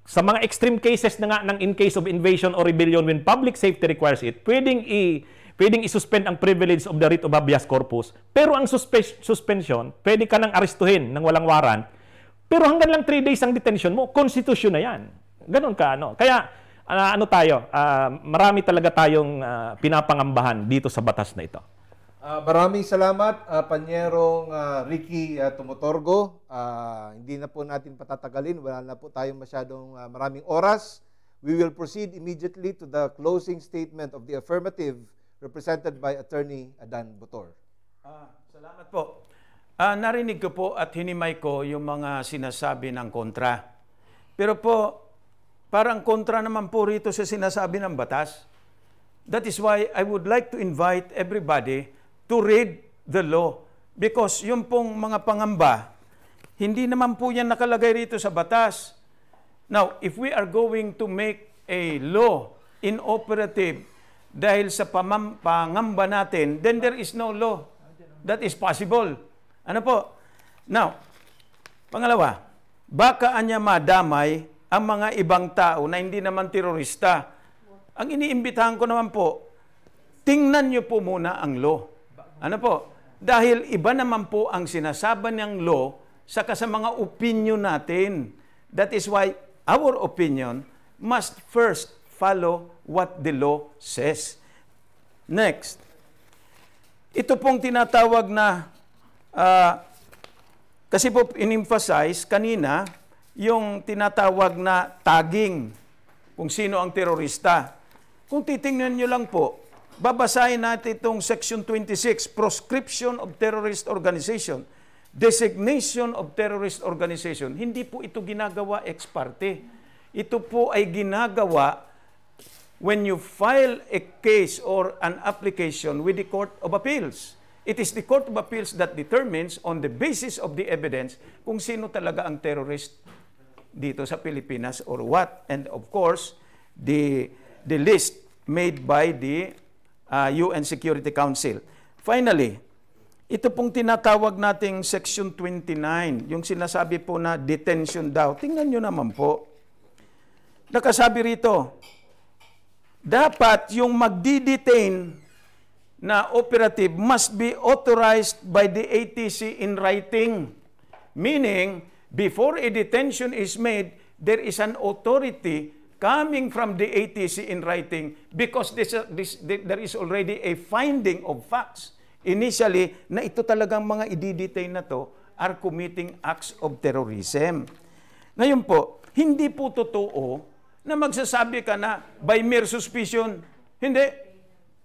sa mga extreme cases na nga ng in case of invasion or rebellion when public safety requires it, pwedeng i-suspend ang privilege of the writ of habeas corpus. Pero ang suspension, pwede ka nang arestuhin ng walang warrant. Pero hanggang lang 3 days ang detention mo, konstitusyon na yan. Ganun ka, ano. Kaya, marami talaga tayong pinapangambahan dito sa batas na ito. Maraming salamat, Panyerong Ricky Tumutorgo. Hindi na po natin patatagalin. Wala na po tayong masyadong maraming oras. We will proceed immediately to the closing statement of the affirmative represented by Attorney Adan Botor. Salamat po. Narinig ko po at hinimay ko yung mga sinasabi ng kontra. Pero po, parang kontra naman po rito sa sinasabi ng batas. That is why I would like to invite everybody to read the law. Because yung pong mga pangamba, hindi naman po yan nakalagay rito sa batas. Now, if we are going to make a law inoperative dahil sa pangamba natin, then there is no law that is possible. Ano po? Now, pangalawa, baka anya madamay ang mga ibang tao na hindi naman terorista. Ang iniimbitahan ko naman po, tingnan nyo po muna ang law. Ano po? Dahil iba naman po ang sinasabi ng law saka sa mga opinion natin. That is why our opinion must first follow what the law says. Next, ito pong tinatawag na kasi po in-emphasize kanina yung tinatawag na tagging kung sino ang terorista. Kung titingnan nyo lang po, babasahin natin itong Section 26, Proscription of Terrorist Organization, Designation of Terrorist Organization. Hindi po ito ginagawa ex parte. Ito po ay ginagawa when you file a case or an application with the Court of Appeals. It is the Court of Appeals that determines on the basis of the evidence kung sino talaga ang terrorist dito sa Pilipinas or what. And of course, the list made by the UN Security Council. Finally, ito pong tinatawag nating Section 29, yung sinasabi po na detention daw. Tingnan nyo naman po. Nakasabi rito, dapat yung magdi-detain na operative must be authorized by the ATC in writing. Meaning, before a detention is made, there is an authority coming from the ATC in writing because there is already a finding of facts initially na ito talagang mga i-detain na to are committing acts of terrorism. Ngayon po, hindi po totoo na magsasabi ka na by mere suspicion. Hindi.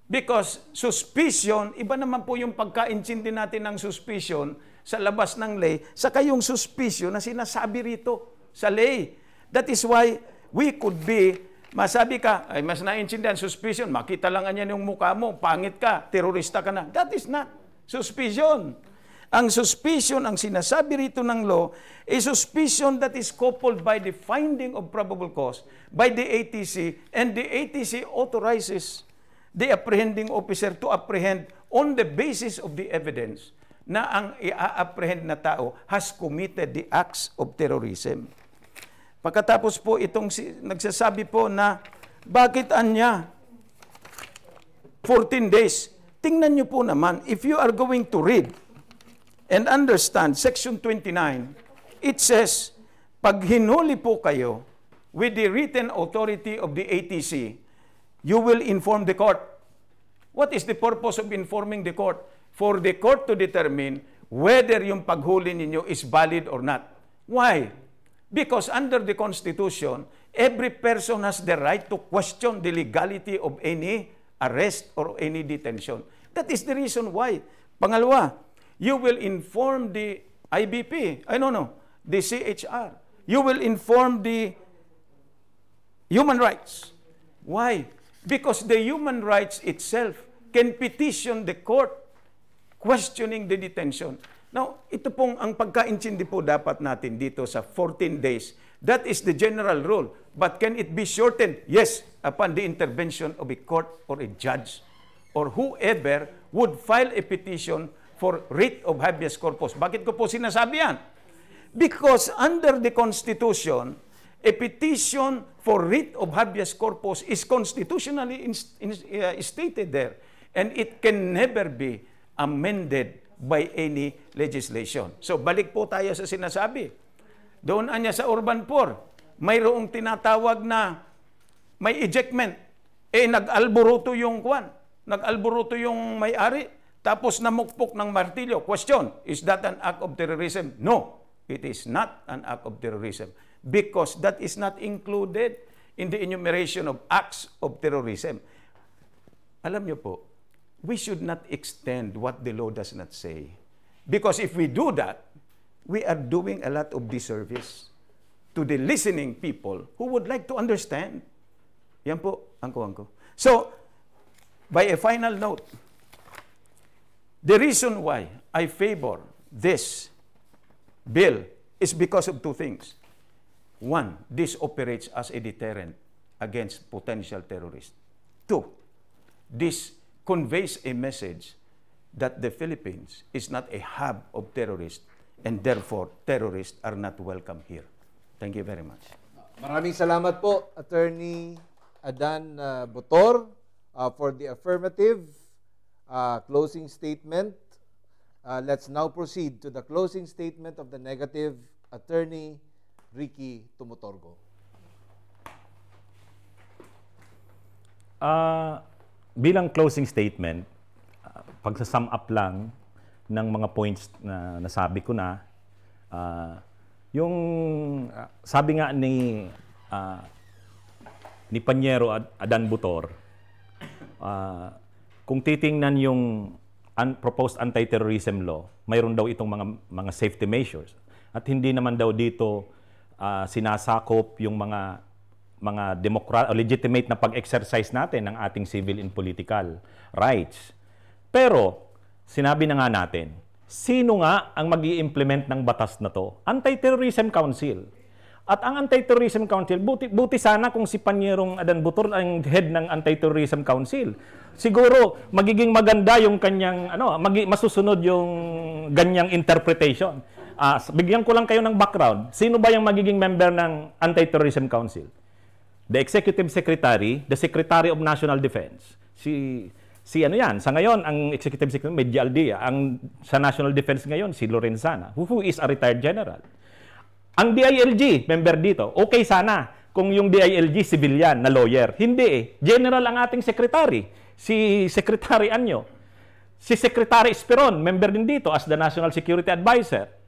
Because suspicion, iba naman po yung pagkaintindi natin ng suspicion sa labas ng lay, saka yung suspicion na sinasabi rito sa lay. That is why we could be, masabi ka, ay mas naintindihan, suspicion, makita lang niya yung mukha mo, pangit ka, terorista ka na. That is not suspicion. Ang suspicion, ang sinasabi rito ng law, a suspicion that is coupled by the finding of probable cause by the ATC, and the ATC authorizes the apprehending officer to apprehend on the basis of the evidence na ang i-apprehend na tao has committed the acts of terrorism. Pagkatapos po itong nagsasabi po na bakit anya 14 days. Tingnan nyo po naman, if you are going to read and understand Section 29, it says, pag hinuli po kayo with the written authority of the ATC, you will inform the court. What is the purpose of informing the court? For the court to determine whether yung paghuli ninyo is valid or not. Why? Because under the Constitution, every person has the right to question the legality of any arrest or any detention. That is the reason why. Pangalawa, you will inform the IBP, the CHR. You will inform the human rights. Why? Because the human rights itself can petition the court questioning the detention. Now, ito pong ang pagkaintindi po dapat natin dito sa 14 days. That is the general rule. But can it be shortened? Yes, upon the intervention of a court or a judge or whoever would file a petition for writ of habeas corpus. Bakit ko po sinasabi yan? Because under the Constitution, a petition for writ of habeas corpus is constitutionally stated there, and it can never be amended by any legislation. So balik po tayo sa sinasabi. Doon anya sa urban poor, mayroong tinatawag na may ejectment. Nag-alburuto yung kwan. Nag-alburuto yung may-ari, tapos namukpok ng martilyo. Question, is that an act of terrorism? No, it is not an act of terrorism. Because that is not included in the enumeration of acts of terrorism. Alam niyo po, we should not extend what the law does not say. Because if we do that, we are doing a lot of disservice to the listening people who would like to understand. Yan po, angko-angko. So, by a final note, the reason why I favor this bill is because of two things. One, this operates as a deterrent against potential terrorists. Two, this conveys a message that the Philippines is not a hub of terrorists and therefore terrorists are not welcome here. Thank you very much. Maraming salamat po, Attorney Adan Botor, for the affirmative closing statement. Let's now proceed to the closing statement of the negative, Attorney Ricky Tumutorgo. Bilang closing statement, pagsasum up lang ng mga points na nasabi ko na, yung sabi nga ni Panyero Adan Botor, kung titingnan yung proposed anti-terrorism law, mayroon daw itong mga safety measures. At hindi naman daw dito sinasakop yung mga legitimate na pag-exercise natin ng ating civil and political rights. Pero, sinabi na nga natin, sino nga ang mag-i-implement ng batas na to? Anti-Terrorism Council. At ang Anti-Terrorism Council, buti sana kung si Panyerong Adan Botor ang head ng Anti-Terrorism Council. Siguro, magiging maganda yung kanyang, masusunod yung ganyang interpretation. Bigyan ko lang kayo ng background. Sino ba yung magiging member ng Anti-Terrorism Council? The Executive Secretary, the Secretary of National Defense. Sa ngayon, ang Executive Secretary, Medji Aldia. Sa National Defense ngayon, si Lorenzana, who is a retired general. Ang DILG, member dito, okay sana kung yung DILG, civilian na lawyer. Hindi eh. General ang ating secretary. Si Secretary Anyo. Si Secretary Esperon, member din dito as the National Security Advisor.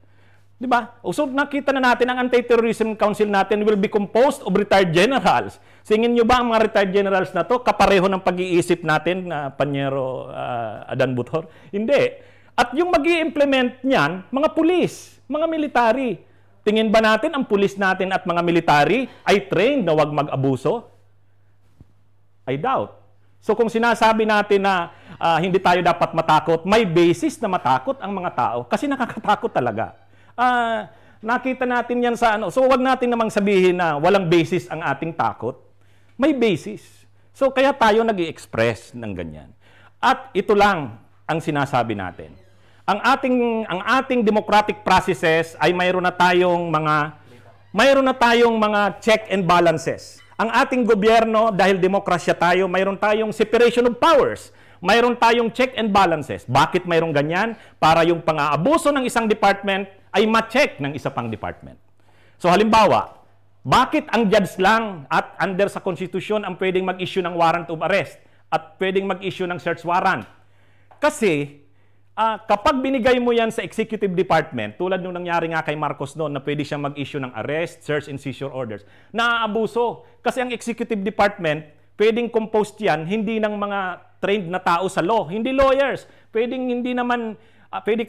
Diba? So nakita na natin ang Anti-Terrorism Council natin will be composed of retired generals. Singin nyo ba ang mga retired generals na to kapareho ng pag-iisip natin na Panyero Adan Botor? Hindi. At yung mag-i-implement niyan, mga pulis, mga military. Tingin ba natin ang pulis natin at mga military ay trained na wag mag-abuso? I doubt. So kung sinasabi natin na hindi tayo dapat matakot, may basis na matakot ang mga tao kasi nakakatakot talaga. Nakita natin yan sa So wag natin namang sabihin na walang basis ang ating takot. May basis. So kaya tayo nag-i-express ng ganyan. At ito lang ang sinasabi natin. Ang ating democratic processes ay mayroon na tayong mga check and balances. Ang ating gobyerno, dahil demokrasya tayo, mayroon tayong separation of powers. Mayroon tayong check and balances. Bakit mayroon ganyan? Para yung pang-aabuso ng isang department ay ma-check ng isa pang department. So halimbawa, bakit ang judge lang at under sa konstitusyon ang pwedeng mag-issue ng warrant of arrest at pwedeng mag-issue ng search warrant? Kasi kapag binigay mo yan sa executive department, tulad nung nangyari nga kay Marcos noon na pwede siyang mag-issue ng arrest, search, and seizure orders, naaabuso. Kasi ang executive department, pwedeng composed yan, hindi ng mga trained na tao sa law, hindi lawyers. Pwede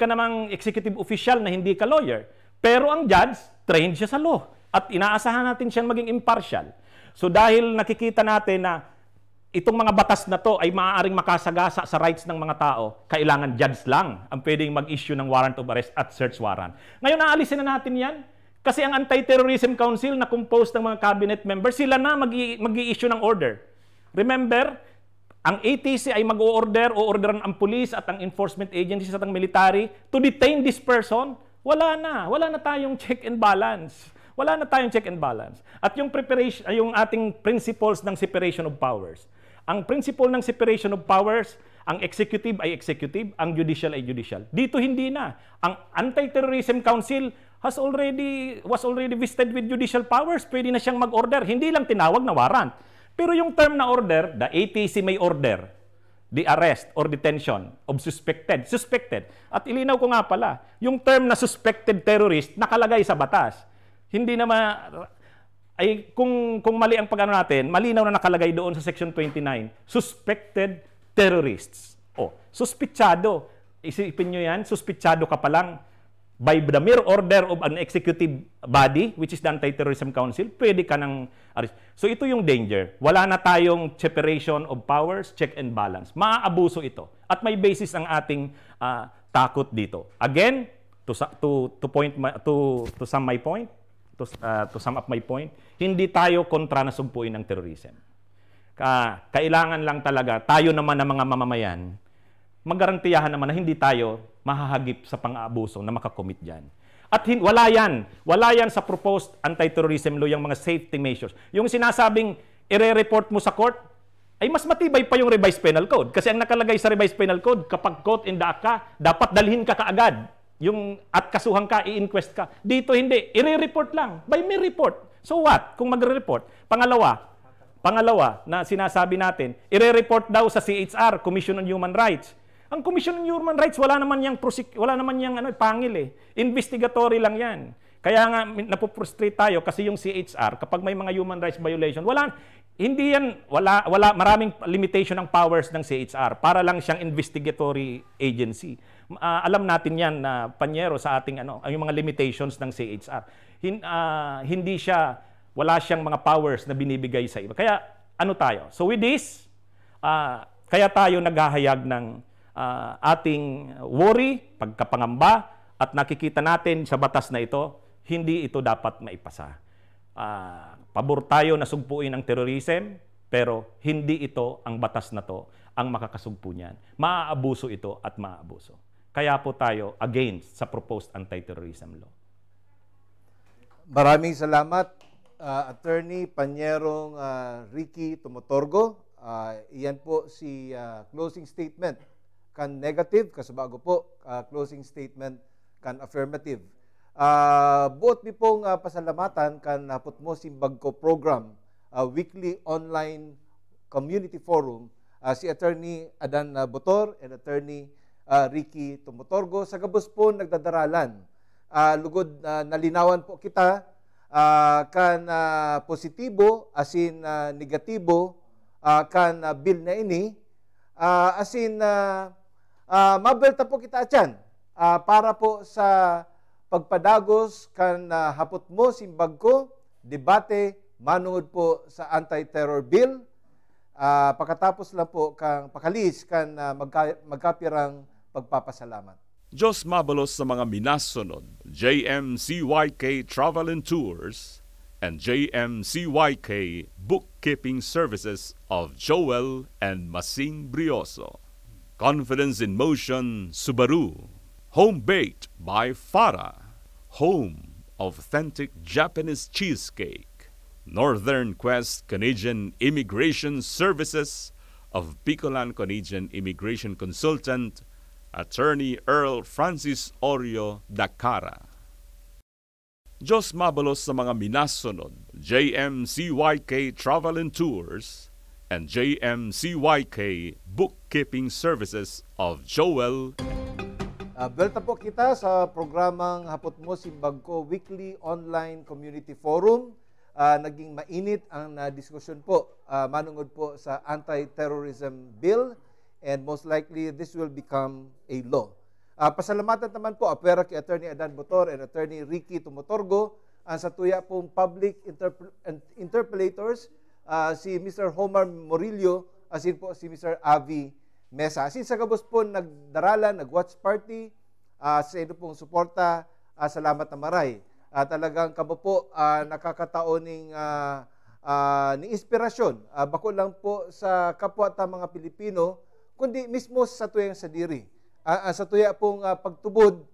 ka namang executive official na hindi ka lawyer. Pero ang judge, trained siya sa law. At inaasahan natin siyang maging impartial. So dahil nakikita natin na itong mga batas na to ay maaaring makasagasa sa rights ng mga tao, kailangan judge lang ang pwedeng mag-issue ng warrant of arrest at search warrant. Ngayon, naalisin na natin yan. Kasi ang Anti-Terrorism Council na composed ng mga cabinet members, sila na mag-i-issue ng order. Remember, ang ATC ay mag-o-order o orderan ang police at ang enforcement agencies at ang military to detain this person. Wala na tayong check and balance. At yung preparation, yung ating principles ng separation of powers. Ang principle ng separation of powers, ang executive ay executive, ang judicial ay judicial. Dito hindi na. Ang Anti-Terrorism Council was already vested with judicial powers. Pwede na siyang mag-order. Hindi lang tinawag na warrant. Pero yung term na order, the ATC may order the arrest or detention of suspected. At ilinaw ko nga pala, yung term na suspected terrorist nakalagay sa batas. Hindi na ay kung mali ang pag-ano natin, malinaw na nakalagay doon sa Section 29, suspected terrorists. O, suspitsado. Isipin nyo yan, suspitsado ka pa lang by the mere order of an executive body, which is the Anti-Terrorism Council, pwede ka ng arrest. So ito yung danger. Wala na tayong separation of powers, check and balance. Maaabuso ito. At may basis ang ating takot dito. Again, to sum up my point, hindi tayo kontra na sumpuin ng terrorism. Kailangan lang talaga, tayo naman ng mga mamamayan, magarantiyahan naman na hindi tayo mahahagip sa pang-aabuso na makakomit dyan. At wala yan sa proposed anti-terrorism law, yung mga safety measures. Yung sinasabing ire-report mo sa court, ay mas matibay pa yung revised penal code. Kasi ang nakalagay sa revised penal code, kapag caught in the act ka, dapat dalhin ka kaagad. At kasuhan ka, i-inquest ka. Dito hindi, ire-report lang. By mere report. So what? Kung magre-report. Pangalawa na sinasabi natin, ire-report daw sa CHR, Commission on Human Rights. Ang Commission on Human Rights, wala naman yang pangil eh. Investigatory lang yan. Kaya nga, napuprostrate tayo kasi yung CHR, kapag may mga human rights violation, wala, maraming limitation ng powers ng CHR. Para lang siyang investigatory agency. Alam natin yan na Panyero sa ating yung mga limitations ng CHR. Wala siyang mga powers na binibigay sa iba. Kaya tayo? So with this, kaya tayo naghahayag ng ating worry, pagkapangamba, at nakikita natin sa batas na ito, hindi ito dapat maipasa. Pabor tayo na sugpuin ang terrorism, pero hindi ito, ang batas na to, ang makakasugpo niyan. Maaabuso ito at maaabuso. Kaya po tayo against sa proposed anti-terrorism law. Maraming salamat, Attorney Panyerong Ricky Tumotorgo. Iyan po si closing statement kan negative, kasabago po closing statement kan affirmative. Buot mi pong pasalamatan kan hapot mo simbagko program, weekly online community forum, si Attorney Adan Botor and Attorney Ricky Tumotorgo. Sa gabos po nagdadaralan. Lugod nalinawan po kita kan positibo asin negatibo kan bill na ini, asin mabelta po kita atyan para po sa pagpadagos kan hapot mo simbagko debate manungod po sa anti-terror bill. Pagkatapos lang po kang pakalis kan magkapirang pagpapasalamat. Diyos mabalos sa mga minasunod, JMCYK Travel and Tours and JMCYK Bookkeeping Services of Joel and Masing Brioso. Confidence in Motion Subaru. Home baked by Farah. Home of authentic Japanese cheesecake. Northern Quest Canadian Immigration Services of Bicolan Canadian Immigration Consultant Attorney Earl Francis Orio Dacara. Diyos mabalos sa mga minasunod, JMCYK Travel and Tours and JMCYK Bookkeeping Services of Joel. Belta po kita sa programang Hapot Mo Simbagko Weekly Online Community Forum. Naging mainit ang diskusyon po manungod po sa anti-terrorism bill, and most likely this will become a law. Pasalamatan naman po apera kay Attorney Adan Botor and Attorney Ricky Tumotorgo, sa tuya pong public interpelators, si Mr. Homar Morillo, asin po si Mr. Avi Mesa. Asin sa gabos po nagdaralan, nag-watch party, sa ino pong suporta, salamat na maray. Talagang kamo po nakakataoning ni inspirasyon, bako lang po sa kapwa ta mga Pilipino, kundi mismo sa tuyang sadiri. Sa tuya pong pagtubod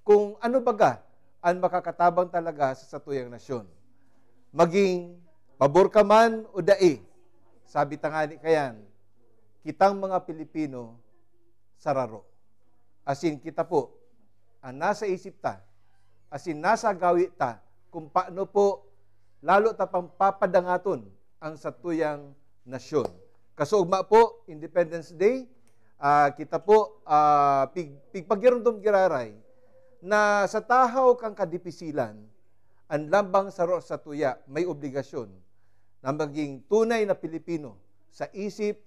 kung ano baga ang makakatabang talaga sa tuyang nasyon. Maging pabor ka man o dai, sabi tangani kayan, kitang mga Pilipino sararo. Asin kita po, nasa isip ta, asin nasa gawi ta, kung paano po lalo ta pang papadangaton ang satuyang nasyon. Kasugma po, Independence Day, kita po pigpagirundom giraray na sa tahaw kang kadipisilan, ang lambang saro sa tuya may obligasyon na maging tunay na Pilipino sa isip,